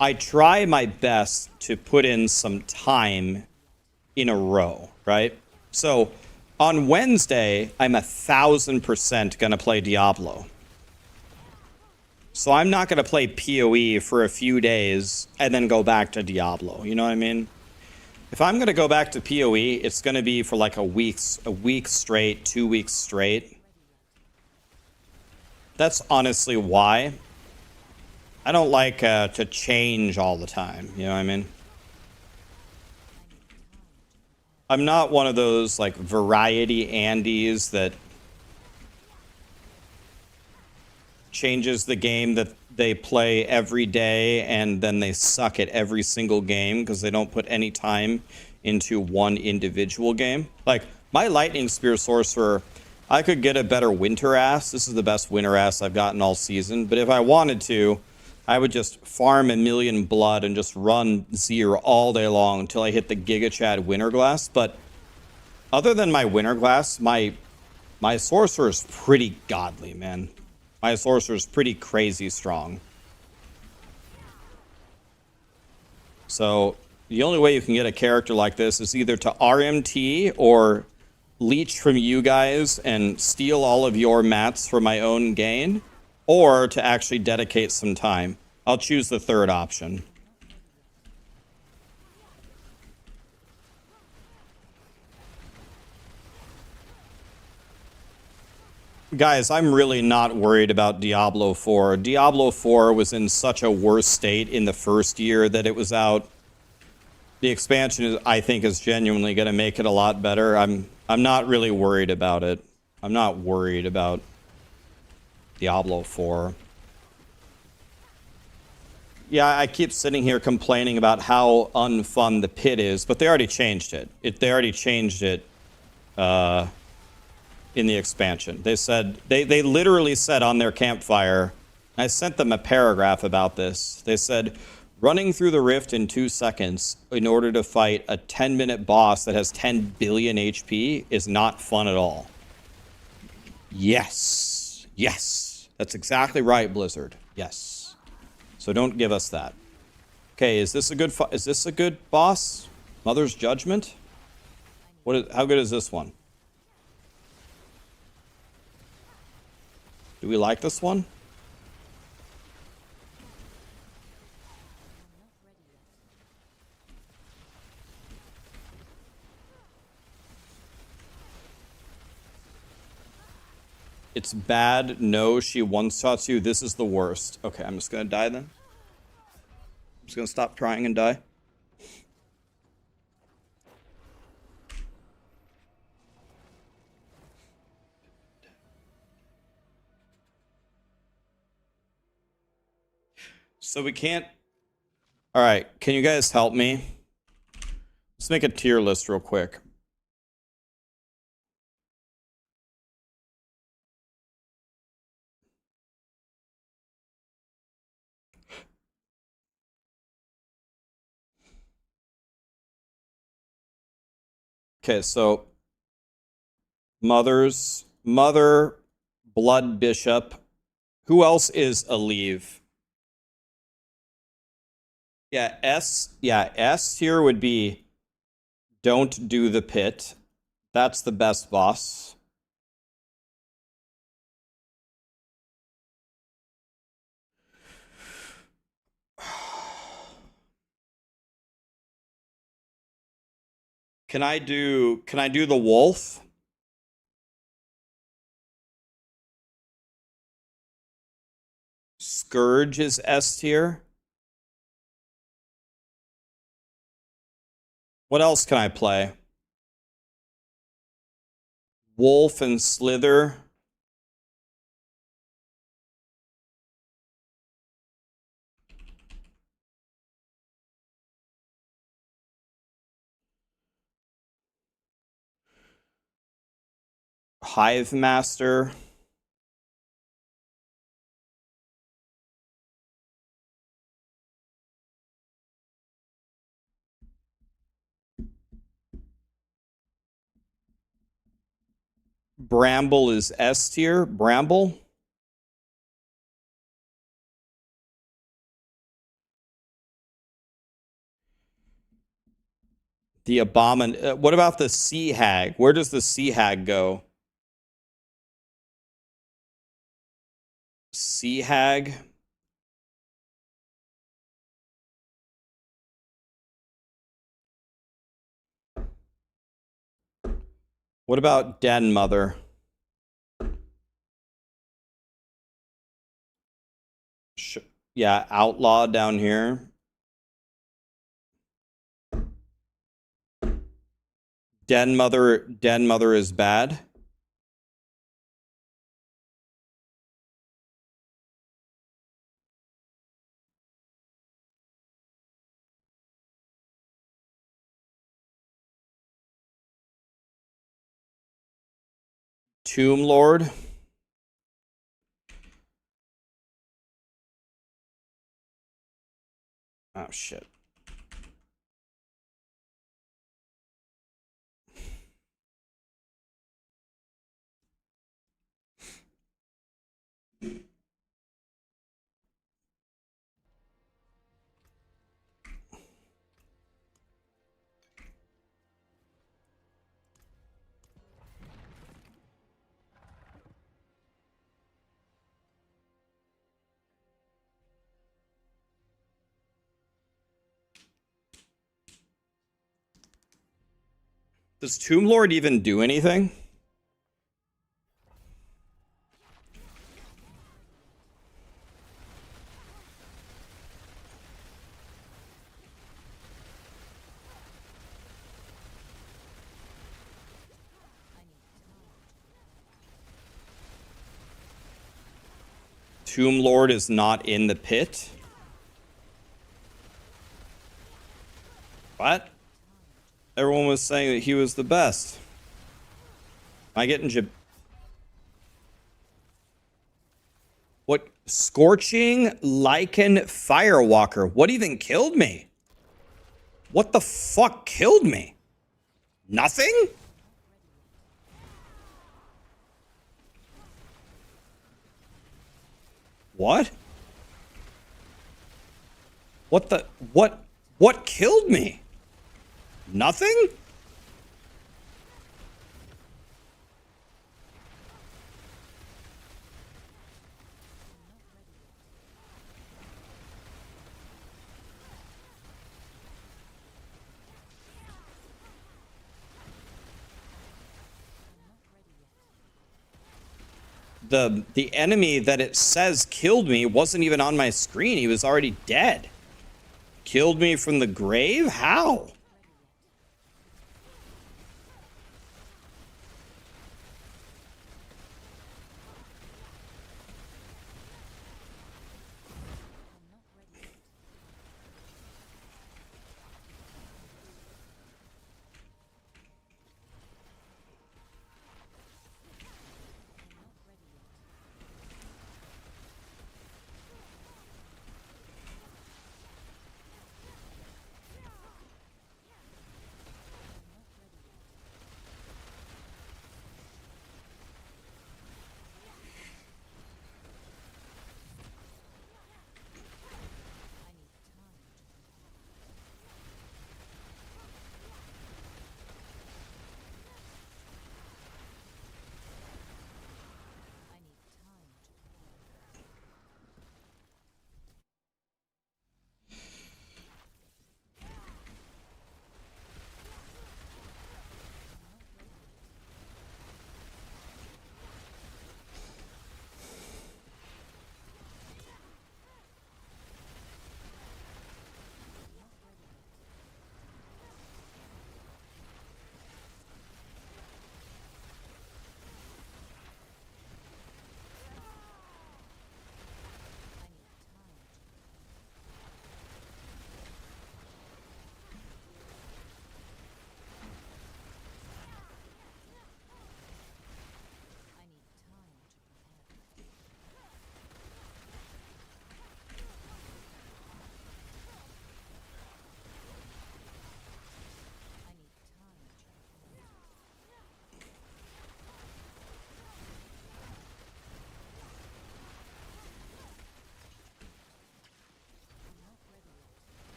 I try my best to put in some time in a row, right? So on Wednesday, I'm 1,000% going to play Diablo. So I'm not going to play PoE for a few days and then go back to Diablo. You know what I mean? If I'm going to go back to PoE, it's going to be for like a week straight, 2 weeks straight. That's honestly why. I don't like to change all the time. You know what I mean? I'm not one of those like variety Andes that changes the game that they play every day and then they suck at every single game because they don't put any time into one individual game. Like my Lightning Spear Sorcerer, I could get a better Winter Ass. This is the best Winter Ass I've gotten all season. But if I wanted to, I would just farm 1,000,000 blood and just run Zir all day long until I hit the Giga Chad Winterglass. But other than my Winterglass, my Sorcerer is pretty godly, man. My Sorcerer is pretty crazy strong. So the only way you can get a character like this is either to RMT or leech from you guys and steal all of your mats for my own gain, or to actually dedicate some time. I'll choose the third option. Guys, I'm really not worried about Diablo 4. Diablo 4 was in such a worse state in the first year that it was out. The expansion, I think, is genuinely going to make it a lot better. I'm not really worried about it. I'm not worried about Diablo 4. Yeah, I keep sitting here complaining about how unfun the pit is, but they already changed it. They already changed it in the expansion. They said, they literally said on their campfire, I sent them a paragraph about this. They said, running through the rift in 2 seconds in order to fight a 10-minute boss that has 10 billion HP is not fun at all. Yes. Yes. That's exactly right, Blizzard. Yes. So don't give us that. Okay, is this a good boss? Mother's Judgment? How good is this one? Do we like this one? It's bad. No, she one-shots you. This is the worst. Okay, I'm just gonna die then. I'm just gonna stop trying and die. So we can't... Alright, can you guys help me? Let's make a tier list real quick. Okay, so mother, blood bishop. Who else is a leave? Yeah, S tier would be don't do the pit. That's the best boss. Can I do the wolf? Scourge is S tier. What else can I play? Wolf and Slither. Hive Master. Bramble is S tier. Bramble. The what about the Sea Hag? Where does the Sea Hag go? Sea Hag. What about Den Mother? Yeah, Outlaw down here. Den Mother is bad. Tomb Lord. Oh shit. Does Tomb Lord even do anything? Tomb Lord is not in the pit? What? Everyone was saying that he was the best. Am I getting What? Scorching Lichen Firewalker. What even killed me? What the fuck killed me? Nothing? What? What killed me? Nothing? The enemy that it says killed me wasn't even on my screen. He was already dead. Killed me from the grave? How?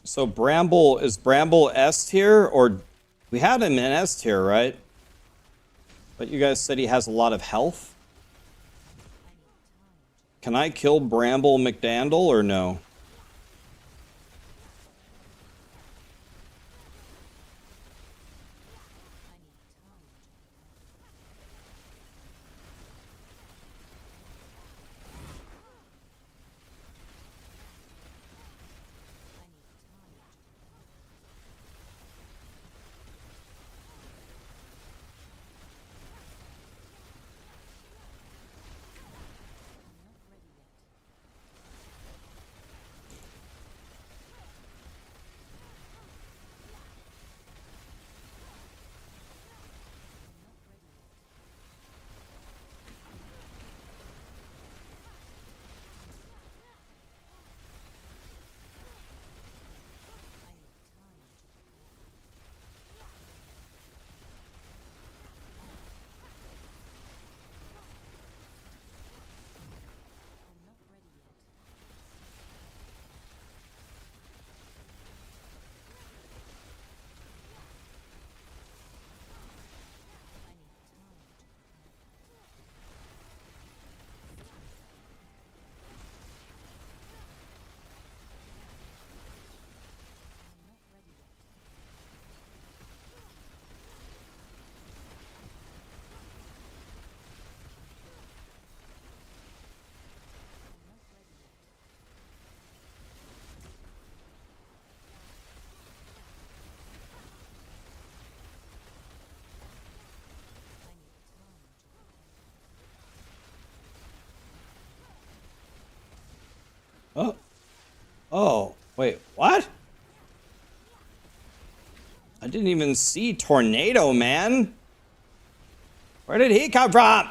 So Bramble, is Bramble S tier, or we had him in S tier, right? But you guys said he has a lot of health. Can I kill Bramble McDandle or no? Oh. Oh, wait, what? I didn't even see Tornado Man. Where did he come from?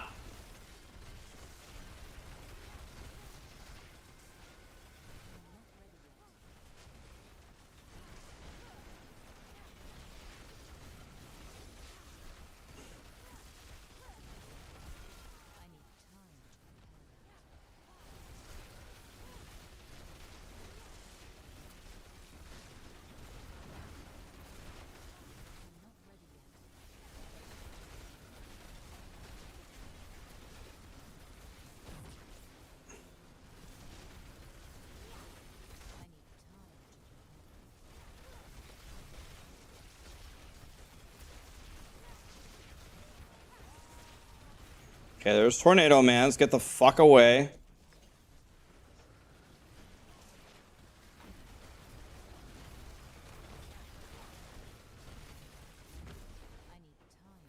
Okay, there's Tornado Man. Let's get the fuck away.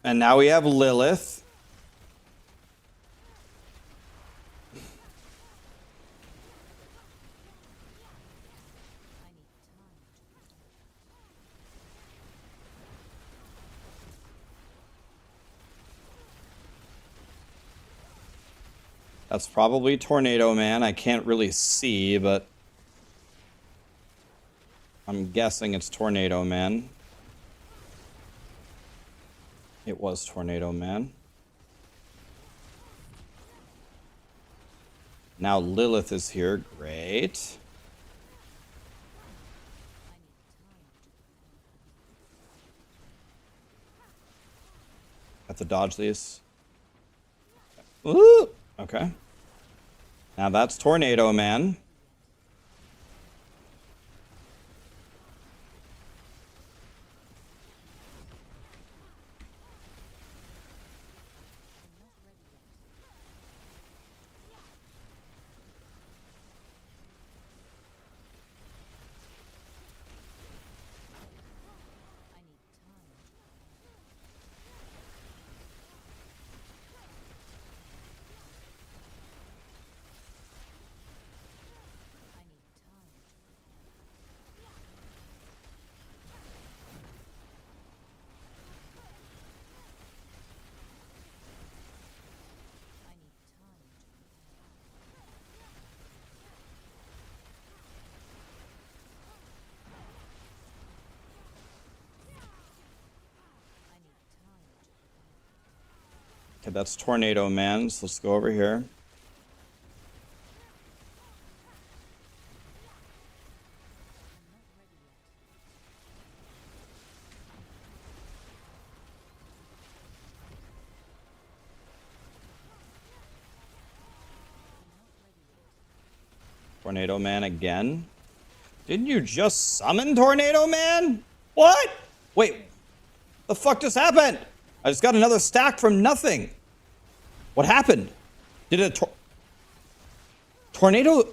And now we have Lilith. That's probably Tornado Man. I can't really see, but I'm guessing it's Tornado Man. It was Tornado Man. Now Lilith is here. Great. Have to dodge these. Ooh! Okay. Now that's Tornado Man. Okay, that's Tornado Man. So let's go over here. Tornado Man again? Didn't you just summon Tornado Man? What? Wait, the fuck just happened? I just got another stack from nothing. What happened? Did a tornado...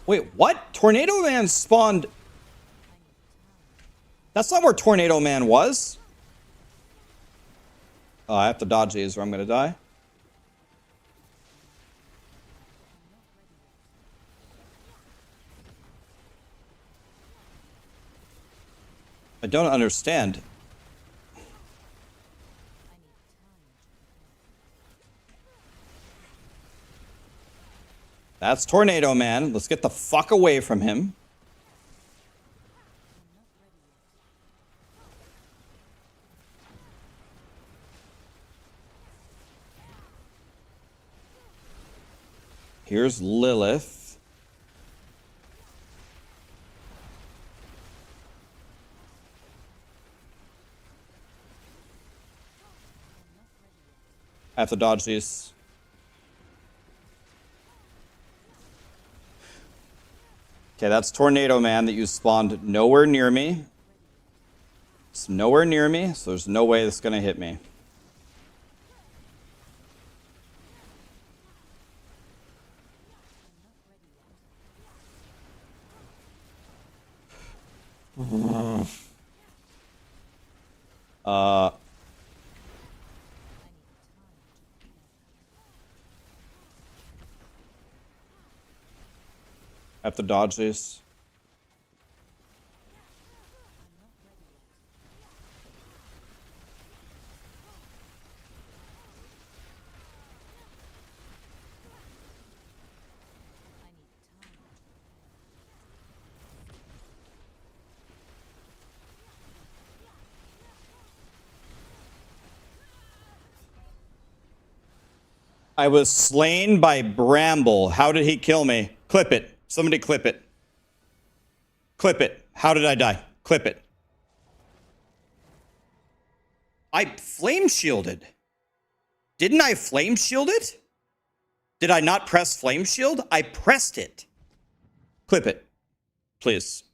Wait, what? Tornado Man spawned... That's not where Tornado Man was. Oh, I have to dodge these or I'm gonna die. I don't understand. That's Tornado Man. Let's get the fuck away from him. Here's Lilith. I have to dodge these. Okay, that's Tornado Man that you spawned nowhere near me. It's nowhere near me, so there's no way it's gonna hit me. I have to dodge these. I was slain by Bramble. How did he kill me? Clip it. Somebody clip it. Clip it. How did I die? Clip it. I flame shielded. Didn't I flame shield it? Did I not press flame shield? I pressed it. Clip it. Please.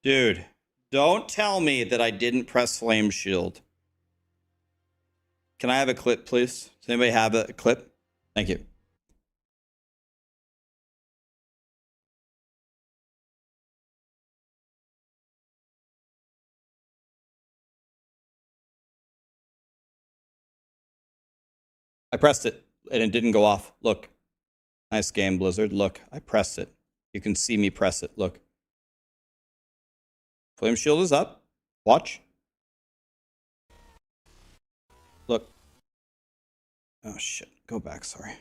Dude, don't tell me that I didn't press flame shield. Can I have a clip, please? Does anybody have a clip? Thank you. I pressed it and it didn't go off. Look. Nice game, Blizzard. Look, I pressed it. You can see me press it. Look. Flame shield is up. Watch. Look. Oh shit. Go back, sorry.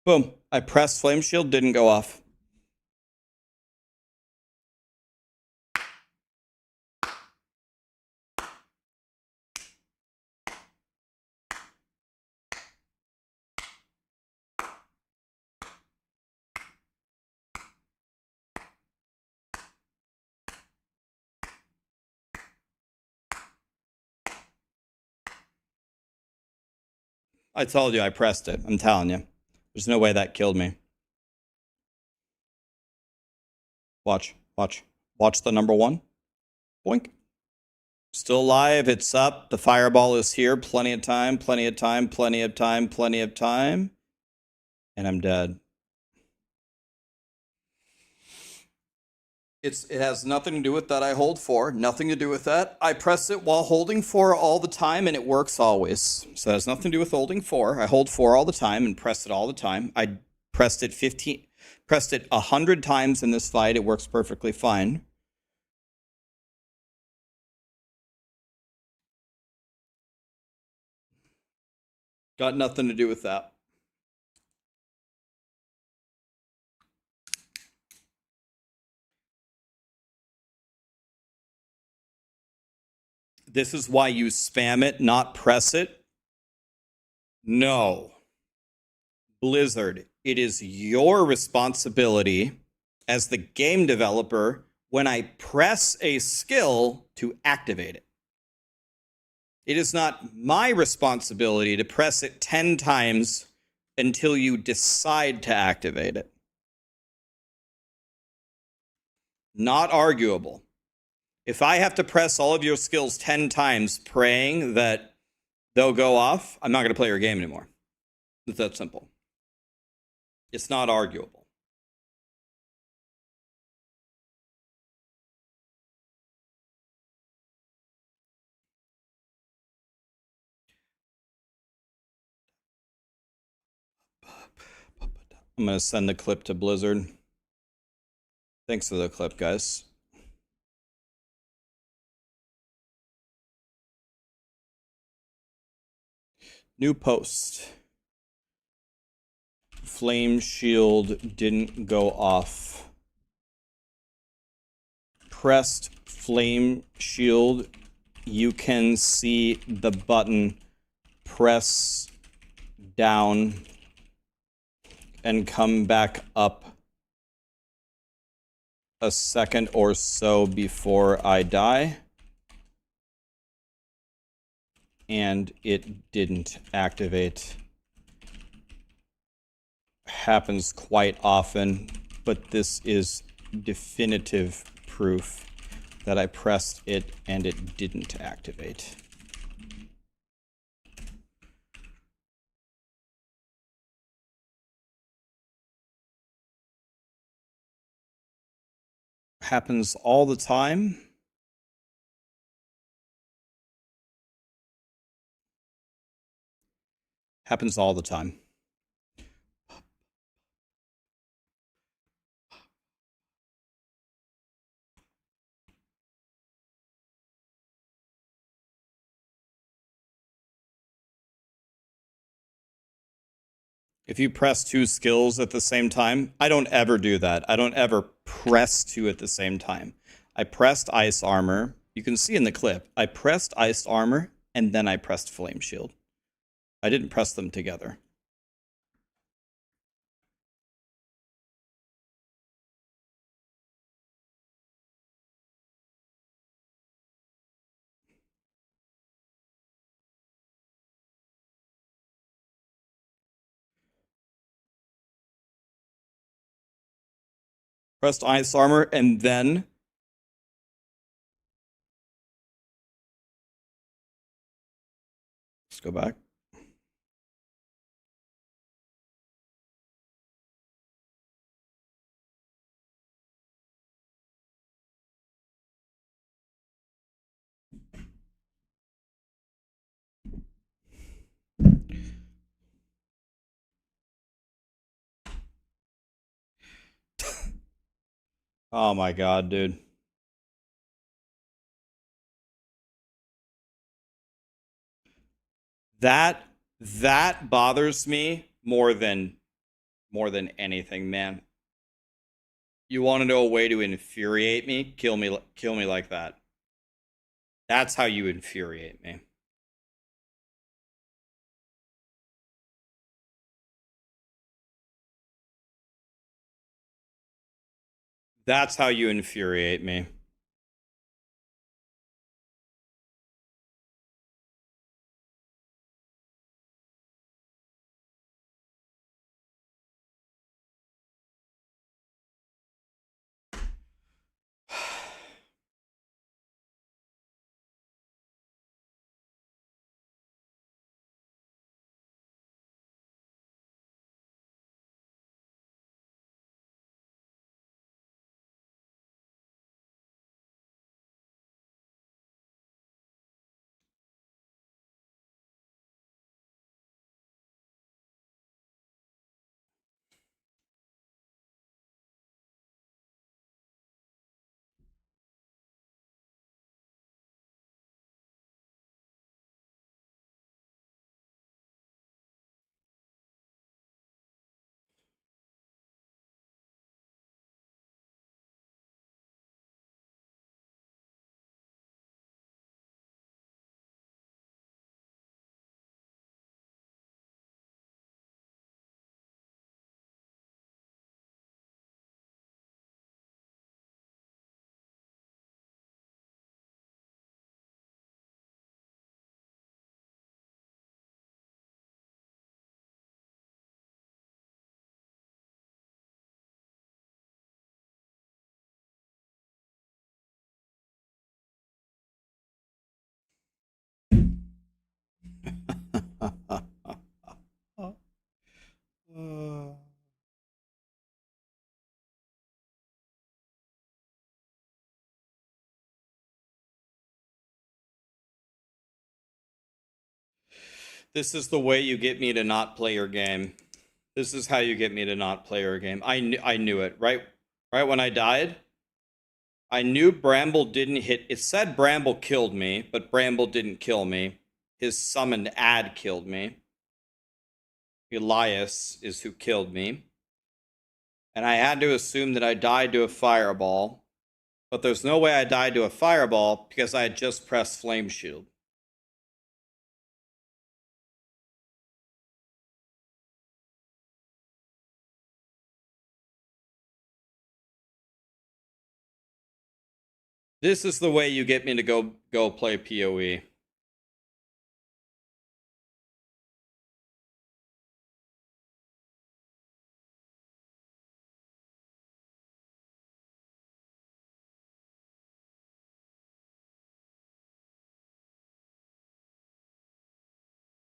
Boom. I pressed flame shield, didn't go off. I told you I pressed it. I'm telling you. There's no way that killed me. Watch, watch. Watch the number one. Boink. Still alive. It's up. The fireball is here. Plenty of time, plenty of time, plenty of time, plenty of time. And I'm dead. It has nothing to do with that I hold 4. Nothing to do with that. I press it while holding 4 all the time, and it works always. So it has nothing to do with holding 4. I hold 4 all the time and press it all the time. I pressed it 100 times in this fight. It works perfectly fine. Got nothing to do with that. This is why you spam it, not press it? No. Blizzard, it is your responsibility as the game developer when I press a skill to activate it. It is not my responsibility to press it 10 times until you decide to activate it. Not arguable. If I have to press all of your skills 10 times praying that they'll go off, I'm not going to play your game anymore. It's that simple. It's not arguable. I'm going to send the clip to Blizzard. Thanks for the clip, guys. New post. Flame shield didn't go off. Pressed flame shield, you can see the button press down and come back up a second or so before I die. And it didn't activate. Happens quite often, but this is definitive proof that I pressed it and it didn't activate. Happens all the time. Happens all the time. If you press two skills at the same time, I don't ever do that. I don't ever press two at the same time. I pressed ice armor. You can see in the clip, I pressed ice armor and then I pressed flame shield. I didn't press them together. Pressed ice armor and then let's go back. Oh my god, dude. That bothers me more than anything, man. You want to know a way to infuriate me? Kill me like that. That's how you infuriate me. That's how you infuriate me. This is the way you get me to not play your game. This is how you get me to not play your game. I knew it. Right when I died, I knew Bramble didn't hit. It said Bramble killed me, but Bramble didn't kill me. His summoned ad killed me. Elias is who killed me. And I had to assume that I died to a fireball. But there's no way I died to a fireball because I had just pressed Flame Shield. This is the way you get me to go play PoE.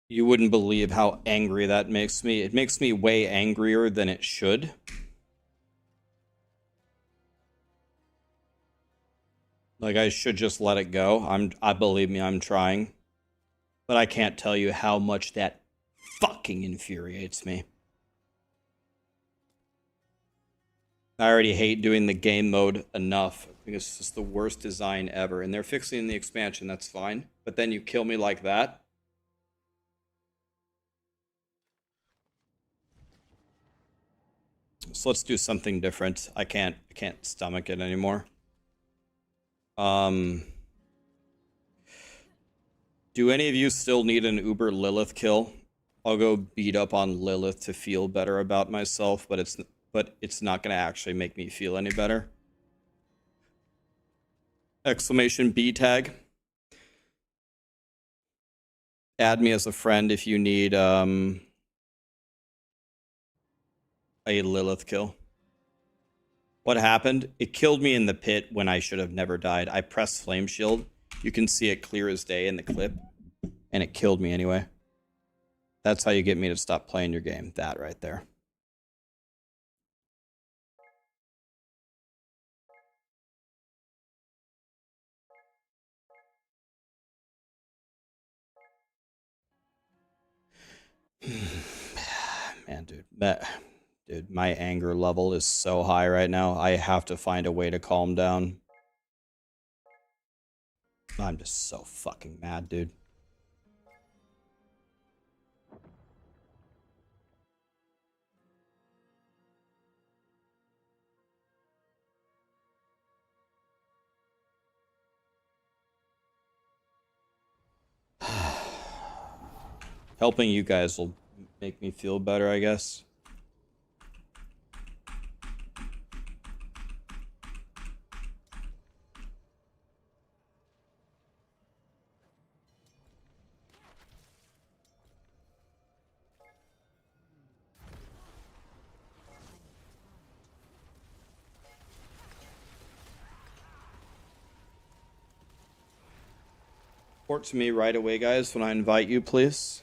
You wouldn't believe how angry that makes me. It makes me way angrier than it should. Like, I should just let it go. I believe me, I'm trying. But I can't tell you how much that fucking infuriates me. I already hate doing the game mode enough. I think it's just the worst design ever. And they're fixing the expansion, that's fine. But then you kill me like that. So let's do something different. I can't stomach it anymore. Do any of you still need an Uber Lilith kill? I'll go beat up on Lilith to feel better about myself, but it's not gonna actually make me feel any better. Exclamation B tag. Add me as a friend if you need a Lilith kill. What happened? It killed me in the pit when I should have never died. I pressed Flame Shield. You can see it clear as day in the clip. And it killed me anyway. That's how you get me to stop playing your game. That right there. Man, dude, my anger level is so high right now. I have to find a way to calm down. I'm just so fucking mad, dude. Helping you guys will make me feel better, I guess. Report to me right away, guys, when I invite you, please.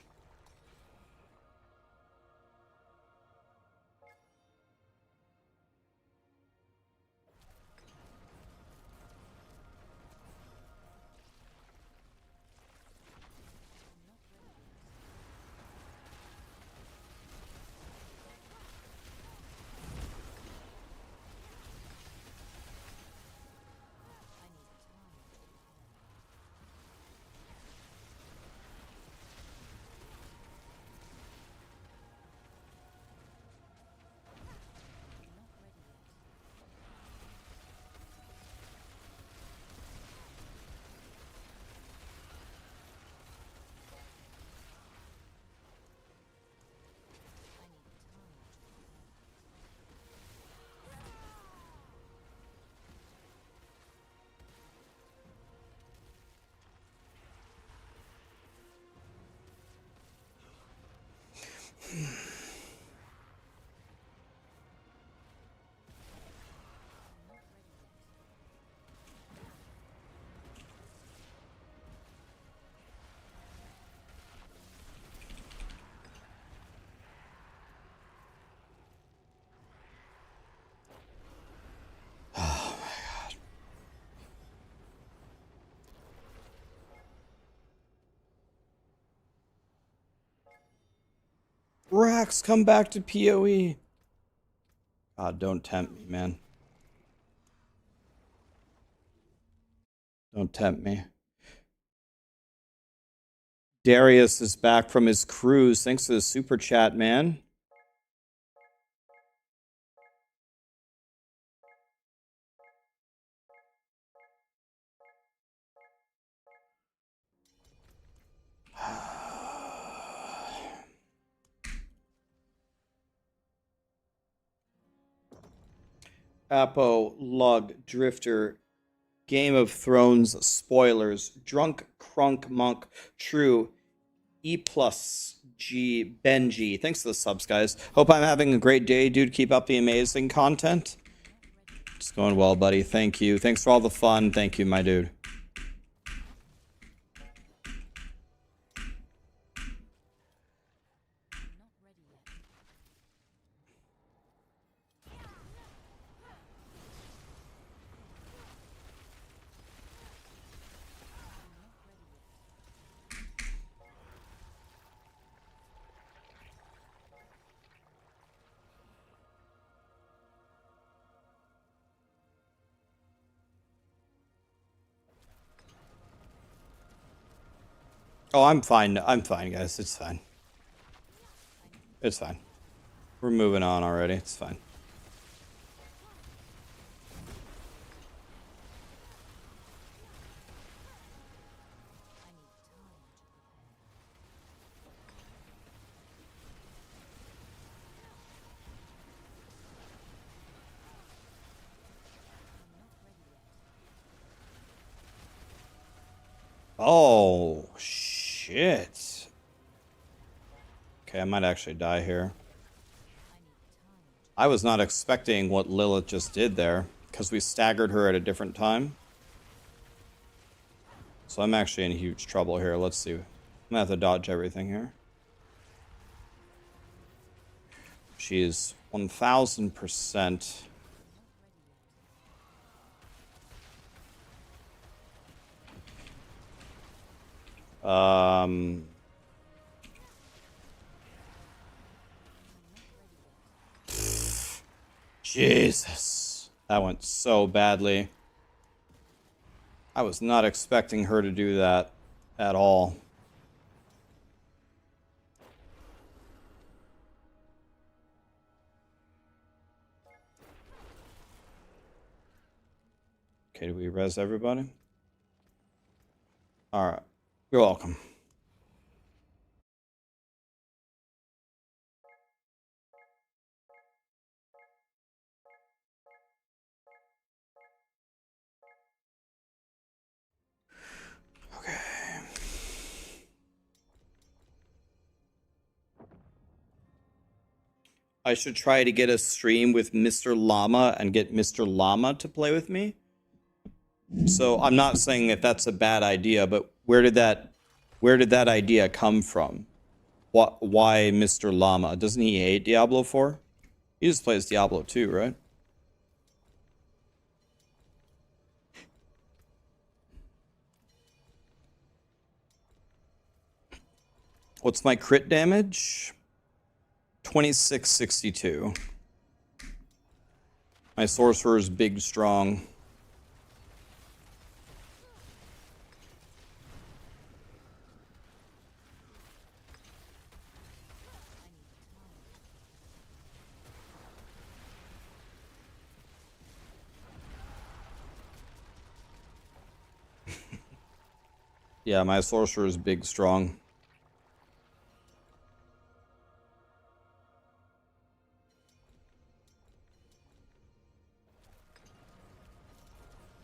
Rax, come back to PoE. God, don't tempt me, man. Don't tempt me. Darius is back from his cruise. Thanks for the super chat, man. Apo, Lug, Drifter, Game of Thrones, Spoilers, Drunk, Crunk, Monk, True, E plus G, Benji. Thanks for the subs, guys. Hope I'm having a great day, dude. Keep up the amazing content. It's going well, buddy. Thank you. Thanks for all the fun. Thank you, my dude. Oh, I'm fine. I'm fine, guys. It's fine. It's fine. We're moving on already. It's fine. Oh, shit. Okay, I might actually die here. I was not expecting what Lilith just did there, because we staggered her at a different time. So I'm actually in huge trouble here. Let's see. I'm gonna have to dodge everything here. She is 1000%. Jesus. That went so badly. I was not expecting her to do that at all. Okay, do we res everybody? Alright. You're welcome. Okay. I should try to get a stream with Mr. Llama and get Mr. Llama to play with me. So I'm not saying that that's a bad idea, but where did that idea come from? Why Mr. Llama? Doesn't he hate Diablo 4? He just plays Diablo 2, right? What's my crit damage? 2662. My sorcerer is big, strong. Yeah, my sorcerer is big, strong.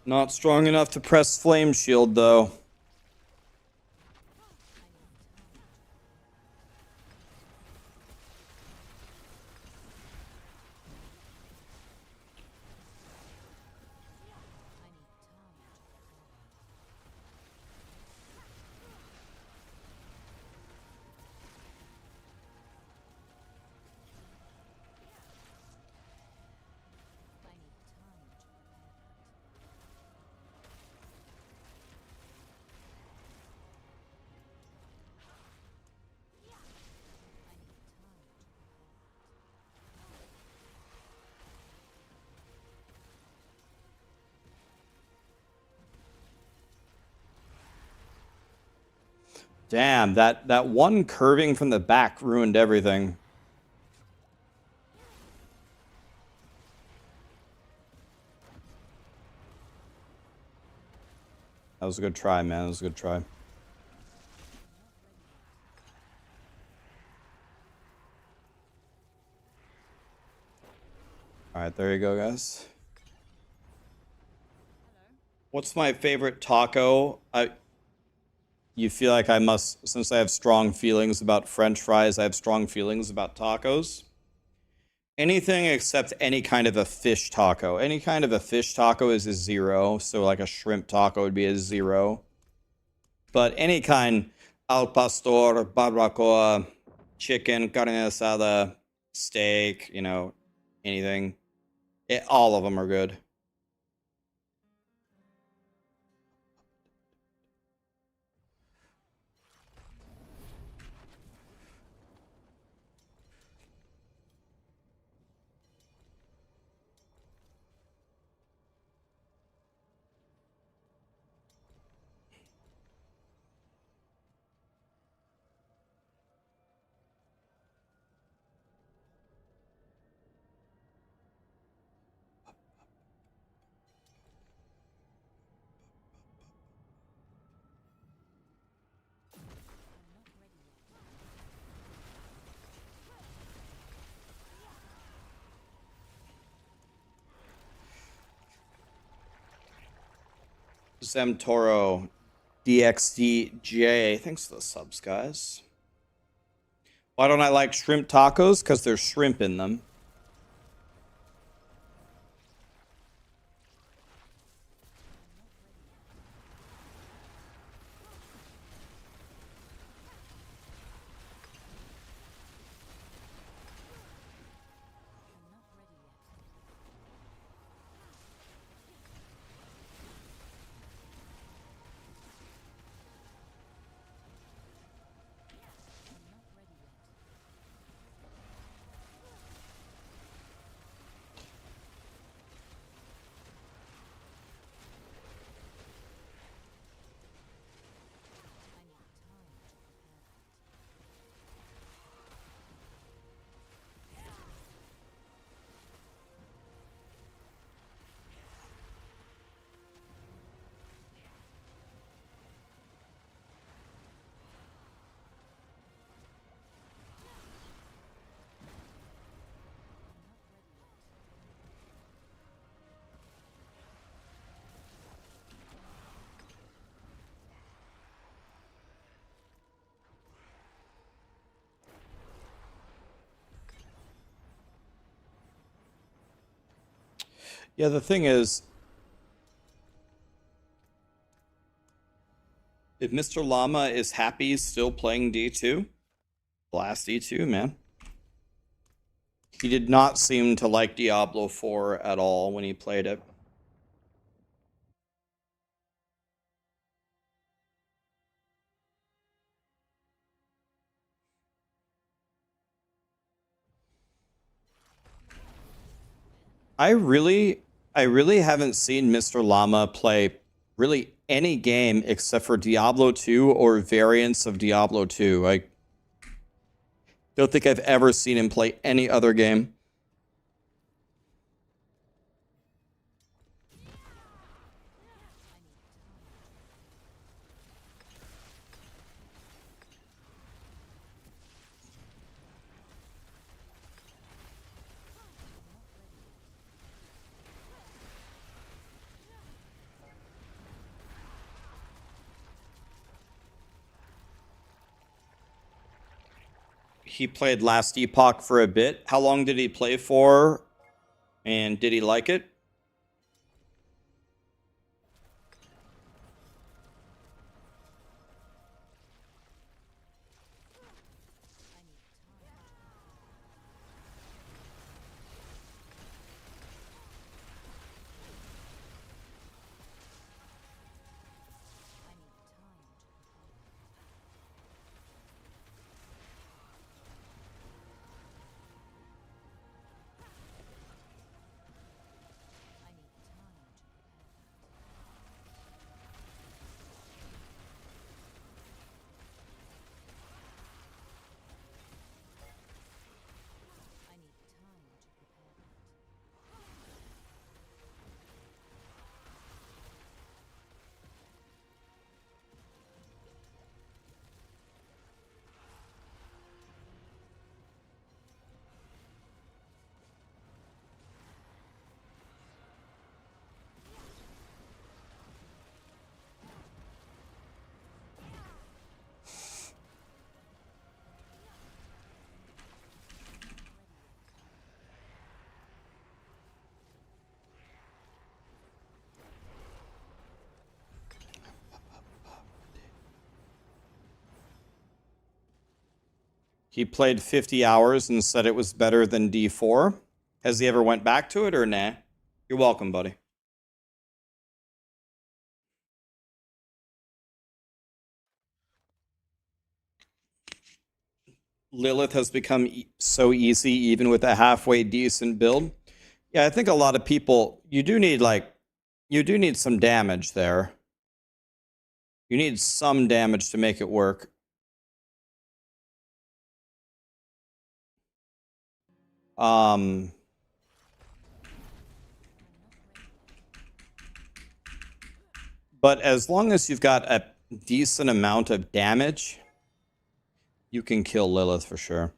Not strong enough to press Flame Shield, though. Damn, that one curving from the back ruined everything. That was a good try, man. That was a good try. Alright, there you go, guys. What's my favorite taco? You feel like I must, since I have strong feelings about French fries, I have strong feelings about tacos. Anything except any kind of a fish taco. Any kind of a fish taco is a 0, so like a shrimp taco would be a 0. But any kind, al pastor, barbacoa, chicken, carne asada, steak, you know, anything. All of them are good. Zemtoro DXDJ, thanks for the subs, guys. Why don't I like shrimp tacos? Because there's shrimp in them. Yeah, the thing is, if Mr. Llama is happy still playing D2, blast D2, man. He did not seem to like Diablo 4 at all when he played it. I really haven't seen Mr. Llama play really any game except for Diablo 2 or variants of Diablo 2. I don't think I've ever seen him play any other game. He played Last Epoch for a bit. How long did he play for? And did he like it? He played 50 hours and said it was better than D4. Has he ever went back to it or nah? You're welcome, buddy. Lilith has become so easy even with a halfway decent build. Yeah, I think a lot of people, you do need some damage there. You need some damage to make it work. But as long as you've got a decent amount of damage, you can kill Lilith for sure.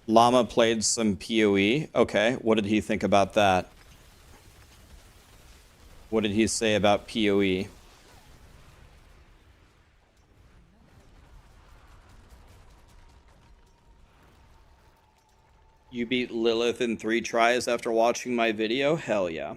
Llama played some PoE. Okay, what did he think about that? What did he say about PoE? You beat Lilith in 3 tries after watching my video? Hell yeah.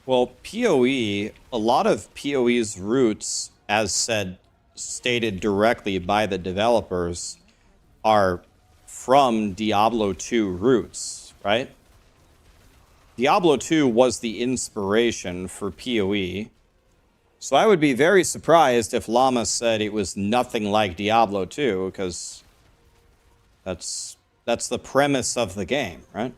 Well, PoE, a lot of PoE's roots, as stated directly by the developers, are from Diablo 2 roots, right? Diablo 2 was the inspiration for PoE. So I would be very surprised if Llama said it was nothing like Diablo 2, because that's the premise of the game, right?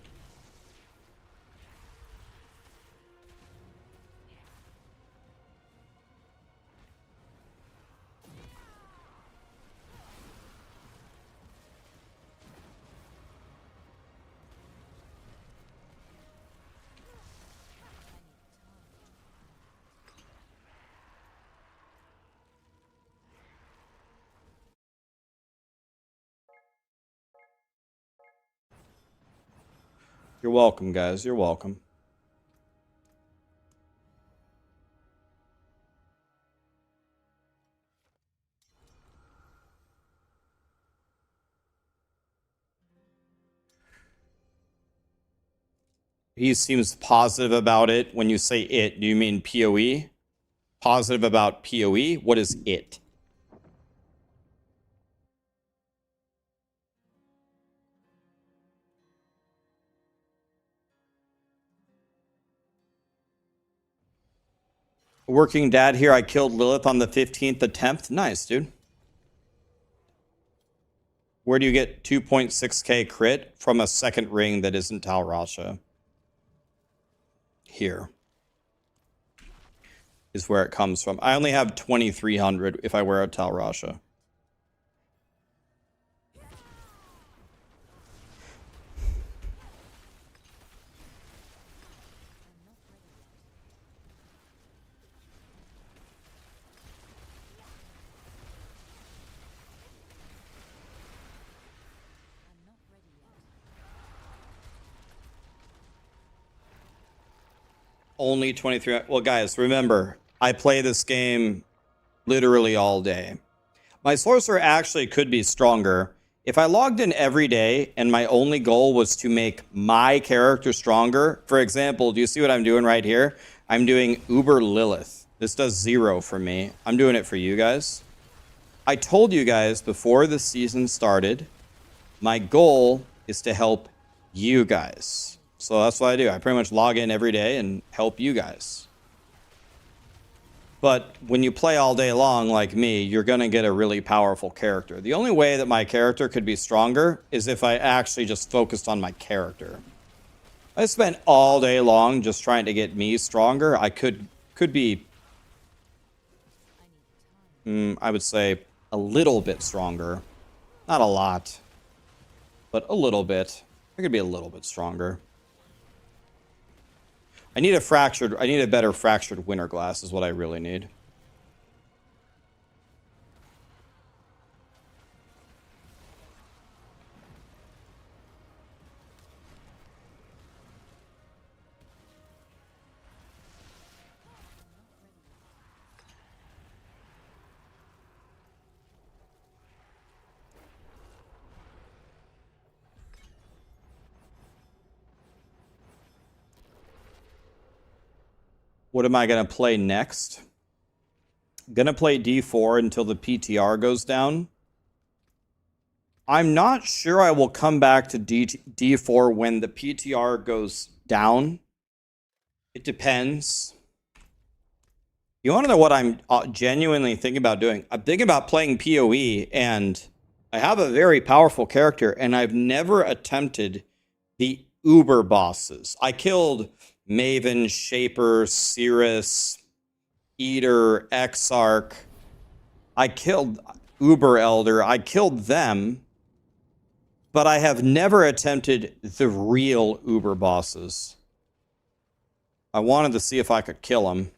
You're welcome, guys. You're welcome. He seems positive about it. When you say it, do you mean PoE? Positive about PoE? What is it? Working dad here. I killed Lilith on the 15th attempt. Nice, dude. Where do you get 2.6k crit? From a second ring that isn't Tal Rasha. Here is where it comes from. I only have 2,300 if I wear a Tal Rasha. Only 23. Well, guys, remember, I play this game literally all day. My sorcerer actually could be stronger. If I logged in every day and my only goal was to make my character stronger, for example, do you see what I'm doing right here? I'm doing Uber Lilith. This does 0 for me. I'm doing it for you guys. I told you guys before the season started, my goal is to help you guys. So that's what I do. I pretty much log in every day and help you guys. But when you play all day long like me, you're going to get a really powerful character. The only way that my character could be stronger is if I actually just focused on my character. I spent all day long just trying to get me stronger. I could be, I would say, a little bit stronger. Not a lot, but a little bit. I could be a little bit stronger. I need a better fractured winter glass is what I really need. What am I going to play next? Gonna play D4 until the PTR goes down. I'm not sure I will come back to D4 when the PTR goes down. It depends. You want to know what I'm genuinely thinking about doing? I'm thinking about playing PoE, and I have a very powerful character, and I've never attempted the Uber bosses. I killed Maven, Shaper, Cirrus, Eater, Exarch. I killed Uber Elder. I killed them, but I have never attempted the real Uber bosses. I wanted to see if I could kill them.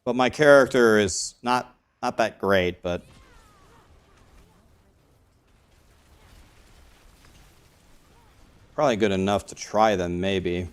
But my character is not that great, but probably good enough to try them, maybe.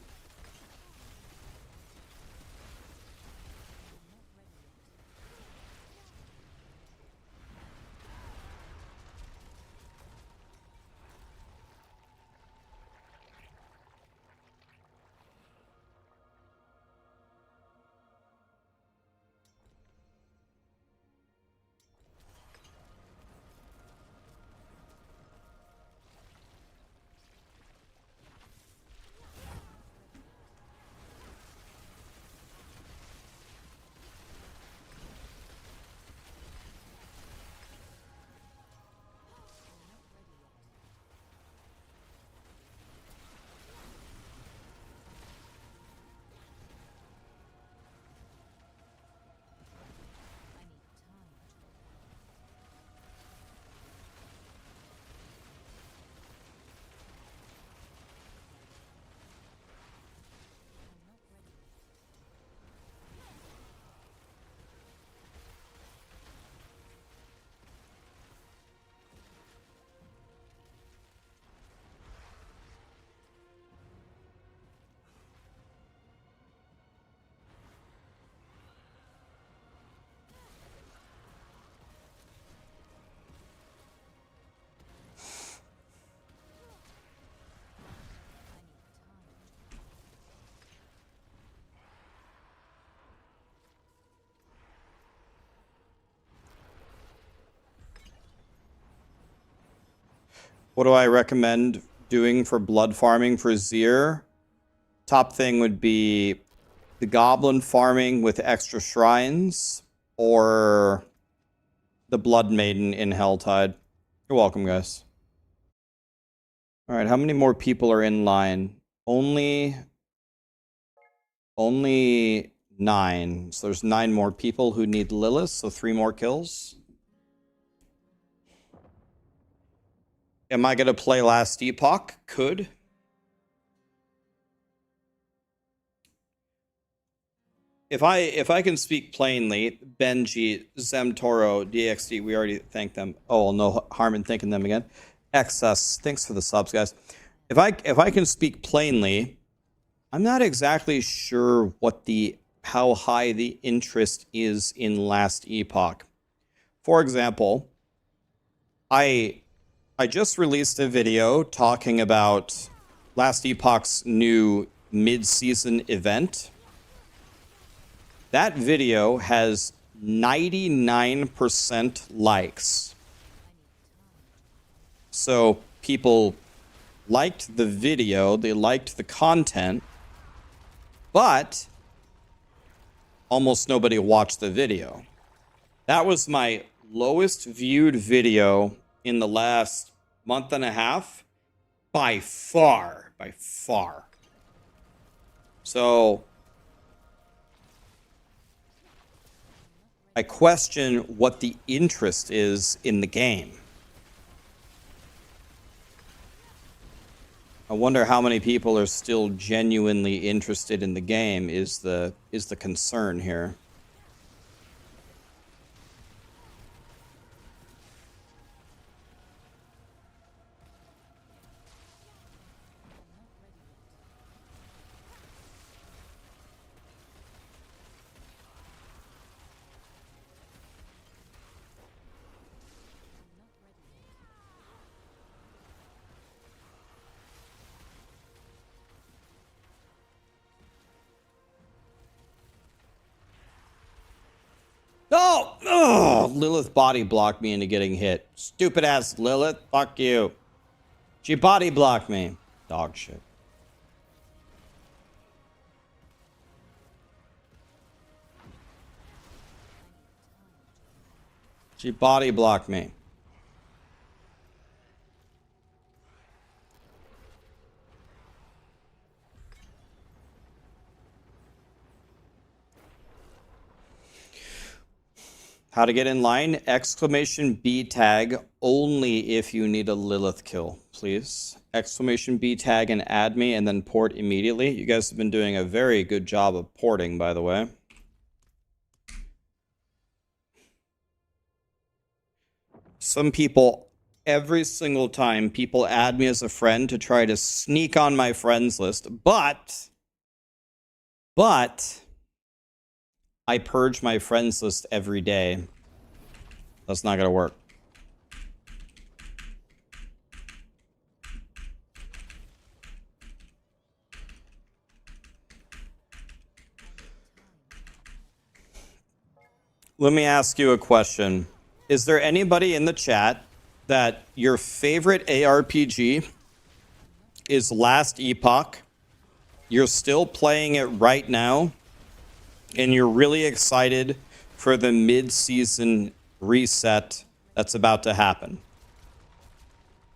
What do I recommend doing for blood farming for Zir? Top thing would be the goblin farming with extra shrines, or the Blood Maiden in Helltide. You're welcome, guys. All right, how many more people are in line? Only 9. So there's 9 more people who need Lilith, so 3 more kills. Am I going to play Last Epoch? Could. If I can speak plainly, Benji, Zemtoro, DXD, we already thanked them. Oh, no harm in thanking them again. XS, thanks for the subs, guys. If I can speak plainly, I'm not exactly sure how high the interest is in Last Epoch. For example, I just released a video talking about Last Epoch's new mid-season event. That video has 99% likes. So people liked the video, they liked the content, but almost nobody watched the video. That was my lowest viewed video in the last month and a half, by far. So I question what the interest is in the game. I wonder how many people are still genuinely interested in the game is the concern here. Oh, Lilith body blocked me into getting hit. Stupid ass Lilith. Fuck you. She body blocked me. Dog shit. She body blocked me. How to get in line? Exclamation B tag only if you need a Lilith kill, please. Exclamation B tag and add me and then port immediately. You guys have been doing a very good job of porting, by the way. Some people, every single time, people add me as a friend to try to sneak on my friends list, but I purge my friends list every day. That's not gonna work. Let me ask you a question. Is there anybody in the chat that your favorite ARPG is Last Epoch? You're still playing it right now, and you're really excited for the mid-season reset that's about to happen.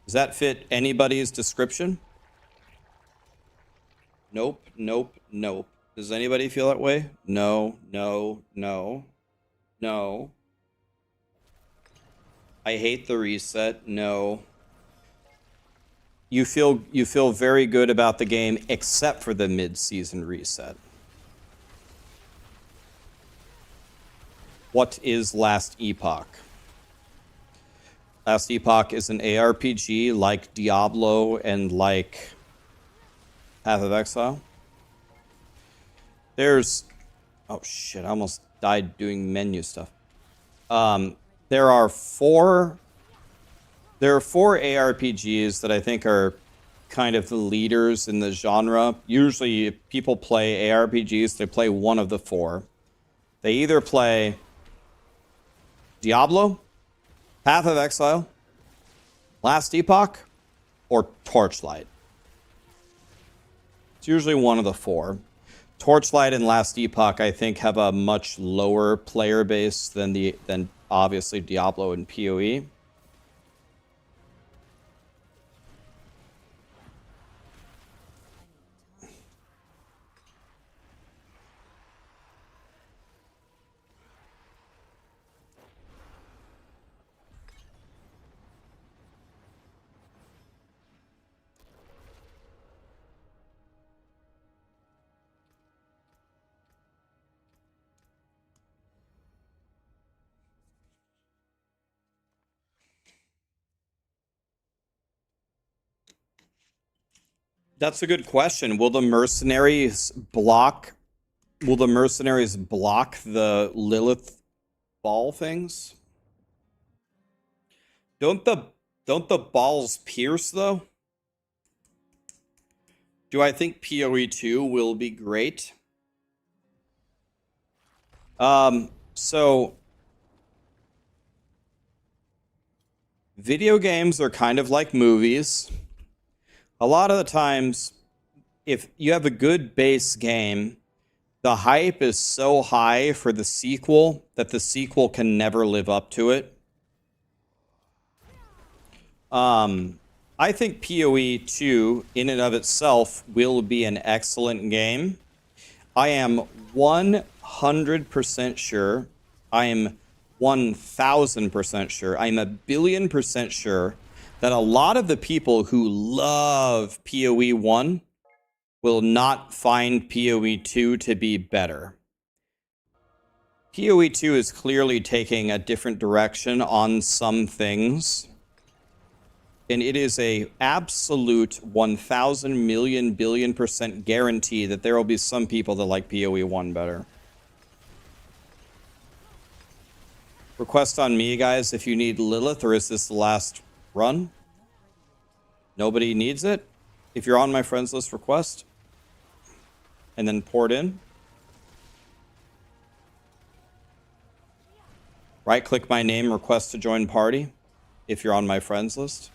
Does that fit anybody's description? Nope, nope, nope. Does anybody feel that way? No, no, no, no. I hate the reset. No. You feel very good about the game except for the mid-season reset. What is Last Epoch? Last Epoch is an ARPG like Diablo and like Path of Exile. There's... Oh shit, I almost died doing menu stuff. There are four ARPGs that I think are kind of the leaders in the genre. Usually if people play ARPGs, they play one of the four. They either play Diablo, Path of Exile, Last Epoch, or Torchlight. It's usually one of the four. Torchlight and Last Epoch, I think, have a much lower player base than obviously Diablo and PoE. That's a good question. Will the mercenaries block the Lilith ball things? Don't the balls pierce though? Do I think PoE 2 will be great? So video games are kind of like movies. A lot of the times, if you have a good base game, the hype is so high for the sequel that the sequel can never live up to it. I think PoE 2, in and of itself, will be an excellent game. I am 100% sure. I am 1,000% sure. I'm a billion% sure that a lot of the people who love PoE 1 will not find PoE 2 to be better. PoE 2 is clearly taking a different direction on some things. And it is a absolute 1,000 million billion % guarantee that there will be some people that like PoE 1 better. Request on me, guys, if you need Lilith, or is this the last run? Nobody needs it? If you're on my friends list, request. And then pour it in. Right-click my name, request to join party, if you're on my friends list.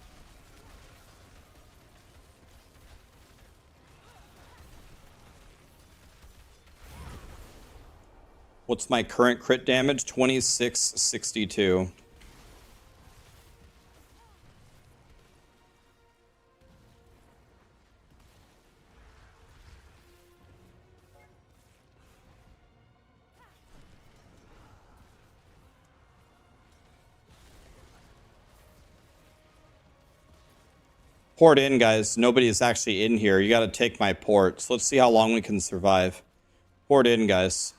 What's my current crit damage? 2662. Port in, guys. Nobody is actually in here. You got to take my port. So let's see how long we can survive. Port in, guys.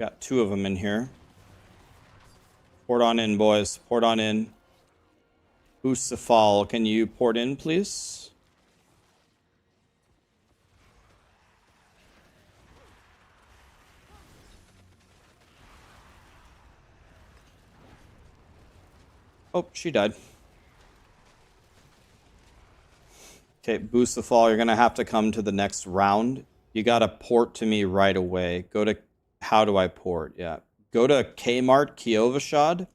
Got 2 of them in here. Port on in, boys. Port on in. Usafal, can you port in, please? Oh, she died. Okay, Boostafal, you're going to have to come to the next round. You got to port to me right away. Go to... How do I port? Yeah. Go to Kmart, Kiovashad.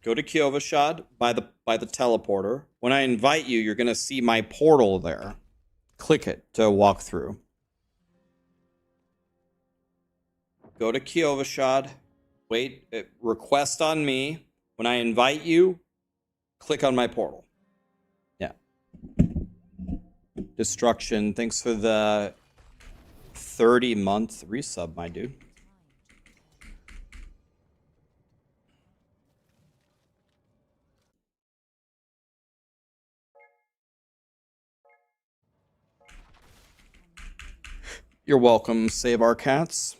Go to Kiovashad by the teleporter. When I invite you, you're going to see my portal there. Click it to walk through. Go to Kiovashad. Wait, request on me. When I invite you, click on my portal. Yeah. Destruction. Thanks for the 30-month resub, my dude. You're welcome, Save Our Cats.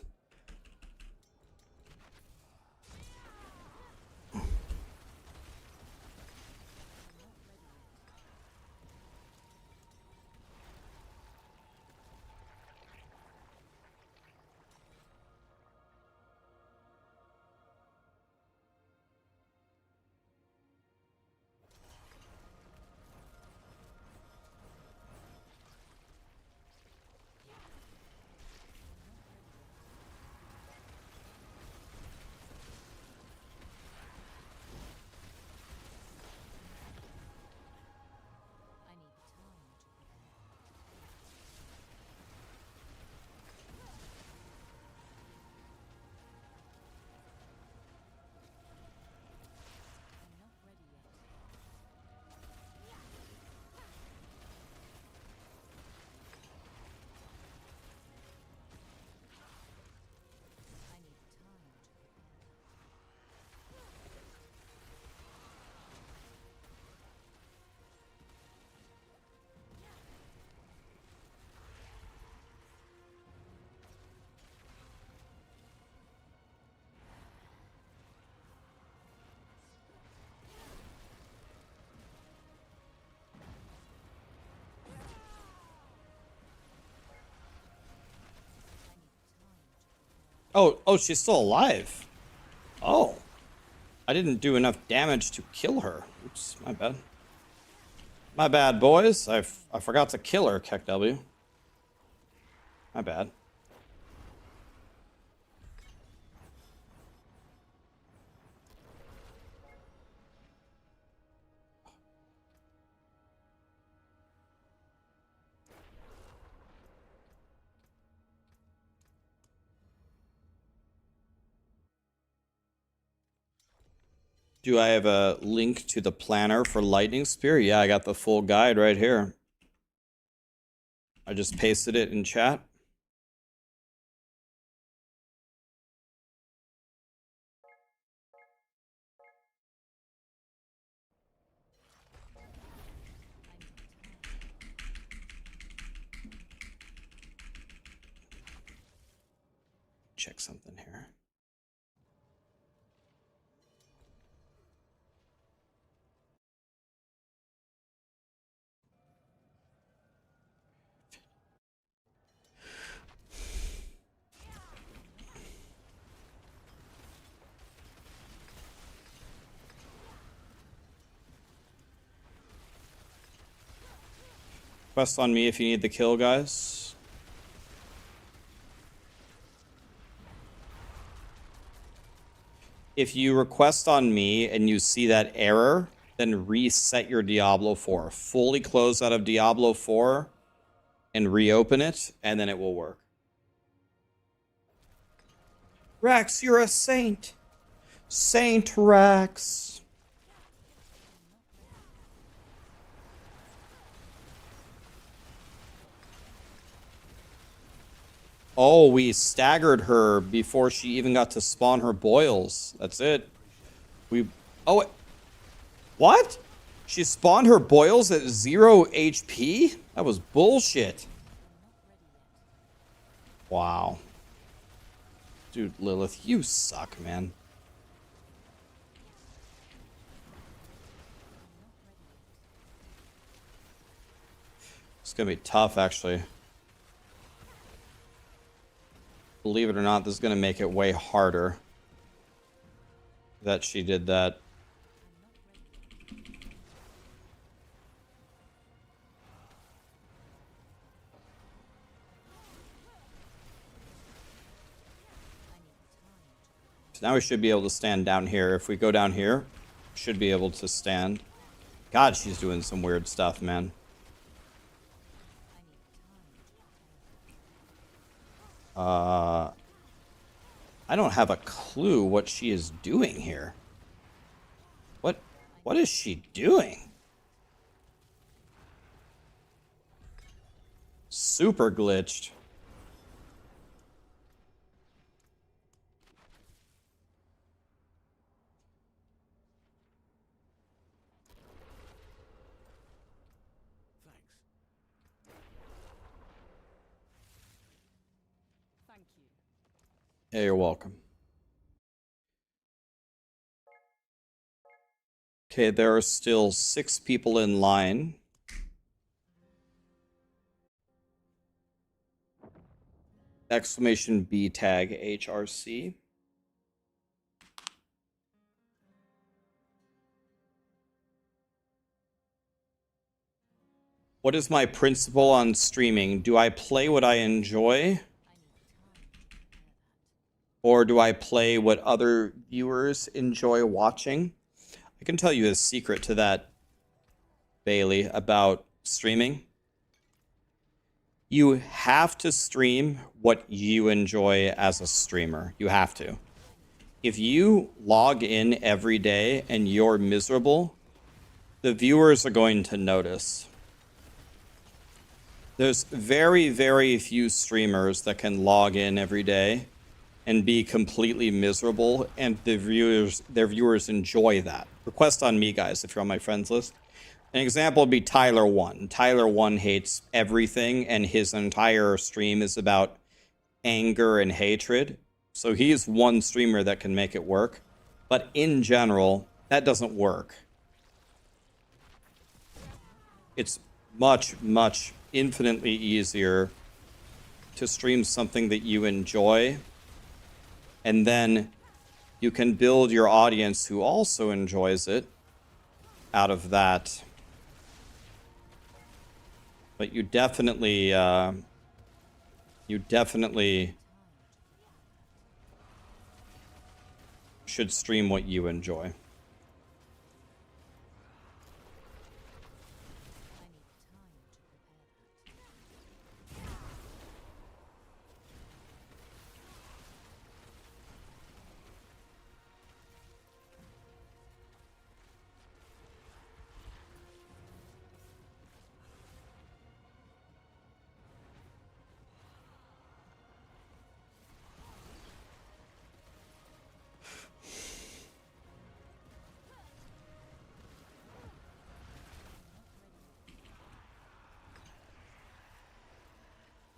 Oh, she's still alive. Oh. I didn't do enough damage to kill her. Oops, my bad. My bad, boys. I forgot to kill her, KekW. My bad. Do I have a link to the planner for Lightning Spear? Yeah, I got the full guide right here. I just pasted it in chat. Check something here. Quest on me if you need the kill, guys. If you request on me and you see that error, then reset your Diablo 4. Fully close out of Diablo 4 and reopen it, and then it will work. Rax, you're a saint. Saint Rax. Oh, we staggered her before she even got to spawn her boils. That's it. Oh, what? She spawned her boils at 0 HP? That was bullshit. Wow. Dude, Lilith, you suck, man. It's gonna be tough, actually. Believe it or not, this is gonna make it way harder that she did that. So now we should be able to stand down here. If we go down here, should be able to stand. God, she's doing some weird stuff, man. I don't have a clue what she is doing here. What is she doing? Super glitched. Yeah, you're welcome. Okay, there are still 6 people in line. Exclamation B tag HRC. What is my principle on streaming? Do I play what I enjoy? Or do I play what other viewers enjoy watching? I can tell you a secret to that, Bailey, about streaming. You have to stream what you enjoy as a streamer. You have to. If you log in every day and you're miserable, the viewers are going to notice. There's very, very few streamers that can log in every day and be completely miserable, and their viewers enjoy that. Request on me, guys, if you're on my friends list. An example would be Tyler1. Tyler1 hates everything, and his entire stream is about anger and hatred. So he's one streamer that can make it work. But in general, that doesn't work. It's much, much, infinitely easier to stream something that you enjoy, and then you can build your audience who also enjoys it out of that. But you definitely should stream what you enjoy.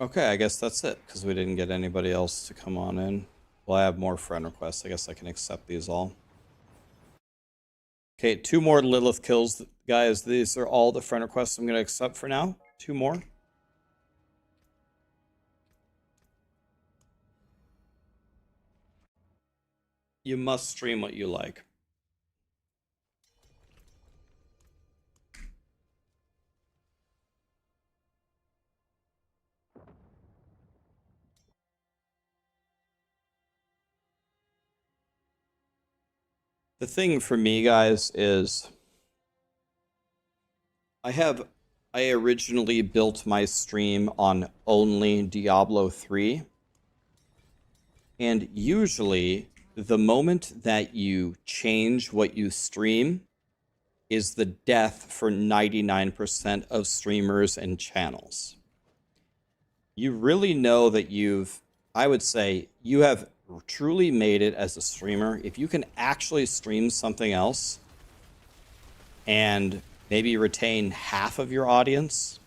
Okay, I guess that's it, because we didn't get anybody else to come on in. Well, I have more friend requests. I guess I can accept these all. Okay, 2 more Lilith kills, guys. These are all the friend requests I'm going to accept for now. 2 more. You must stream what you like. The thing for me, guys, is I originally built my stream on only Diablo 3. And usually, the moment that you change what you stream is the death for 99% of streamers and channels. You really know that I would say, you have truly made it as a streamer if you can actually stream something else and maybe retain half of your audience.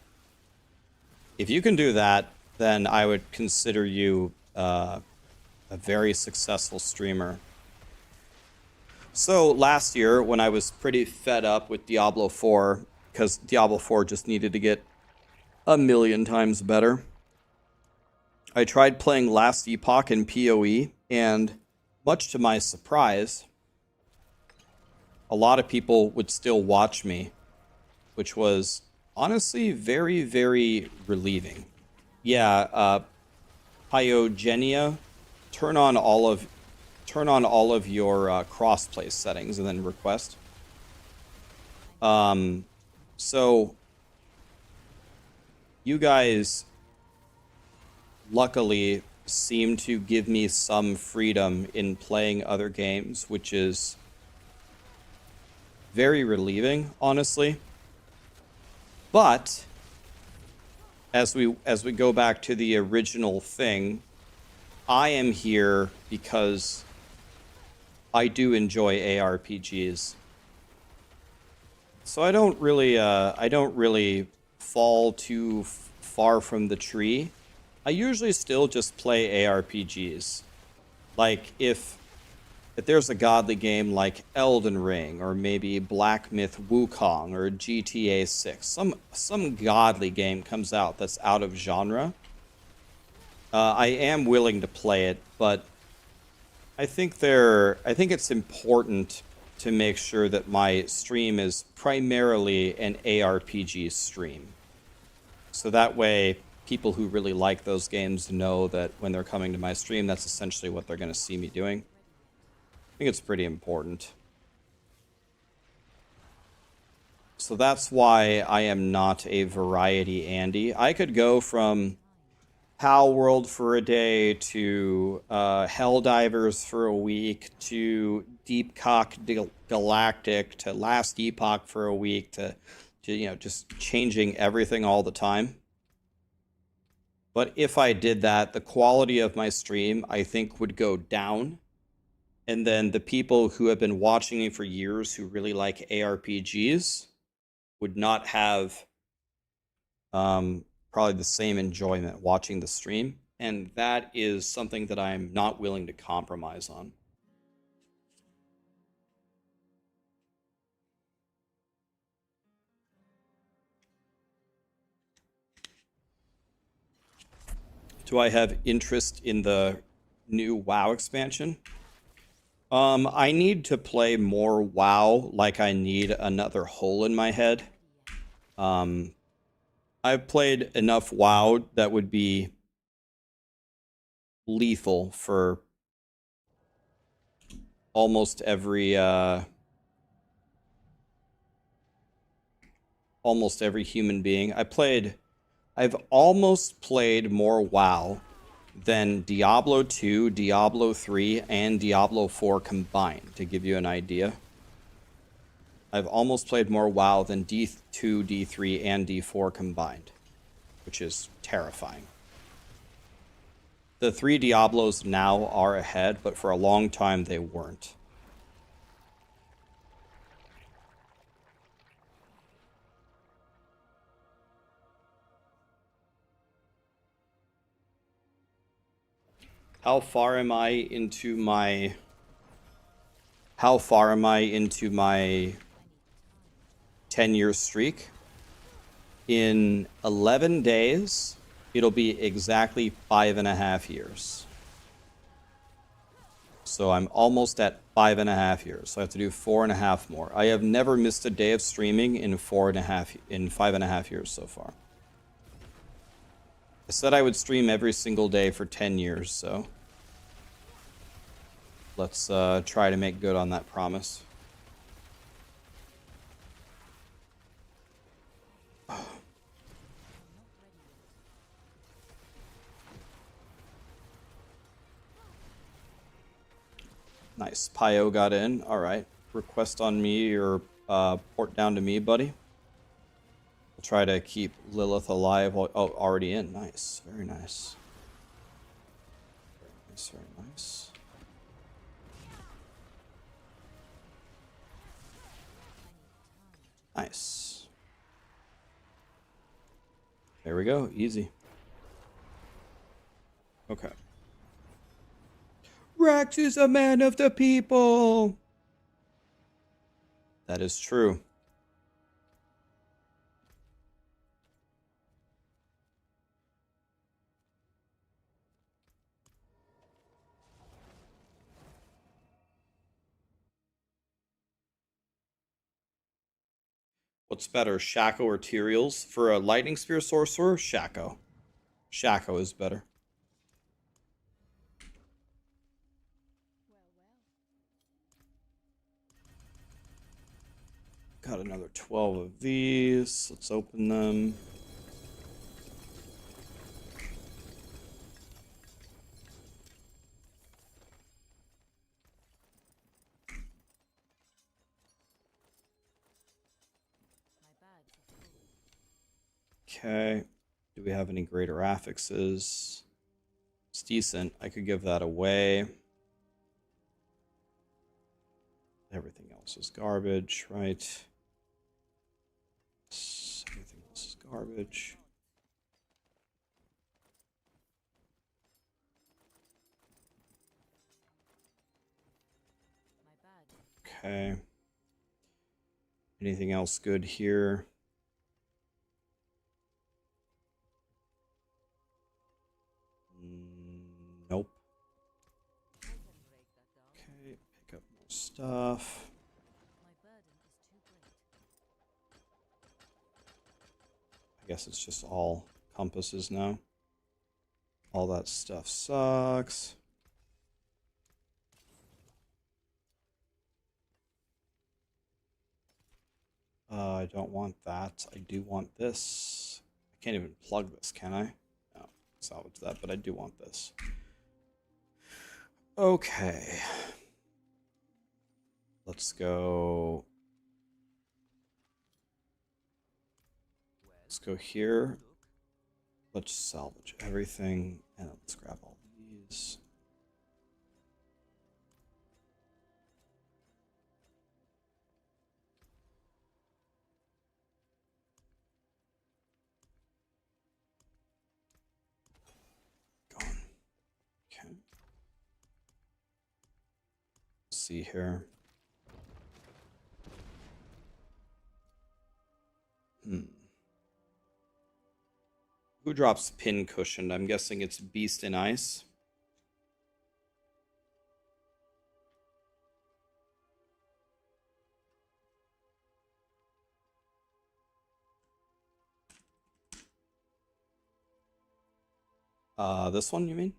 If you can do that, then I would consider you a very successful streamer. So last year, when I was pretty fed up with Diablo 4, because Diablo 4 just needed to get a million times better, I tried playing Last Epoch in PoE, and much to my surprise, a lot of people would still watch me, which was honestly very, very relieving. Yeah, Pyogenia, turn on all of your crossplay settings and then request. So you guys luckily seem to give me some freedom in playing other games, which is very relieving, honestly. But as we go back to the original thing, I am here because I do enjoy ARPGs. So I don't really fall too far from the tree. I usually still just play ARPGs. Like if there's a godly game like Elden Ring or maybe Black Myth Wukong or GTA 6, some godly game comes out that's out of genre, I am willing to play it, but I think it's important to make sure that my stream is primarily an ARPG stream. So that way, people who really like those games know that when they're coming to my stream, that's essentially what they're going to see me doing. I think it's pretty important. So that's why I am not a variety Andy. I could go from Pal World for a day to Helldivers for a week to Deepcock Galactic to Last Epoch for a week to just changing everything all the time. But if I did that, the quality of my stream, I think, would go down. And then the people who have been watching me for years who really like ARPGs would not have probably the same enjoyment watching the stream. And that is something that I'm not willing to compromise on. Do I have interest in the new WoW expansion? I need to play more WoW like I need another hole in my head. I've played enough WoW that would be lethal for almost every human being. I've almost played more WoW than Diablo 2, Diablo 3, and Diablo 4 combined, to give you an idea. I've almost played more WoW than D2, D3, and D4 combined, which is terrifying. The 3 Diablos now are ahead, but for a long time they weren't. How far am I into my... How far am I into my 10-year streak? In 11 days, it'll be exactly 5.5 years. So I'm almost at 5.5 years. So I have to do 4.5 more. I have never missed a day of streaming in 5.5 years so far. I said I would stream every single day for 10 years, so let's try to make good on that promise. Nice. Pio got in. All right. Request on me or port down to me, buddy. We'll try to keep Lilith alive. Oh, already in. Nice. Very nice. Very nice. Very nice. Nice. There we go. Easy. Okay. Rax is a man of the people. That is true. What's better, Shaco or Tyraels? For a Lightning Spear Sorcerer, Shaco. Shaco is better. Got another 12 of these. Let's open them. Okay. Do we have any greater affixes? It's decent. I could give that away. Everything else is garbage, right? Everything else is garbage. Okay. Anything else good here? Nope. Okay, pick up more stuff. I guess it's just all compasses now. All that stuff sucks. I don't want that. I do want this. I can't even plug this, can I? No, salvage that, but I do want this. Okay. Let's go. Let's go here. Let's salvage everything, and let's grab all these. Gone. Okay. Let's see here. Who drops pin cushioned? I'm guessing it's Beast in Ice. This one, you mean?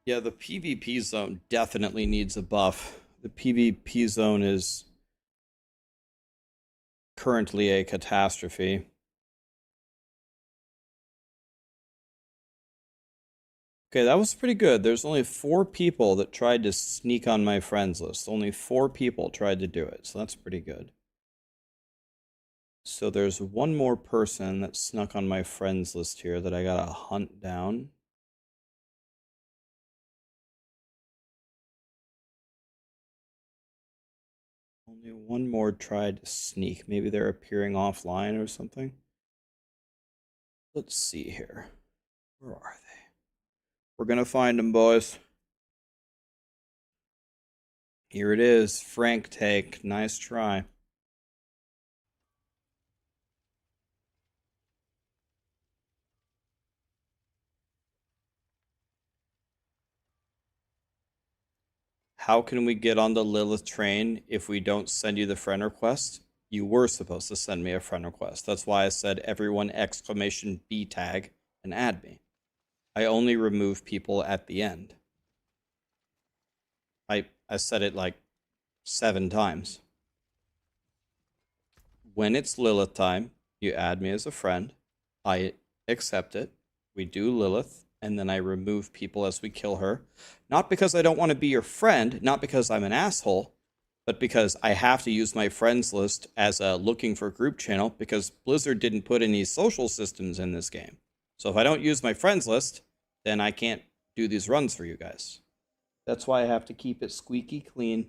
Yeah, the PvP zone definitely needs a buff. The PvP zone is currently a catastrophe. Okay, that was pretty good. There's only 4 people that tried to sneak on my friends list. Only 4 people tried to do it, so that's pretty good. So there's one more person that snuck on my friends list here that I gotta hunt down. Only one more tried to sneak. Maybe they're appearing offline or something. Let's see here. Where are they? We're going to find them, boys. Here it is. Frank take. Nice try. How can we get on the Lilith train if we don't send you the friend request? You were supposed to send me a friend request. That's why I said everyone exclamation B tag and add me. I only remove people at the end. I said it like 7 times. When it's Lilith time, you add me as a friend. I accept it. We do Lilith, and then I remove people as we kill her. Not because I don't want to be your friend, not because I'm an asshole, but because I have to use my friends list as a looking for group channel because Blizzard didn't put any social systems in this game. So if I don't use my friends list, then I can't do these runs for you guys. That's why I have to keep it squeaky clean.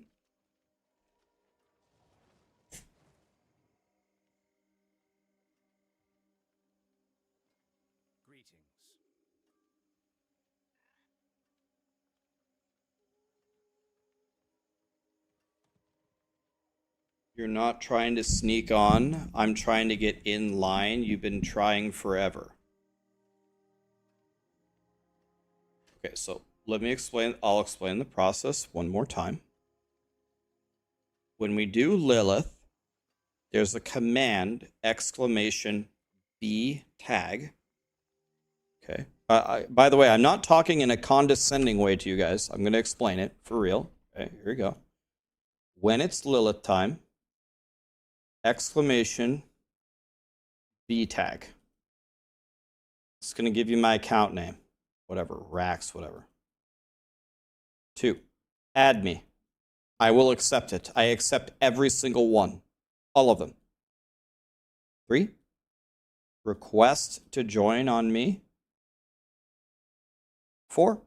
You're not trying to sneak on. I'm trying to get in line. You've been trying forever. Okay, so let me explain. I'll explain the process one more time. When we do Lilith, there's a command, exclamation B tag. Okay. By the way, I'm not talking in a condescending way to you guys. I'm going to explain it for real. Okay, here we go. When it's Lilith time, exclamation B tag. It's going to give you my account name. Whatever, Rax, whatever. 2, add me. I will accept it. I accept every single one. All of them. 3, request to join on me. 4,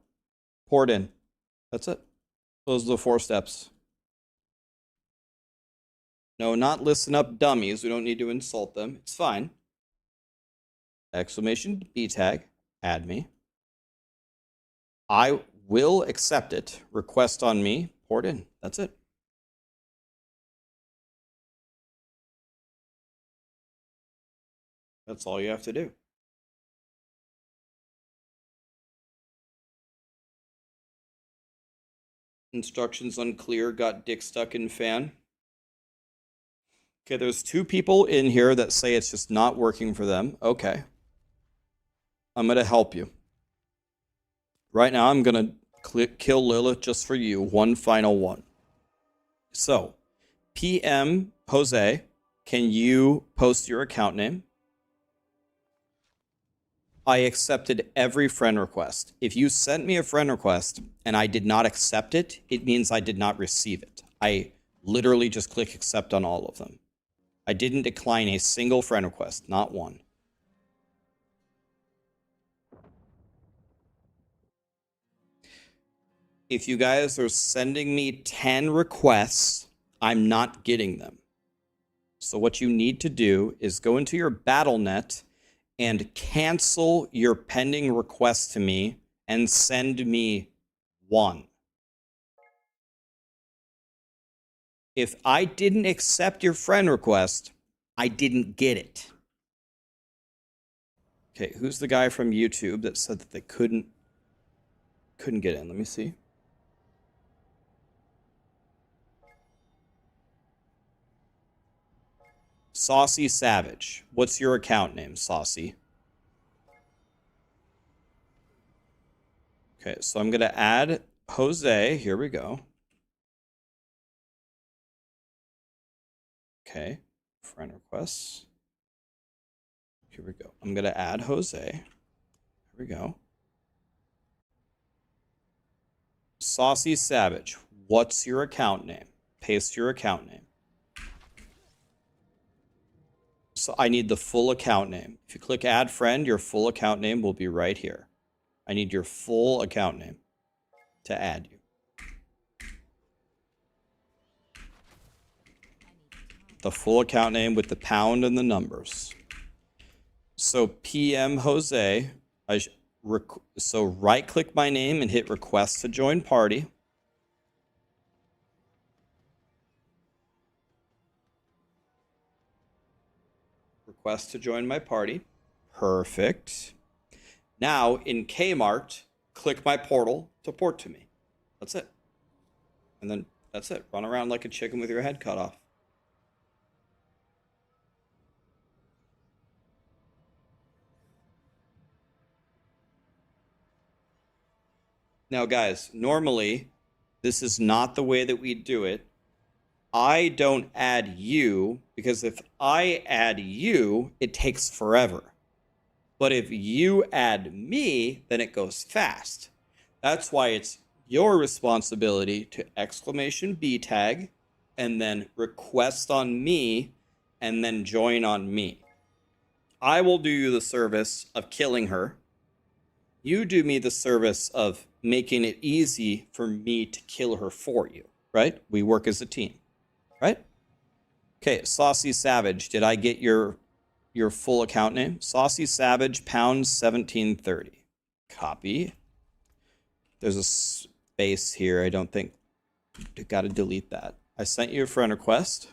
pour it in. That's it. Those are the 4 steps. No, not listen up dummies. We don't need to insult them. It's fine. Exclamation B tag, add me. I will accept it. Request on me, pour it in. That's it. That's all you have to do. Instructions unclear, got dick stuck in fan. Okay, there's 2 people in here that say it's just not working for them. Okay. I'm going to help you. Right now, I'm going to kill Lilith just for you. One final one. So, PM Jose, can you post your account name? I accepted every friend request. If you sent me a friend request and I did not accept it, it means I did not receive it. I literally just click accept on all of them. I didn't decline a single friend request, not one. If you guys are sending me 10 requests, I'm not getting them. So what you need to do is go into your BattleNet and cancel your pending request to me and send me 1. If I didn't accept your friend request, I didn't get it. Okay, who's the guy from YouTube that said that they couldn't get in? Let me see. Saucy Savage. What's your account name, Saucy? Okay, so I'm going to add Jose. Here we go. Okay, friend requests. Here we go. I'm going to add Jose. Here we go. Saucy Savage. What's your account name? Paste your account name. So I need the full account name. If you click add friend, your full account name will be right here. I need your full account name to add you. the full account name with the pound and the numbers. So PM Jose, so right click my name and hit request to join party. Request to join my party. Perfect. Now in Kmart, click my portal to port to me. That's it. And then that's it. Run around like a chicken with your head cut off. Now, guys, normally this is not the way that we do it. I don't add you because if I add you, it takes forever. But if you add me, then it goes fast. That's why it's your responsibility to exclamation B tag and then request on me and then join on me. I will do you the service of killing her. You do me the service of making it easy for me to kill her for you, right? We work as a team, right? Okay, Saucy Savage, did I get your full account name? Saucy Savage, pound 1730. Copy. There's a space here. I don't think, got to delete that. I sent you a friend request.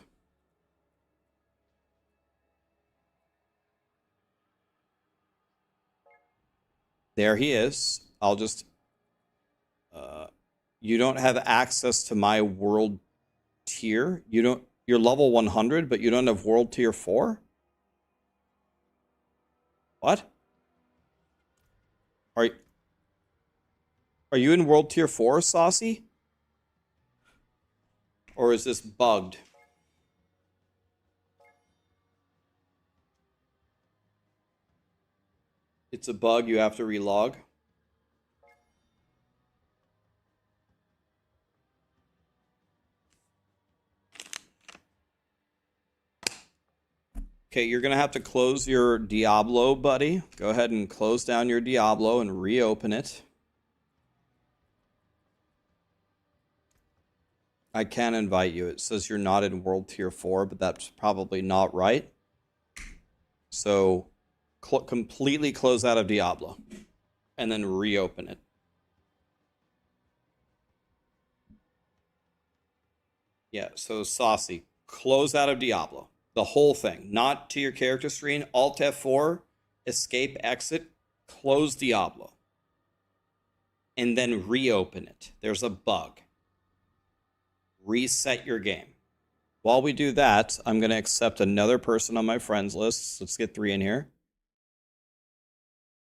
There he is. I'll just, you don't have access to my world tier. You're level 100, but you don't have world tier 4? What? Are you in world tier 4, Saucy? Or is this bugged? It's a bug, you have to relog. Okay, you're gonna have to close your Diablo, buddy. Go ahead and close down your Diablo and reopen it. I can invite you. It says you're not in World Tier 4, but that's probably not right. So completely close out of Diablo and then reopen it. Yeah, so Saucy, close out of Diablo. The whole thing, not to your character screen. Alt F4, escape, exit, close Diablo. And then reopen it. There's a bug. Reset your game. While we do that, I'm going to accept another person on my friends list. Let's get 3 in here.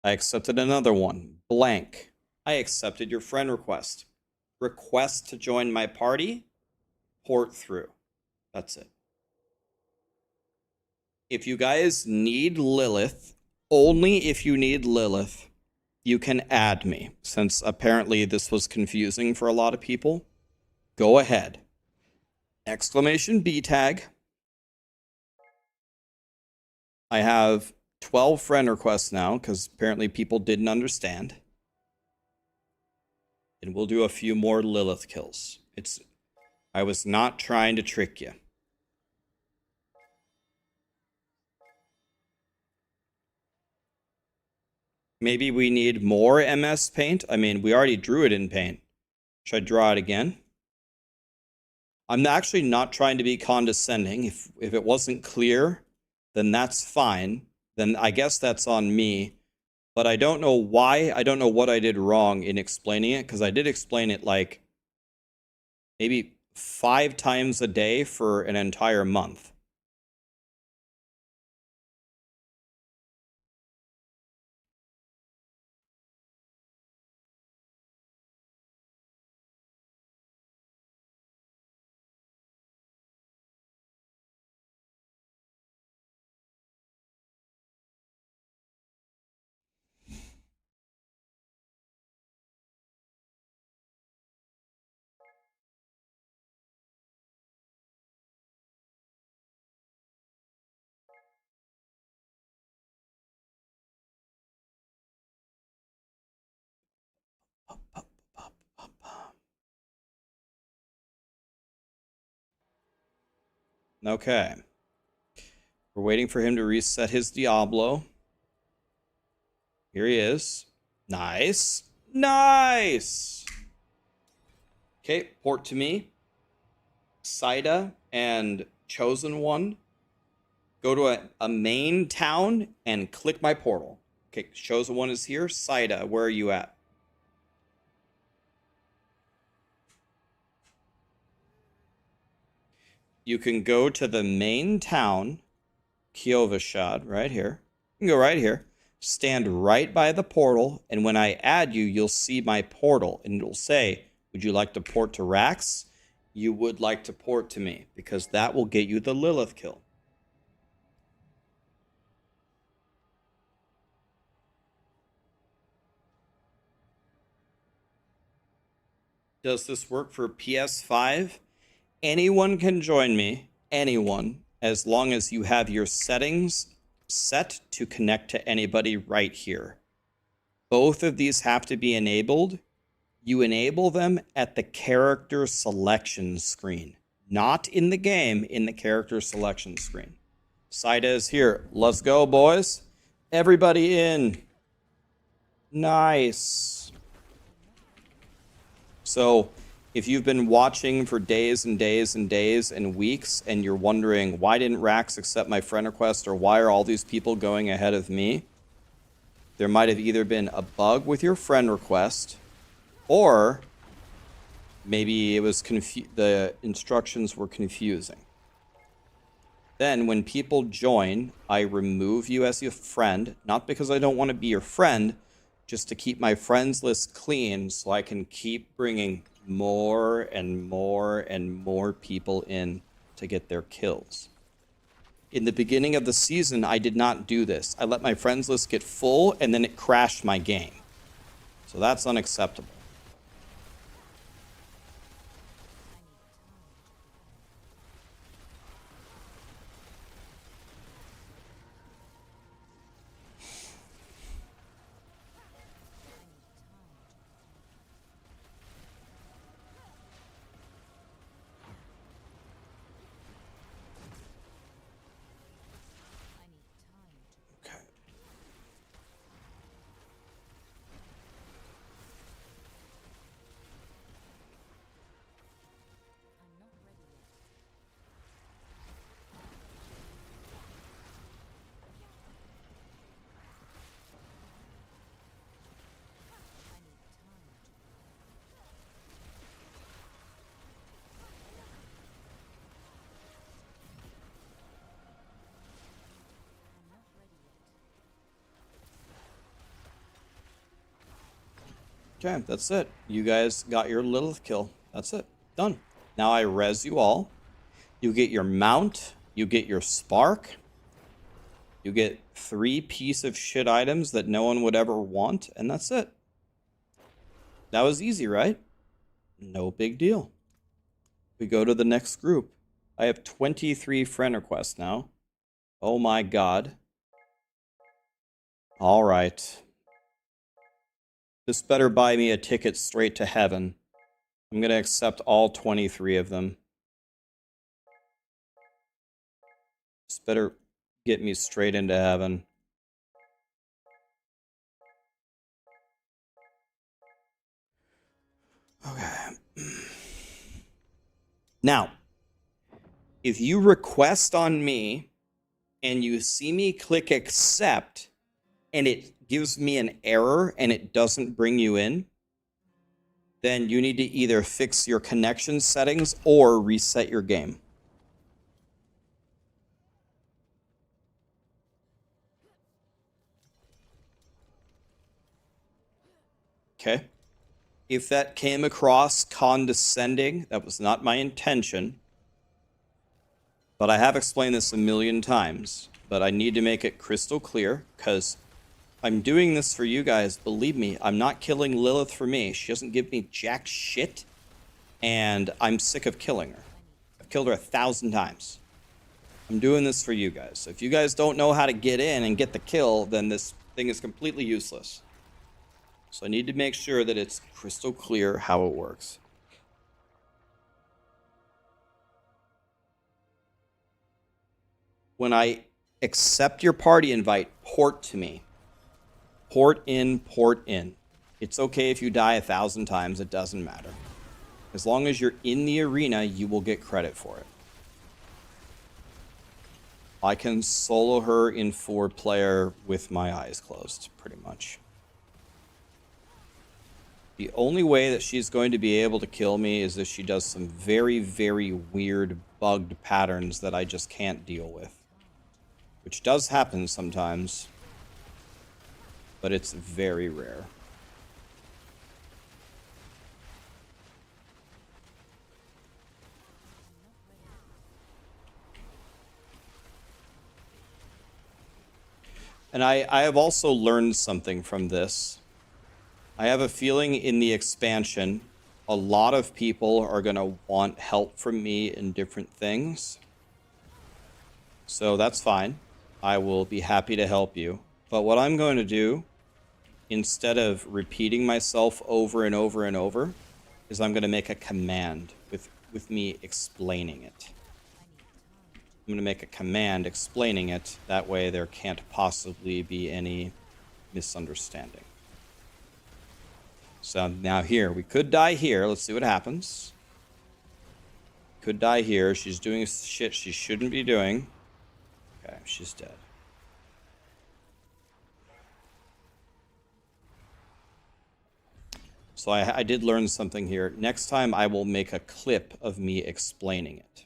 I accepted another one. Blank. I accepted your friend request. Request to join my party. Port through. That's it. If you guys need Lilith, only if you need Lilith, you can add me. Since apparently this was confusing for a lot of people, go ahead. Exclamation B tag. I have 12 friend requests now because apparently people didn't understand. And we'll do a few more Lilith kills. I was not trying to trick you. Maybe we need more MS Paint. I mean, we already drew it in Paint. Should I draw it again? I'm actually not trying to be condescending. If it wasn't clear, then that's fine. Then I guess that's on me. But I don't know why. I don't know what I did wrong in explaining it, because I did explain it like maybe 5 times a day for an entire month. Okay. We're waiting for him to reset his Diablo. Here he is. Nice. Nice. Okay, port to me. Saida and Chosen One. Go to a main town and click my portal. Okay, Chosen One is here. Saida, where are you at? You can go to the main town, Kiovashad, right here. You can go right here. Stand right by the portal, and when I add you, you'll see my portal, and it'll say, would you like to port to Rax? You would like to port to me, because that will get you the Lilith kill. Does this work for PS5? Anyone can join me, anyone, as long as you have your settings set to connect to anybody right here. Both of these have to be enabled. You enable them at the character selection screen, not in the game, in the character selection screen. Saida is here. Let's go, boys. Everybody in. Nice. So if you've been watching for days and days and days and weeks, and you're wondering, why didn't Rax accept my friend request, or why are all these people going ahead of me? There might have either been a bug with your friend request, or maybe it was the instructions were confusing. Then when people join, I remove you as your friend, not because I don't want to be your friend, just to keep my friends list clean so I can keep bringing more and more and more people in to get their kills. In the beginning of the season, I did not do this. I let my friends list get full, and then it crashed my game. So that's unacceptable. Okay, that's it. You guys got your Lilith kill. That's it. Done. Now I res you all. You get your mount. You get your spark. You get 3 piece of shit items that no one would ever want, and that's it. That was easy, right? No big deal. We go to the next group. I have 23 friend requests now. Oh my god. All right. This better buy me a ticket straight to heaven. I'm going to accept all 23 of them. This better get me straight into heaven. Okay. Now, if you request on me and you see me click accept and it gives me an error and it doesn't bring you in, then you need to either fix your connection settings or reset your game. Okay? If that came across condescending, that was not my intention. But I have explained this a million times. But I need to make it crystal clear, because I'm doing this for you guys. Believe me, I'm not killing Lilith for me. She doesn't give me jack shit. And I'm sick of killing her. I've killed her 1,000 times. I'm doing this for you guys. So if you guys don't know how to get in and get the kill, then this thing is completely useless. So I need to make sure that it's crystal clear how it works. When I accept your party invite, port to me. Port in, port in. It's okay if you die 1,000 times, it doesn't matter. As long as you're in the arena, you will get credit for it. I can solo her in 4-player with my eyes closed, pretty much. The only way that she's going to be able to kill me is if she does some very, very weird bugged patterns that I just can't deal with. Which does happen sometimes, but it's very rare. And I have also learned something from this. I have a feeling in the expansion, a lot of people are going to want help from me in different things. So that's fine. I will be happy to help you. But what I'm going to do, instead of repeating myself over and over and over, is I'm going to make a command with me explaining it. I'm going to make a command explaining it. That way there can't possibly be any misunderstanding. So now here, we could die here. Let's see what happens. Could die here. She's doing shit she shouldn't be doing. Okay, she's dead. So I did learn something here. Next time I will make a clip of me explaining it.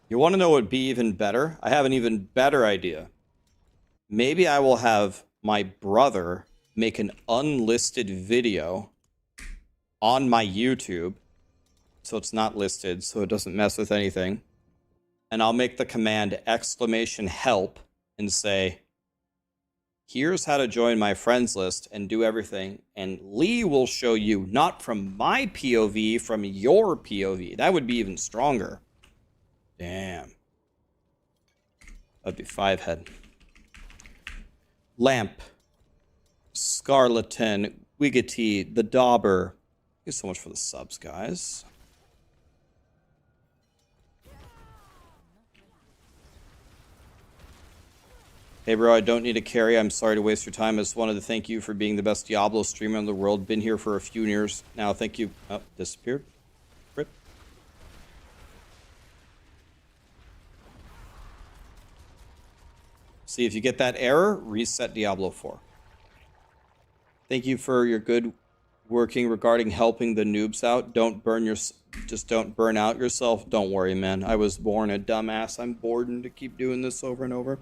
You want to know what would be even better? I have an even better idea. Maybe I will have my brother make an unlisted video on my YouTube, so it's not listed, so it doesn't mess with anything. And I'll make the command !help and say, here's how to join my friends list and do everything. And Lee will show you, not from my POV, from your POV. That would be even stronger. Damn. That'd be 5-head. Lamp. Scarleton. Wiggity. The Dauber. Thank you so much for the subs, guys. Hey bro, I don't need a carry. I'm sorry to waste your time. I just wanted to thank you for being the best Diablo streamer in the world. Been here for a few years now. Thank you. Oh, disappeared. Rip. See, if you get that error, reset Diablo 4. Thank you for your good working regarding helping the noobs out. Just don't burn out yourself. Don't worry, man. I was born a dumbass. I'm bored and to keep doing this over and over.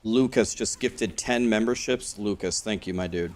Lucas just gifted 10 memberships. Lucas, thank you, my dude.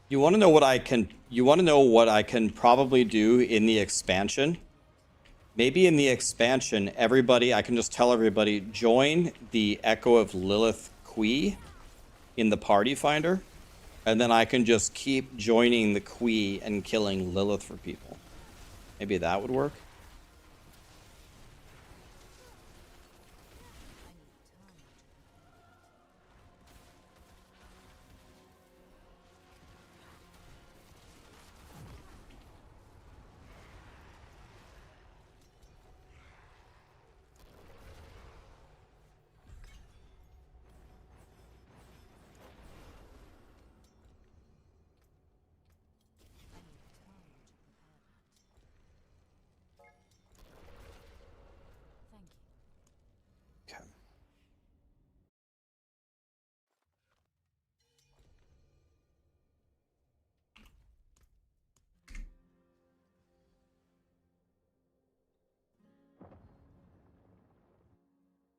You want to know what I can probably do in the expansion? Maybe in the expansion, I can just tell everybody, join the Echo of Lilith Quee in the party finder, and then I can just keep joining the Quee and killing Lilith for people. Maybe that would work.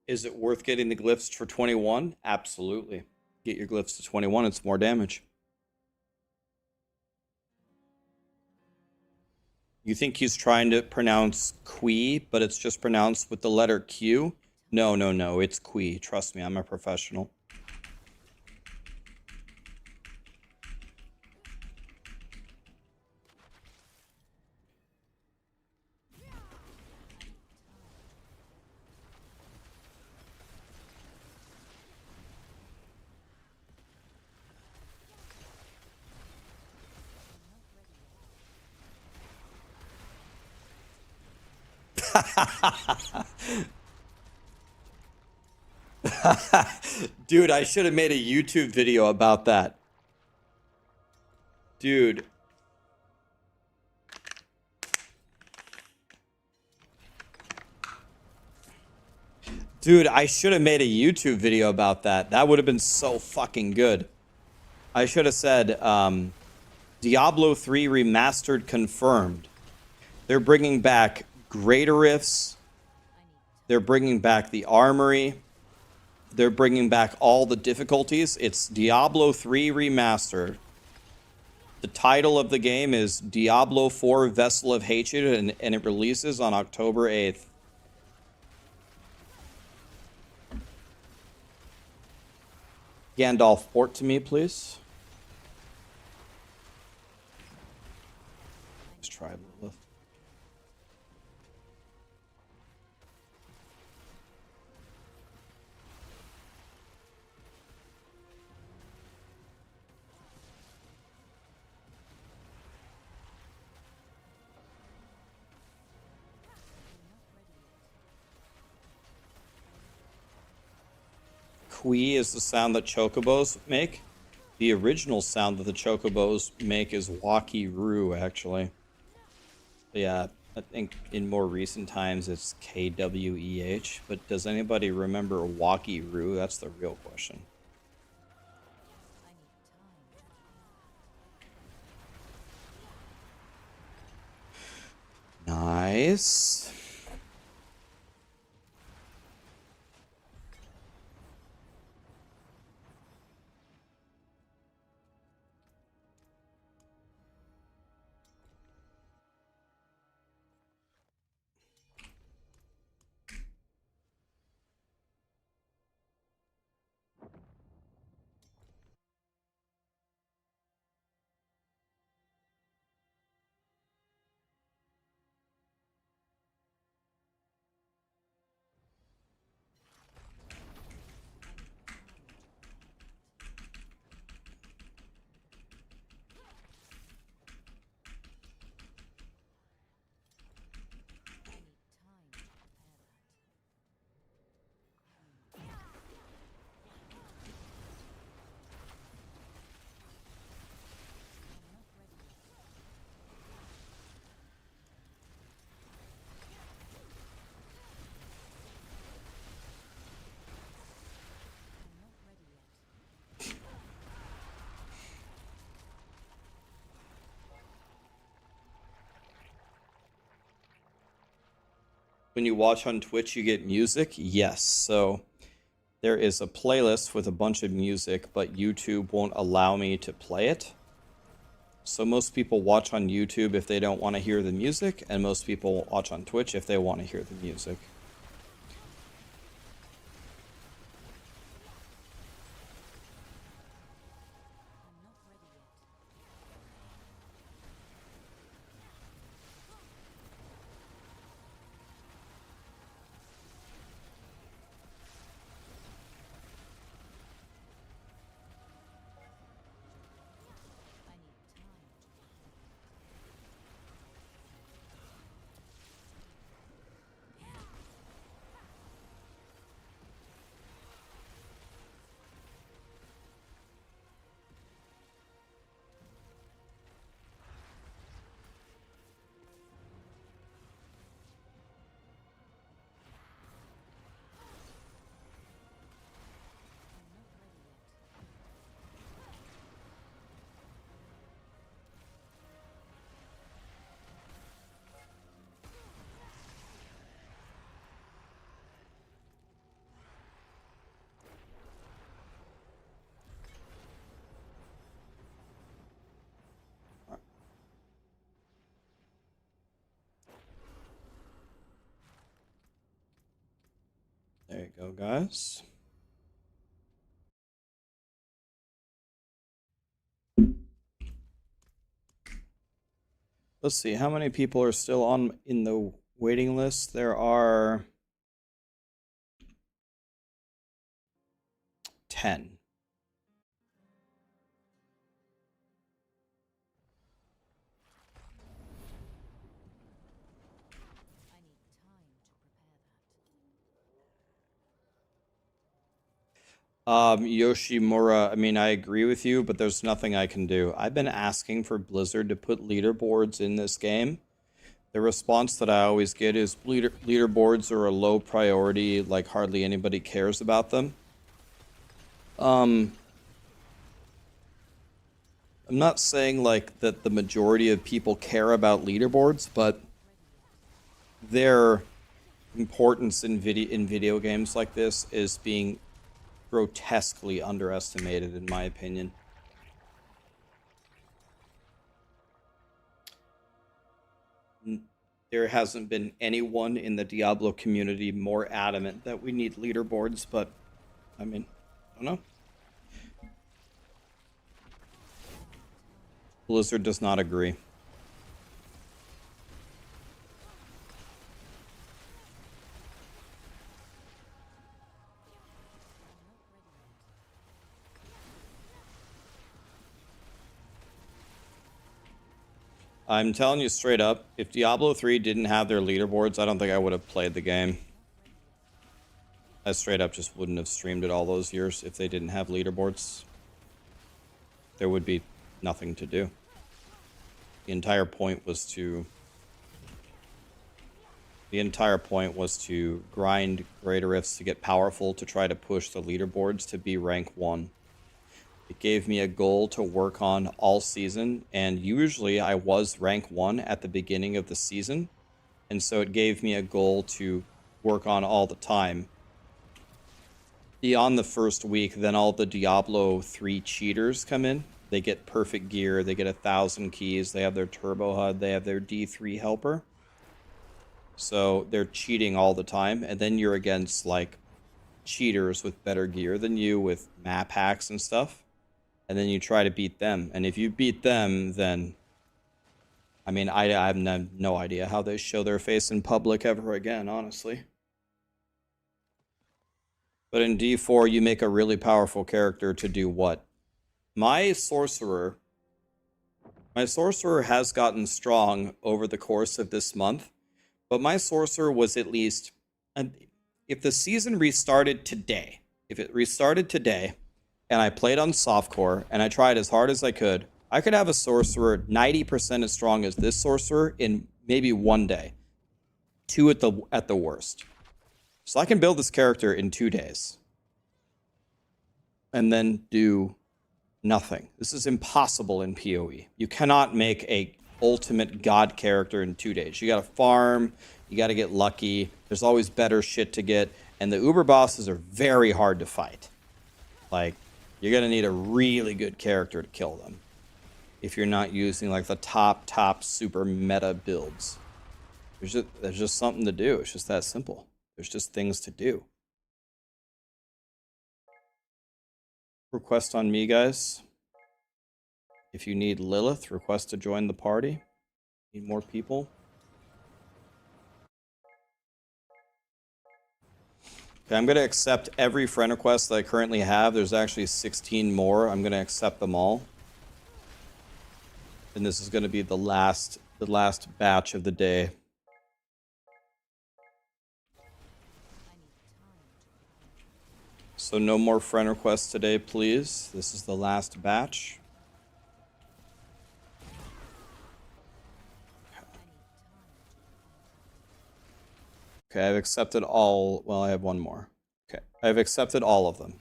Is it worth getting the glyphs for 21? Absolutely. Get your glyphs to 21, it's more damage. You think he's trying to pronounce Qui, but it's just pronounced with the letter Q? No, no, no, it's Qui. Trust me, I'm a professional. Dude, I should have made a YouTube video about that. Dude. Dude, I should have made a YouTube video about that. That would have been so fucking good. I should have said, Diablo 3 Remastered confirmed. They're bringing back Greater Rifts. They're bringing back the Armory. They're bringing back all the difficulties. It's Diablo 3 Remastered. The title of the game is Diablo 4 Vessel of Hatred, and it releases on October 8th. Gandalf, port to me, please. Let's try Lilith. Qui is the sound that chocobos make. The original sound that the chocobos make is Waki-Ru, actually. Yeah, I think in more recent times it's KWEH. But does anybody remember Waki-Ru? That's the real question. Nice. When you watch on Twitch, you get music? Yes. So there is a playlist with a bunch of music, but YouTube won't allow me to play it. So most people watch on YouTube if they don't want to hear the music, and most people watch on Twitch if they want to hear the music. go, guys. Let's see, how many people are still in the waiting list? There are 10. Yoshimura, I mean, I agree with you, but there's nothing I can do. I've been asking for Blizzard to put leaderboards in this game. The response that I always get is leaderboards are a low priority, like hardly anybody cares about them. I'm not saying like that the majority of people care about leaderboards, but their importance in video games like this is being grotesquely underestimated, in my opinion. There hasn't been anyone in the Diablo community more adamant that we need leaderboards, but I mean, I don't know. Blizzard does not agree. I'm telling you straight up, if Diablo 3 didn't have their leaderboards, I don't think I would have played the game. I straight up just wouldn't have streamed it all those years if they didn't have leaderboards. There would be nothing to do. The entire point was to grind greater rifts to get powerful to try to push the leaderboards to be rank 1. It gave me a goal to work on all season, and usually I was rank 1 at the beginning of the season, and so it gave me a goal to work on all the time. Beyond the first week, then all the Diablo 3 cheaters come in. They get perfect gear, they get 1,000 keys, they have their turbo HUD, they have their D3 helper. So they're cheating all the time, and then you're against like cheaters with better gear than you with map hacks and stuff. And then you try to beat them. And if you beat them, then I mean, I have no idea how they show their face in public ever again, honestly. But in D4, you make a really powerful character to do what? My sorcerer has gotten strong over the course of this month, but my sorcerer was at least, if the season restarted today, and I played on softcore, and I tried as hard as I could have a sorcerer 90% as strong as this sorcerer in maybe 1 day. 2 at the worst. So I can build this character in 2 days. And then do nothing. This is impossible in PoE. You cannot make a ultimate god character in 2 days. You gotta farm, you gotta get lucky, there's always better shit to get, and the uber bosses are very hard to fight. Like, you're gonna need a really good character to kill them if you're not using like the top super meta builds. There's just something to do. It's just that simple. There's just things to do. Request on me, guys. If you need Lilith, request to join the party. Need more people. Okay, I'm going to accept every friend request that I currently have. There's actually 16 more. I'm going to accept them all. And this is going to be the last batch of the day. So no more friend requests today, please. This is the last batch. Okay, I've accepted all. Well, I have one more. Okay, I've accepted all of them.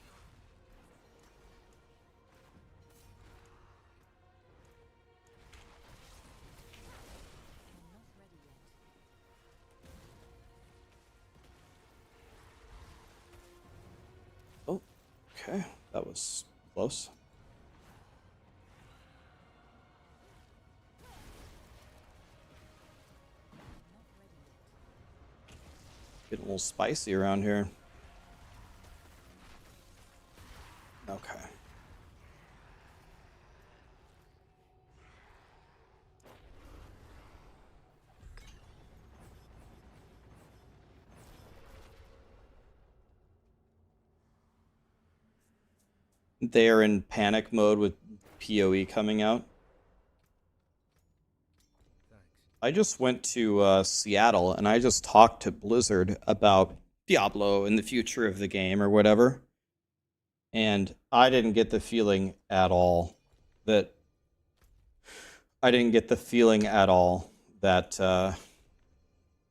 Oh, okay, that was close. Getting a little spicy around here. They are in panic mode with PoE coming out. I just went to Seattle and I just talked to Blizzard about Diablo and the future of the game or whatever. And I didn't get the feeling at all that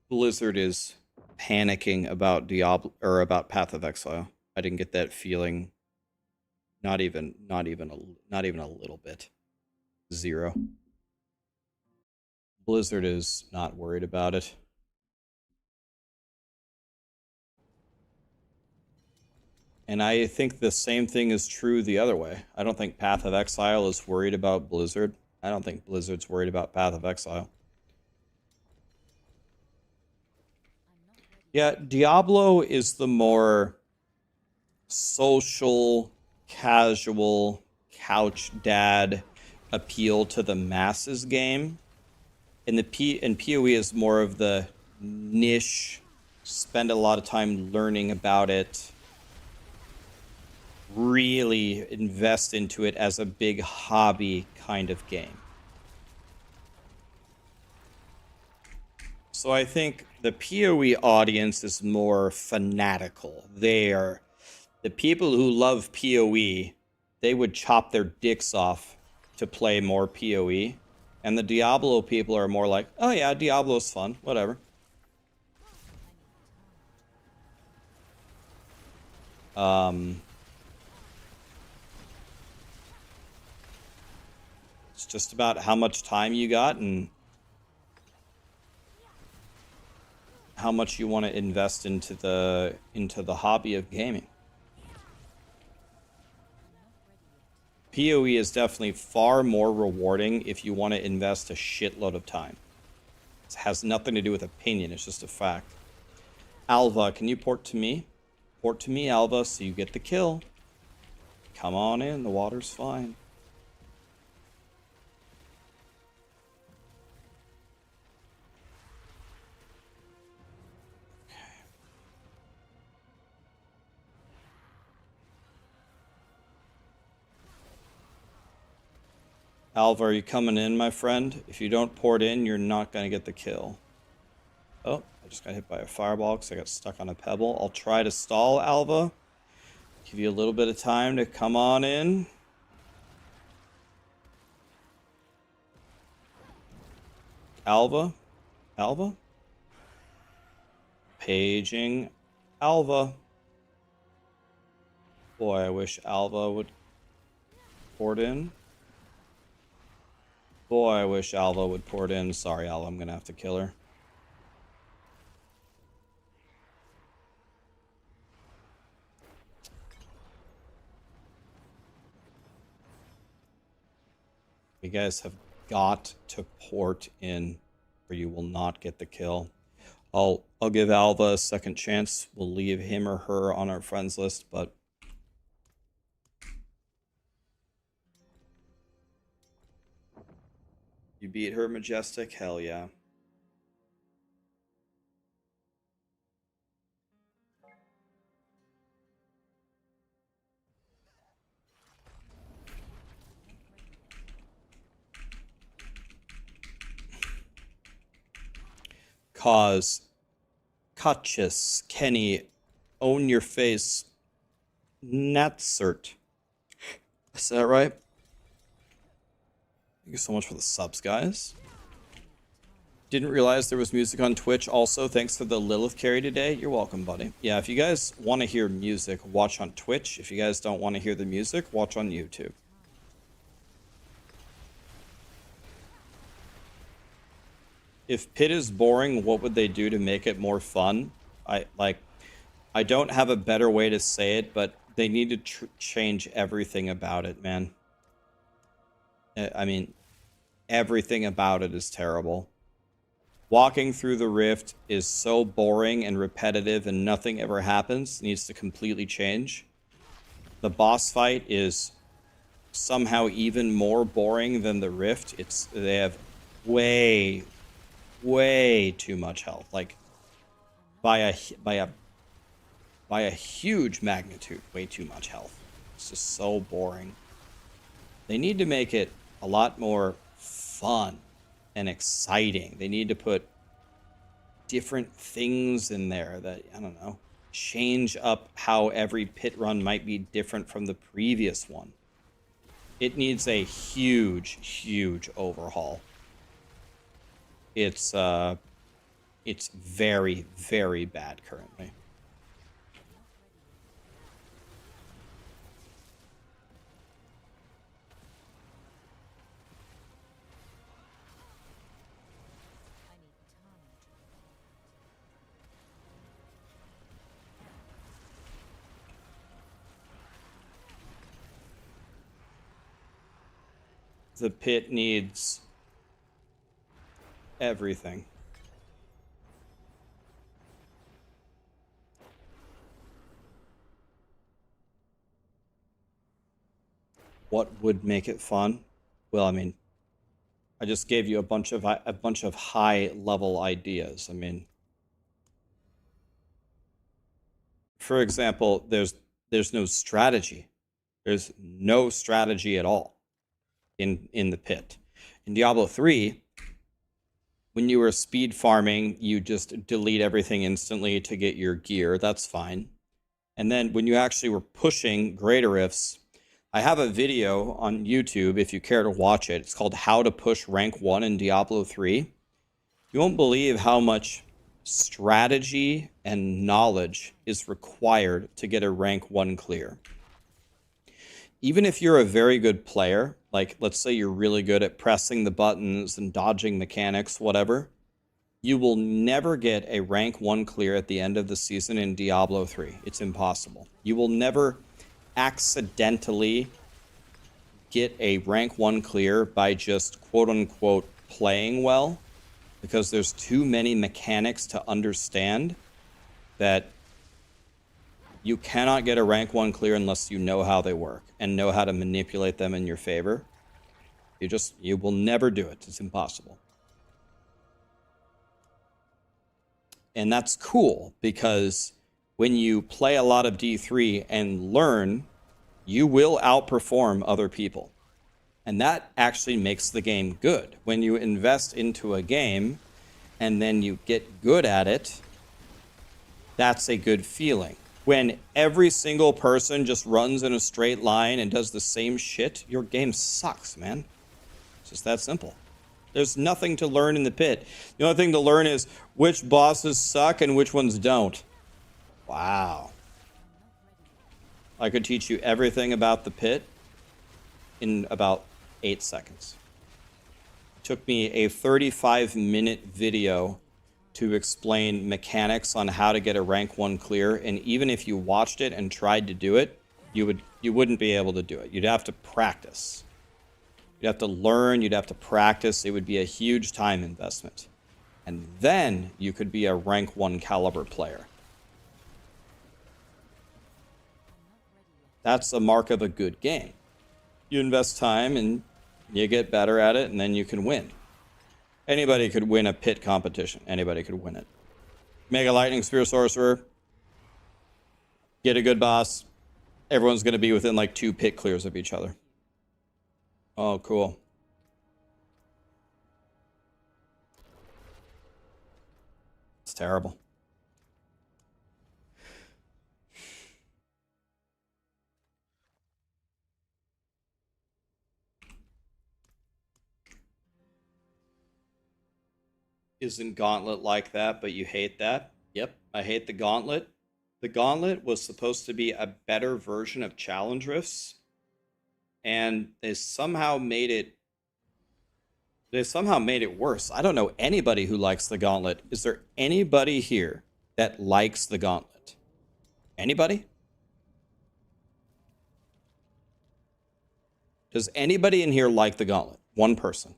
Blizzard is panicking about Diablo or about Path of Exile. I didn't get that feeling. Not even a little bit. Zero. Blizzard is not worried about it. And I think the same thing is true the other way. I don't think Path of Exile is worried about Blizzard. I don't think Blizzard's worried about Path of Exile. Yeah, Diablo is the more social, casual, couch dad appeal to the masses game. And PoE is more of the niche, spend a lot of time learning about it, really invest into it as a big hobby kind of game. So I think the PoE audience is more fanatical. They are the people who love PoE, they would chop their dicks off to play more PoE. And the Diablo people are more like, oh yeah, Diablo's fun, whatever. It's just about how much time you got and how much you want to invest into the hobby of gaming. PoE is definitely far more rewarding if you want to invest a shitload of time. It has nothing to do with opinion, it's just a fact. Alva, can you port to me? Port to me, Alva, so you get the kill. Come on in, the water's fine. Alva, are you coming in, my friend? If you don't port in, you're not going to get the kill. Oh, I just got hit by a fireball because I got stuck on a pebble. I'll try to stall, Alva. Give you a little bit of time to come on in. Alva? Alva? Paging Alva. Boy, I wish Alva would port in. Boy, I wish Alva would port in. Sorry, Alva, I'm going to have to kill her. You guys have got to port in or you will not get the kill. I'll give Alva a second chance. We'll leave him or her on our friends list, but you beat her, Majestic? Hell yeah. Cause, Kachis, Kenny, Own Your Face, Natsert. Is that right? Thank you so much for the subs, guys. Didn't realize there was music on Twitch also. Thanks for the Lilith carry today. You're welcome, buddy. Yeah, if you guys want to hear music, watch on Twitch. If you guys don't want to hear the music, watch on YouTube. If Pit is boring, what would they do to make it more fun? I don't have a better way to say it, but they need to change everything about it, man. I mean, everything about it is terrible. Walking through the rift is so boring and repetitive and nothing ever happens. It needs to completely change. The boss fight is somehow even more boring than the rift. They have way too much health. Like by a huge magnitude, way too much health. It's just so boring. They need to make it a lot more fun and exciting. They need to put different things in there that, I don't know, change up how every pit run might be different from the previous one. It needs a huge, huge overhaul. It's very, very bad currently. The pit needs everything. What would make it fun? Well, I mean, I just gave you a bunch of high level ideas. I mean, for example, there's no strategy. There's no strategy at all in the pit. In Diablo 3, when you were speed farming, you just delete everything instantly to get your gear. That's fine. And then when you actually were pushing greater rifts, I have a video on YouTube if you care to watch it. It's called How to Push Rank 1 in Diablo 3. You won't believe how much strategy and knowledge is required to get a rank 1 clear. Even if you're a very good player, like let's say you're really good at pressing the buttons and dodging mechanics, whatever, you will never get a rank 1 clear at the end of the season in Diablo 3. It's impossible. You will never accidentally get a rank 1 clear by just quote unquote playing well, because there's too many mechanics to understand that you cannot get a rank 1 clear unless you know how they work and know how to manipulate them in your favor. You will never do it. It's impossible. And that's cool, because when you play a lot of D3 and learn, you will outperform other people. And that actually makes the game good. When you invest into a game and then you get good at it, that's a good feeling. When every single person just runs in a straight line and does the same shit, your game sucks, man. It's just that simple. There's nothing to learn in the pit. The only thing to learn is which bosses suck and which ones don't. Wow. I could teach you everything about the pit in about 8 seconds. It took me a 35-minute video to explain mechanics on how to get a rank 1 clear, and even if you watched it and tried to do it, you wouldn't be able to do it. You'd have to practice. You'd have to learn, you'd have to practice. It would be a huge time investment. And then you could be a rank 1 caliber player. That's a mark of a good game. You invest time and you get better at it, and then you can win. Anybody could win a pit competition. Anybody could win it. Make a lightning spear sorcerer. Get a good boss. Everyone's going to be within like 2 pit clears of each other. Oh, cool. It's terrible. Isn't Gauntlet like that, but you hate that? Yep, I hate the Gauntlet. The Gauntlet was supposed to be a better version of Challenge Rifts, and they somehow made it worse. I don't know anybody who likes the Gauntlet. Is there anybody here that likes the Gauntlet? Anybody? Does anybody in here like the Gauntlet? One person.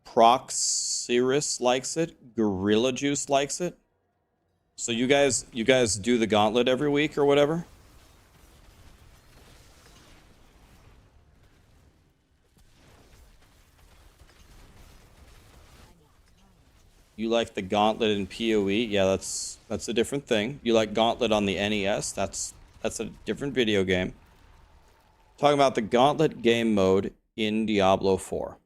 Proxyrus likes it. Gorilla Juice likes it. So you guys do the Gauntlet every week or whatever? You like the Gauntlet in PoE? Yeah, that's a different thing. You like Gauntlet on the NES? That's a different video game. Talking about the Gauntlet game mode in Diablo 4.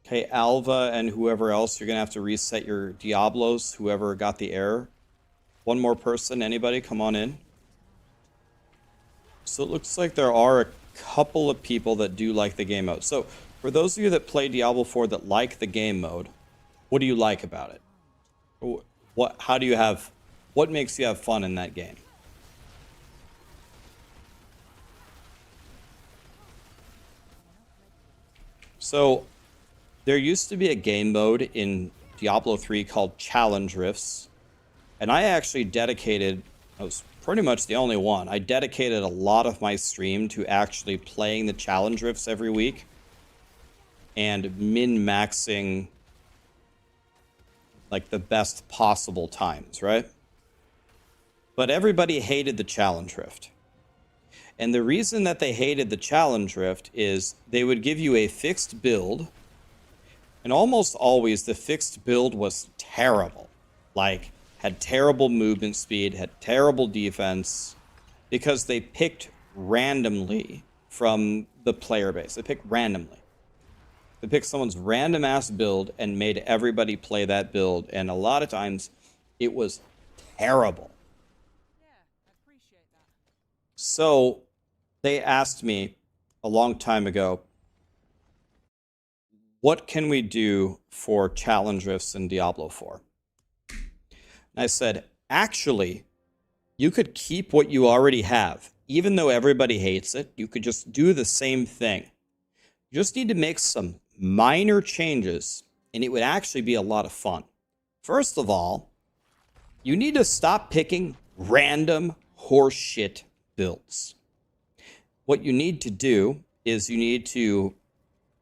Okay, Alva and whoever else, you're going to have to reset your Diablos, whoever got the error. One more person, anybody, come on in. So it looks like there are a couple of people that do like the game mode. So for those of you that play Diablo 4 that like the game mode, what do you like about it? What makes you have fun in that game? So there used to be a game mode in Diablo 3 called Challenge Rifts, and I actually I was pretty much the only one. I dedicated a lot of my stream to actually playing the Challenge Rifts every week and min-maxing like the best possible times, right? But everybody hated the Challenge Rift. And the reason that they hated the Challenge Rift is they would give you a fixed build, and almost always the fixed build was terrible. Like, had terrible movement speed, had terrible defense, because they picked randomly from the player base. They picked randomly. They picked someone's random ass build and made everybody play that build, and a lot of times it was terrible. So they asked me a long time ago, what can we do for challenge rifts in Diablo 4? And I said, actually, you could keep what you already have. Even though everybody hates it, you could just do the same thing. You just need to make some minor changes, and it would actually be a lot of fun. First of all, you need to stop picking random horseshit builds. What you need to do is you need to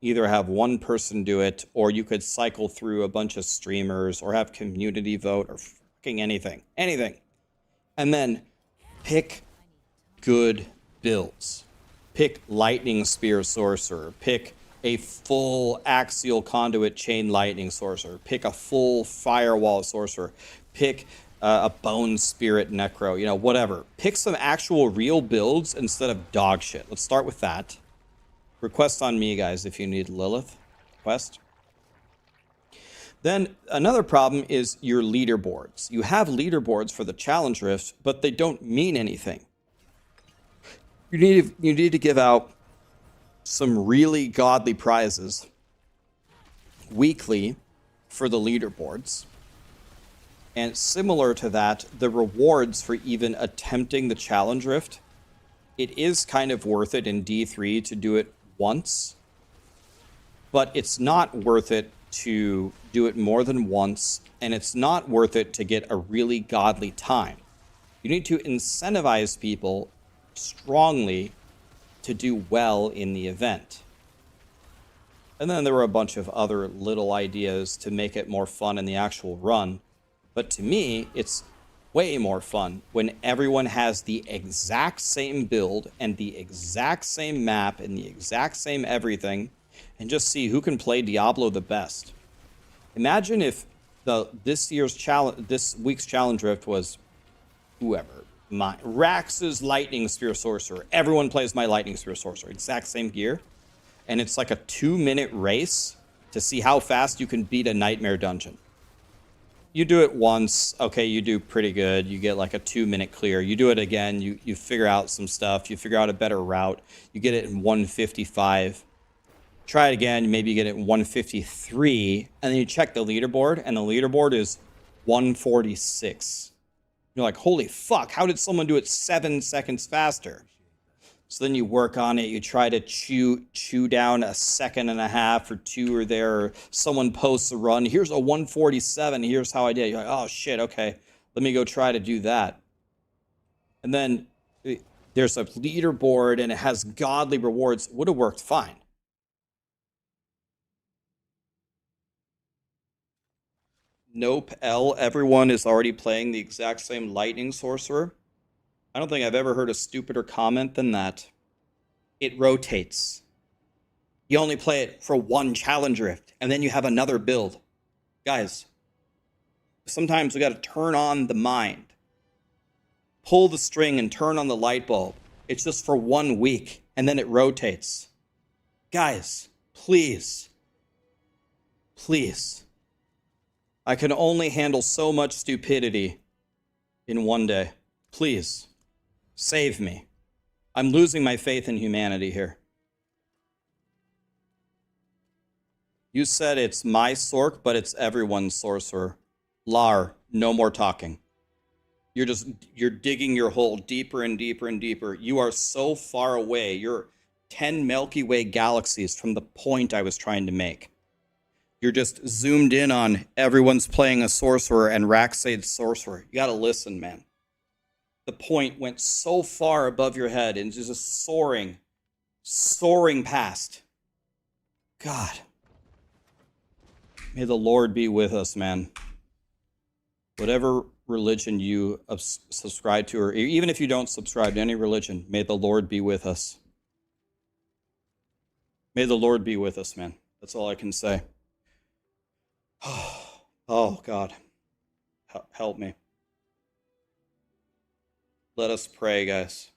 either have one person do it, or you could cycle through a bunch of streamers, or have community vote, or fucking anything. And then pick good builds. Pick Lightning Spear Sorcerer. Pick a full Axial Conduit Chain Lightning Sorcerer. Pick a full Firewall Sorcerer. Pick a Bone Spirit Necro. You know, whatever. Pick some actual real builds instead of dog shit. Let's start with that. Request on me, guys, if you need Lilith. Request. Then another problem is your leaderboards. You have leaderboards for the challenge rift, but they don't mean anything. You need to give out some really godly prizes weekly for the leaderboards. And similar to that, the rewards for even attempting the challenge rift, it is kind of worth it in D3 to do it once, but it's not worth it to do it more than once, and it's not worth it to get a really godly time. You need to incentivize people strongly to do well in the event. And then there were a bunch of other little ideas to make it more fun in the actual run. But to me, it's way more fun when everyone has the exact same build and the exact same map and the exact same everything, and just see who can play Diablo the best. Imagine if this week's challenge rift was whoever. Rax's Lightning Spear Sorcerer. Everyone plays my Lightning Spear Sorcerer. Exact same gear. And it's like a 2-minute race to see how fast you can beat a Nightmare Dungeon. You do it once, okay, you do pretty good. You get like a 2-minute clear. You do it again, you figure out some stuff. You figure out a better route. You get it in 155. Try it again, maybe you get it in 153. And then you check the leaderboard, and the leaderboard is 146. You're like, holy fuck, how did someone do it 7 seconds faster? So then you work on it, you try to chew down a second and a half or two or there, or someone posts a run, here's a 147, here's how I did it. You're like, oh shit, okay, let me go try to do that. And then there's a leaderboard and it has godly rewards. Would have worked fine. Nope, L, everyone is already playing the exact same Lightning Sorcerer. I don't think I've ever heard a stupider comment than that. It rotates. You only play it for one challenge rift, and then you have another build. Guys, sometimes we got to turn on the mind. Pull the string and turn on the light bulb. It's just for 1 week, and then it rotates. Guys, please. Please. I can only handle so much stupidity in one day. Please. Save me. I'm losing my faith in humanity here. You said it's my sork, but it's everyone's sorcerer. Lar, no more talking. You're digging your hole deeper and deeper and deeper. You are so far away. You're 10 Milky Way galaxies from the point I was trying to make. You're just zoomed in on everyone's playing a sorcerer and Raxxanterax sorcerer. You gotta listen, man. The point went so far above your head and just soaring past. God. May the Lord be with us, man. Whatever religion you subscribe to, or even if you don't subscribe to any religion, may the Lord be with us. May the Lord be with us, man. That's all I can say. Oh, God. Help me. Let us pray, guys.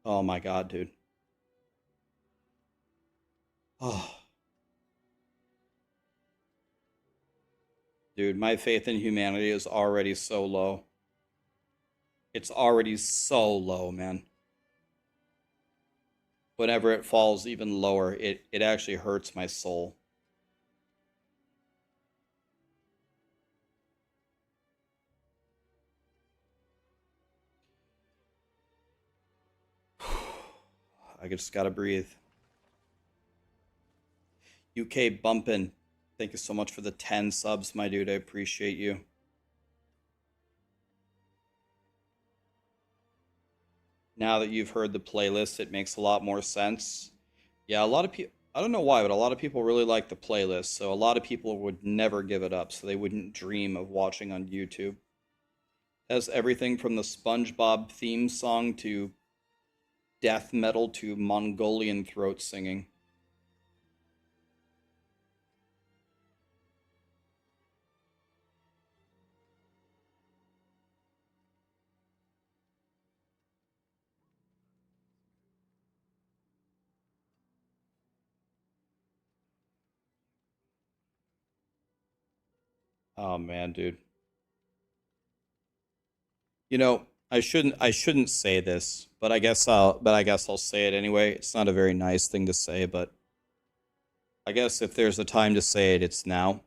Oh, my God, dude. Oh. Dude, my faith in humanity is already so low. It's already so low, man. Whenever it falls even lower, it actually hurts my soul. I just gotta breathe. UK Bumpin', thank you so much for the 10 subs, my dude. I appreciate you. Now that you've heard the playlist, it makes a lot more sense. Yeah, a lot of people, I don't know why, but a lot of people really like the playlist. So a lot of people would never give it up. So they wouldn't dream of watching on YouTube. It has everything from the SpongeBob theme song to death metal to Mongolian throat singing. Oh man, dude. You know, I shouldn't say this, but I guess I'll say it anyway. It's not a very nice thing to say, but I guess if there's a time to say it, it's now.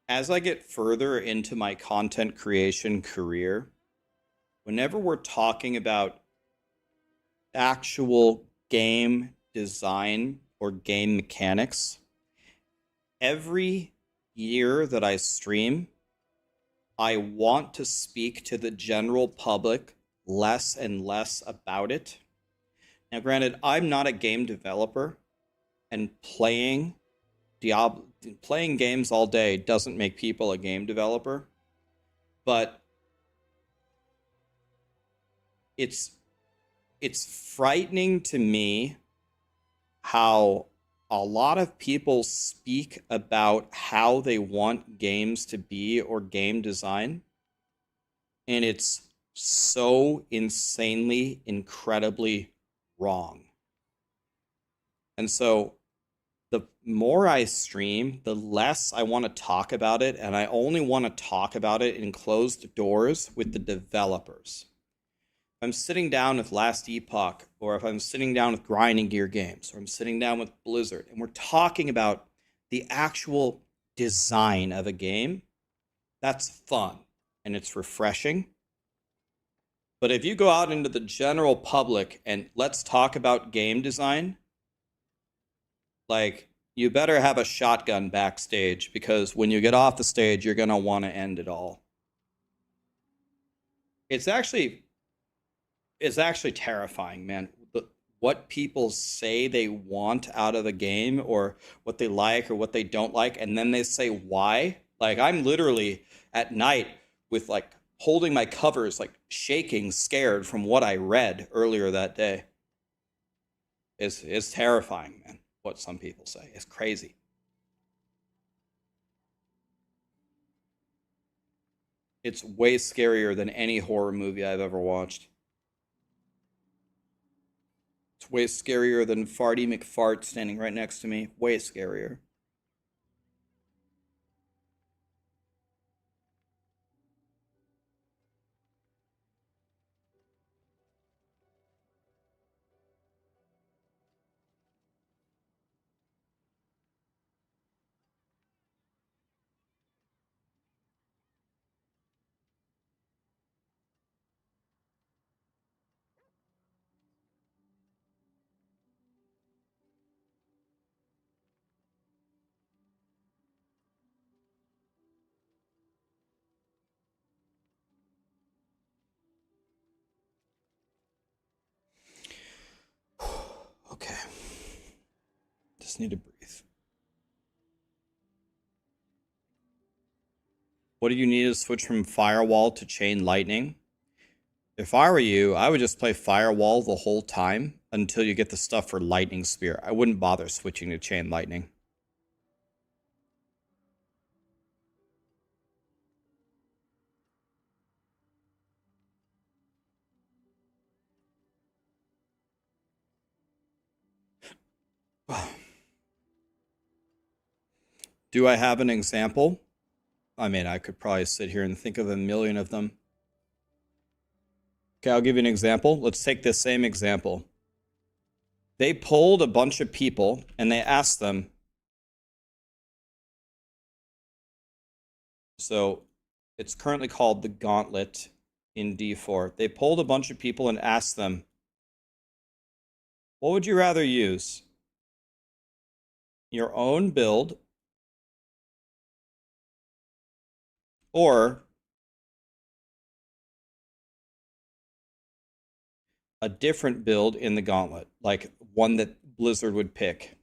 As I get further into my content creation career, whenever we're talking about actual game design or game mechanics, every year that I stream, I want to speak to the general public less and less about it. Now, granted, I'm not a game developer, and playing games all day doesn't make people a game developer, but it's frightening to me how a lot of people speak about how they want games to be or game design, and it's so insanely, incredibly wrong. And so the more I stream, the less I want to talk about it, and I only want to talk about it in closed doors with the developers. I'm sitting down with Last Epoch, or if I'm sitting down with Grinding Gear Games, or I'm sitting down with Blizzard, and we're talking about the actual design of a game, that's fun, and it's refreshing. But if you go out into the general public and let's talk about game design, like, you better have a shotgun backstage, because when you get off the stage, you're going to want to end it all. It's actually terrifying, man. What people say they want out of a game, or what they like or what they don't like, and then they say why. Like, I'm literally at night with like holding my covers, like shaking, scared from what I read earlier that day. It's terrifying, man, what some people say. It's crazy. It's way scarier than any horror movie I've ever watched. It's way scarier than Farty McFart standing right next to me. Way scarier. Okay. Just need to breathe. What do you need to switch from Firewall to Chain Lightning? If I were you, I would just play Firewall the whole time until you get the stuff for Lightning Spear. I wouldn't bother switching to Chain Lightning. Do I have an example? I mean, I could probably sit here and think of a million of them. Okay, I'll give you an example. Let's take this same example. They polled a bunch of people and they asked them. So it's currently called the Gauntlet in D4. They polled a bunch of people and asked them, what would you rather use? Your own build or a different build in the Gauntlet, like one that Blizzard would pick?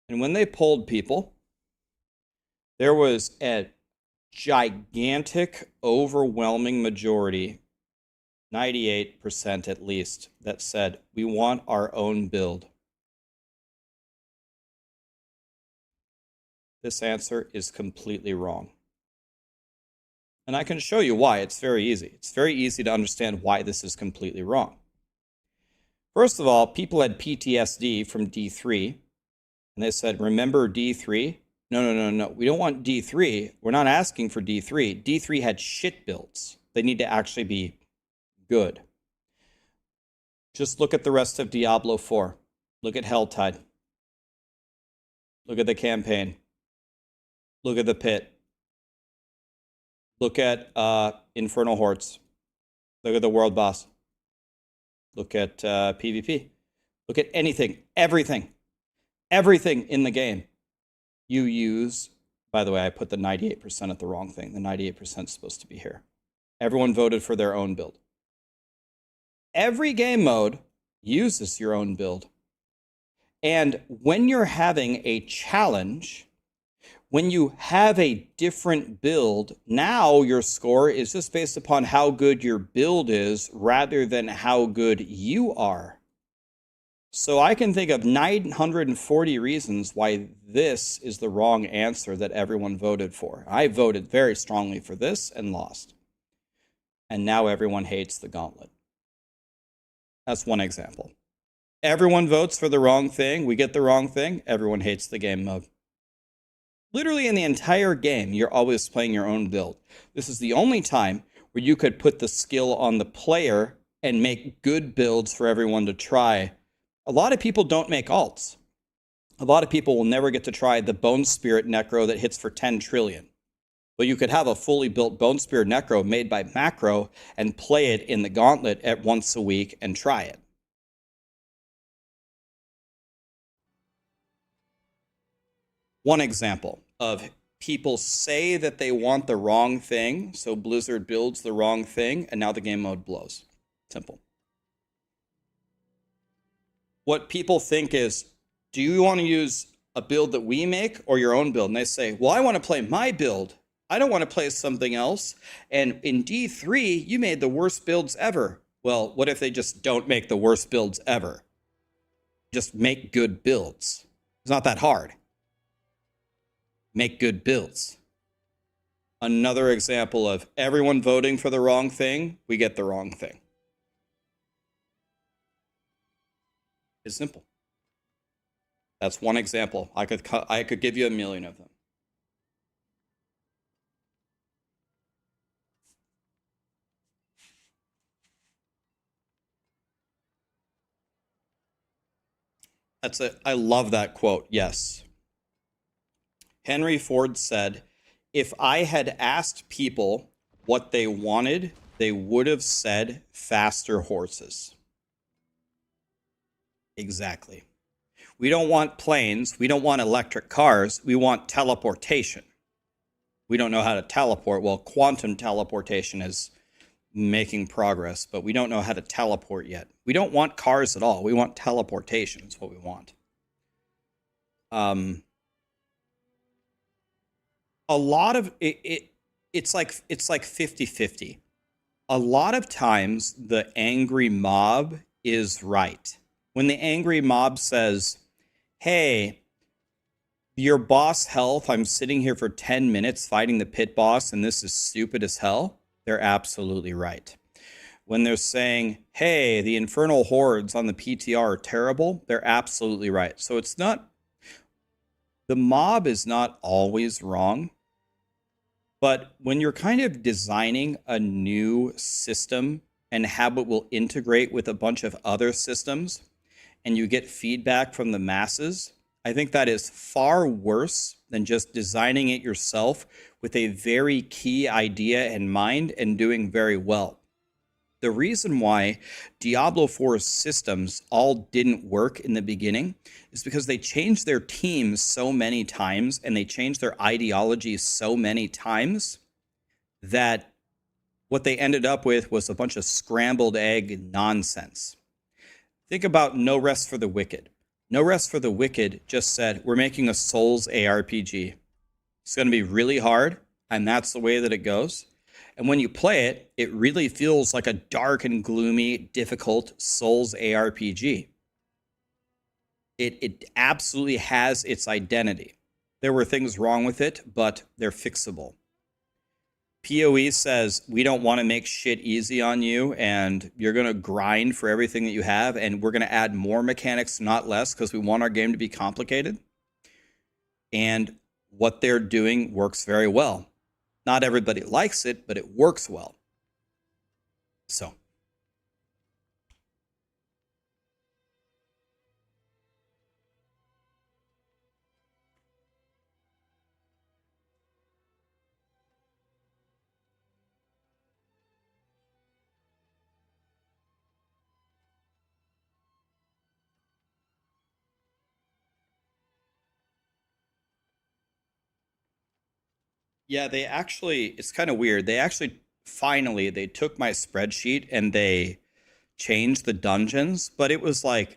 And when they polled people, there was a gigantic, overwhelming majority, 98% at least, that said, we want our own build. This answer is completely wrong. And I can show you why. It's very easy. It's very easy to understand why this is completely wrong. First of all, people had PTSD from D3, and they said, remember D3? No. We don't want D3. We're not asking for D3. D3 had shit builds. They need to actually be good. Just look at the rest of Diablo 4. Look at Helltide. Look at the campaign. Look at the pit. Look at Infernal Hordes. Look at the world boss. Look at PvP. Look at anything, everything in the game. You use, by the way, I put the 98% at the wrong thing. The 98% is supposed to be here. Everyone voted for their own build. Every game mode uses your own build. And when you're having a challenge, when you have a different build, now your score is just based upon how good your build is rather than how good you are. So I can think of 940 reasons why this is the wrong answer that everyone voted for. I voted very strongly for this and lost. And now everyone hates the Gauntlet. That's one example. Everyone votes for the wrong thing. We get the wrong thing. Everyone hates the game mode. Literally in the entire game, you're always playing your own build. This is the only time where you could put the skill on the player and make good builds for everyone to try. A lot of people don't make alts. A lot of people will never get to try the Bone Spirit Necro that hits for 10 trillion. But you could have a fully built Bone Spirit Necro made by Macro and play it in the Gauntlet at once a week and try it. One example of people say that they want the wrong thing, so Blizzard builds the wrong thing, and now the game mode blows. Simple. What people think is, do you want to use a build that we make or your own build, and they say, well, I want to play my build. I don't want to play something else. And in D3, you made the worst builds ever. Well, what if they just don't make the worst builds ever? Just make good builds. It's not that hard. Make good builds. Another example of everyone voting for the wrong thing, we get the wrong thing. It's simple. That's one example. I could give you a million of them. That's it. I love that quote. Yes. Henry Ford said, if I had asked people what they wanted, they would have said faster horses. Exactly. We don't want planes. We don't want electric cars. We want teleportation. We don't know how to teleport. Well, quantum teleportation is making progress, but we don't know how to teleport yet. We don't want cars at all. We want teleportation is what we want. A lot of it's like 50-50. A lot of times the angry mob is right. When the angry mob says, hey, your boss health, I'm sitting here for 10 minutes fighting the pit boss and this is stupid as hell, they're absolutely right. When they're saying, hey, the infernal hordes on the PTR are terrible, they're absolutely right. So it's not, the mob is not always wrong. But when you're kind of designing a new system and how it will integrate with a bunch of other systems, and you get feedback from the masses, I think that is far worse than just designing it yourself with a very key idea in mind and doing very well. The reason why Diablo 4's systems all didn't work in the beginning is because they changed their teams so many times and they changed their ideologies so many times that what they ended up with was a bunch of scrambled egg nonsense. Think about No Rest for the Wicked. No Rest for the Wicked just said, we're making a Souls ARPG. It's going to be really hard, and that's the way that it goes. And when you play it, it really feels like a dark and gloomy, difficult Souls ARPG. It absolutely has its identity. There were things wrong with it, but they're fixable. PoE says, we don't want to make shit easy on you, and you're going to grind for everything that you have, and we're going to add more mechanics, not less, because we want our game to be complicated. And what they're doing works very well. Not everybody likes it, but it works well. So. Yeah, they actually, it's kind of weird. They actually, finally, they took my spreadsheet and they changed the dungeons, but it was like,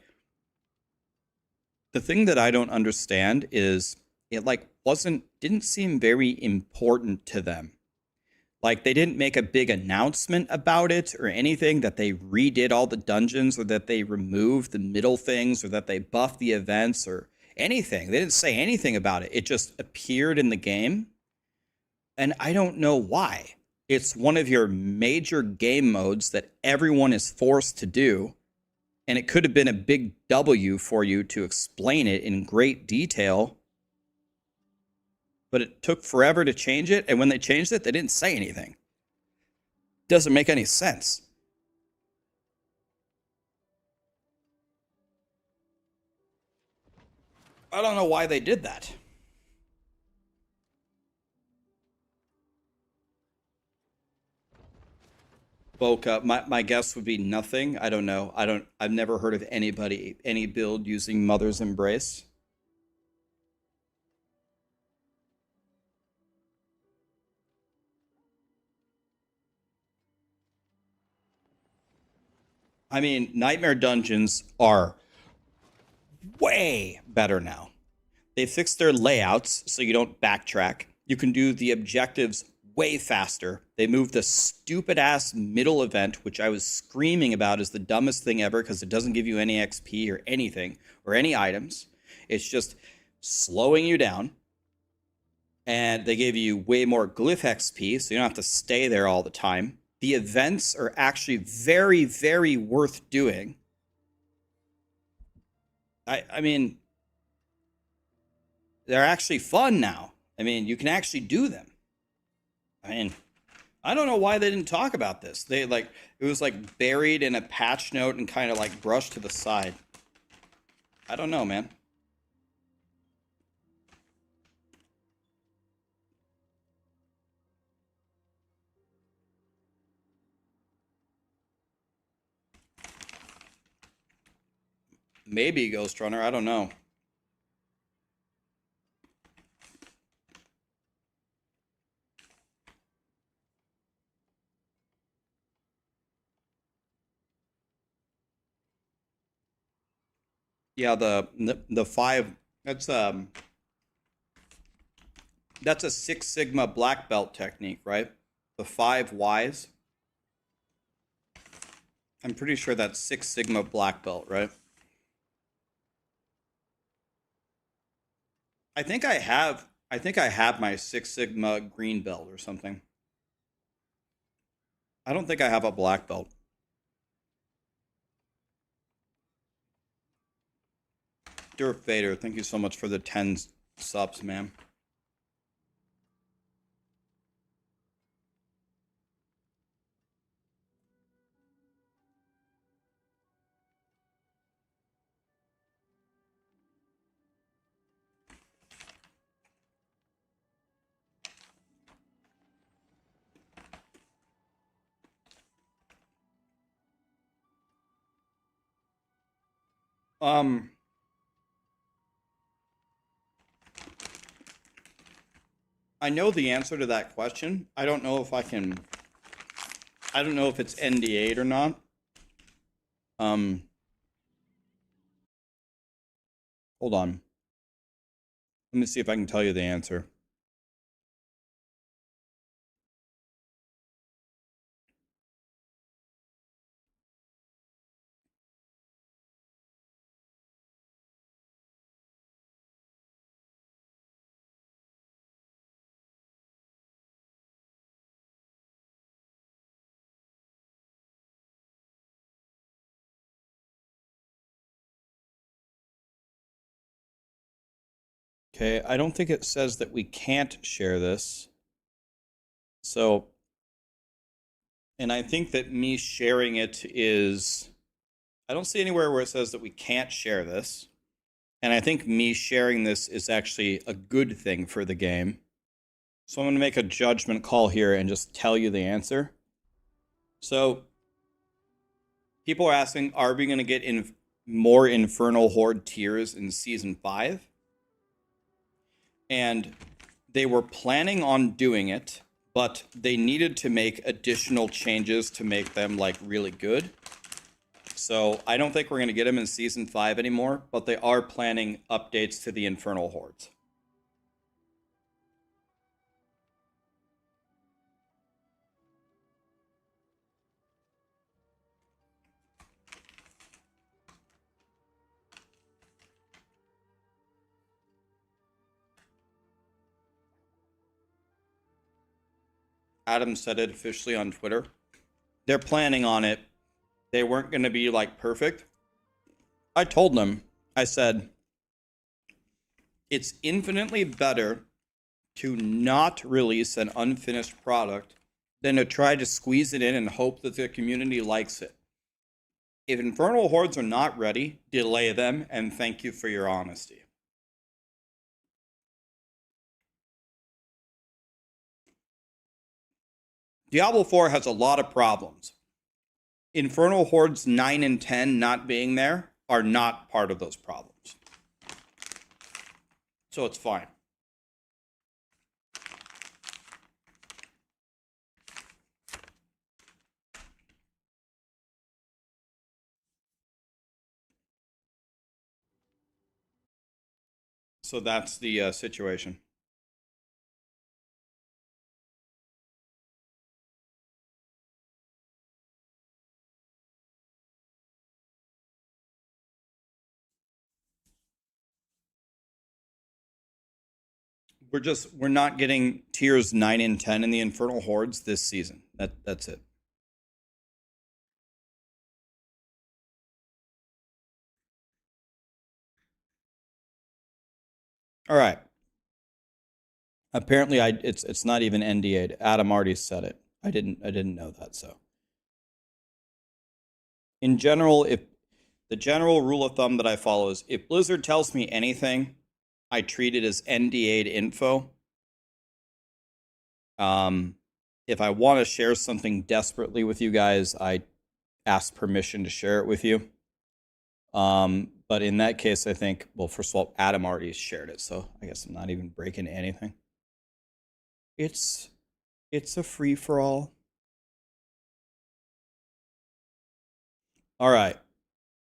the thing that I don't understand is it like didn't seem very important to them. Like they didn't make a big announcement about it or anything, that they redid all the dungeons or that they removed the middle things or that they buffed the events or anything. They didn't say anything about it. It just appeared in the game. And I don't know why. It's one of your major game modes that everyone is forced to do. And it could have been a big W for you to explain it in great detail. But it took forever to change it. And when they changed it, they didn't say anything. Doesn't make any sense. I don't know why they did that. Boca, my guess would be nothing. I don't know. I've never heard of any build using Mother's Embrace. I mean, Nightmare Dungeons are way better now. They fixed their layouts so you don't backtrack. You can do the objectives way faster. They moved the stupid ass middle event, which I was screaming about is the dumbest thing ever because it doesn't give you any XP or anything or any items. It's just slowing you down. And they gave you way more glyph XP, so you don't have to stay there all the time. The events are actually very, very worth doing. I mean, they're actually fun now. I mean, you can actually do them. I mean, I don't know why they didn't talk about this. They it was like buried in a patch note and kind of like brushed to the side. I don't know, man. Maybe Ghost Runner, I don't know. Yeah, the 5 that's a 6 Sigma black belt technique, right? The 5 Ys. I'm pretty sure that's 6 Sigma black belt, right? I think I have my 6 Sigma green belt or something. I don't think I have a black belt. Durf Vader, thank you so much for the 10 subs, man. I know the answer to that question. I don't know if it's NDA'd or not. Hold on. Let me see if I can tell you the answer. Okay, I don't think it says that we can't share this. So, and I think that me sharing it is, I don't see anywhere where it says that we can't share this. And I think me sharing this is actually a good thing for the game. So I'm going to make a judgment call here and just tell you the answer. So, people are asking, are we going to get more Infernal Horde tiers in Season 5? And they were planning on doing it, but they needed to make additional changes to make them, like, really good. So I don't think we're going to get them in Season 5 anymore, but they are planning updates to the Infernal Hordes. Adam said it officially on Twitter. They're planning on it. They weren't going to be, like, perfect. I told them, I said, it's infinitely better to not release an unfinished product than to try to squeeze it in and hope that the community likes it. If Infernal Hordes are not ready, delay them, and thank you for your honesty. Diablo 4 has a lot of problems. Infernal Hordes 9 and 10 not being there are not part of those problems. So it's fine. So that's the situation. We're not getting tiers 9 and 10 in the Infernal Hordes this season. That's it. All right. Apparently it's not even NDA'd. Adam already said it. I didn't know that, so. In general, if the general rule of thumb that I follow is if Blizzard tells me anything, I treat it as NDA'd info. If I want to share something desperately with you guys, I ask permission to share it with you. But in that case, I think, well, first of all, Adam already shared it, so I guess I'm not even breaking anything. It's a free-for-all. All right.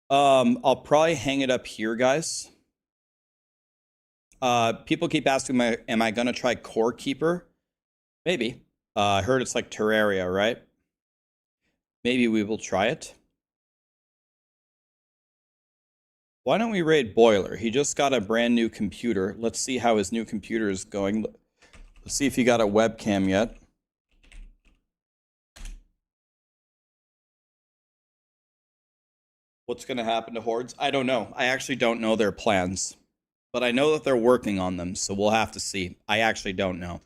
I'll probably hang it up here, guys. People keep asking, am I going to try Core Keeper? Maybe. I heard it's like Terraria, right? Maybe we will try it. Why don't we raid Boiler? He just got a brand new computer. Let's see how his new computer is going. Let's see if he got a webcam yet. What's going to happen to Hordes? I don't know. I actually don't know their plans. But I know that they're working on them, so we'll have to see. I actually don't know.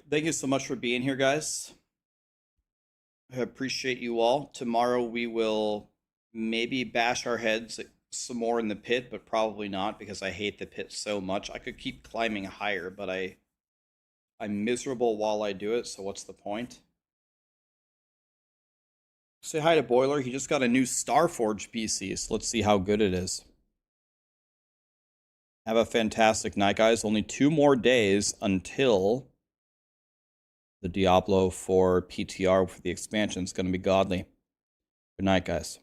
Thank you so much for being here, guys. I appreciate you all. Tomorrow we will maybe bash our heads some more in the pit, but probably not because I hate the pit so much. I could keep climbing higher, but I'm miserable while I do it, so what's the point? Say hi to Boiler. He just got a new Starforge PC, so let's see how good it is. Have a fantastic night, guys. Only 2 more days until the Diablo 4 PTR for the expansion is going to be godly. Good night, guys.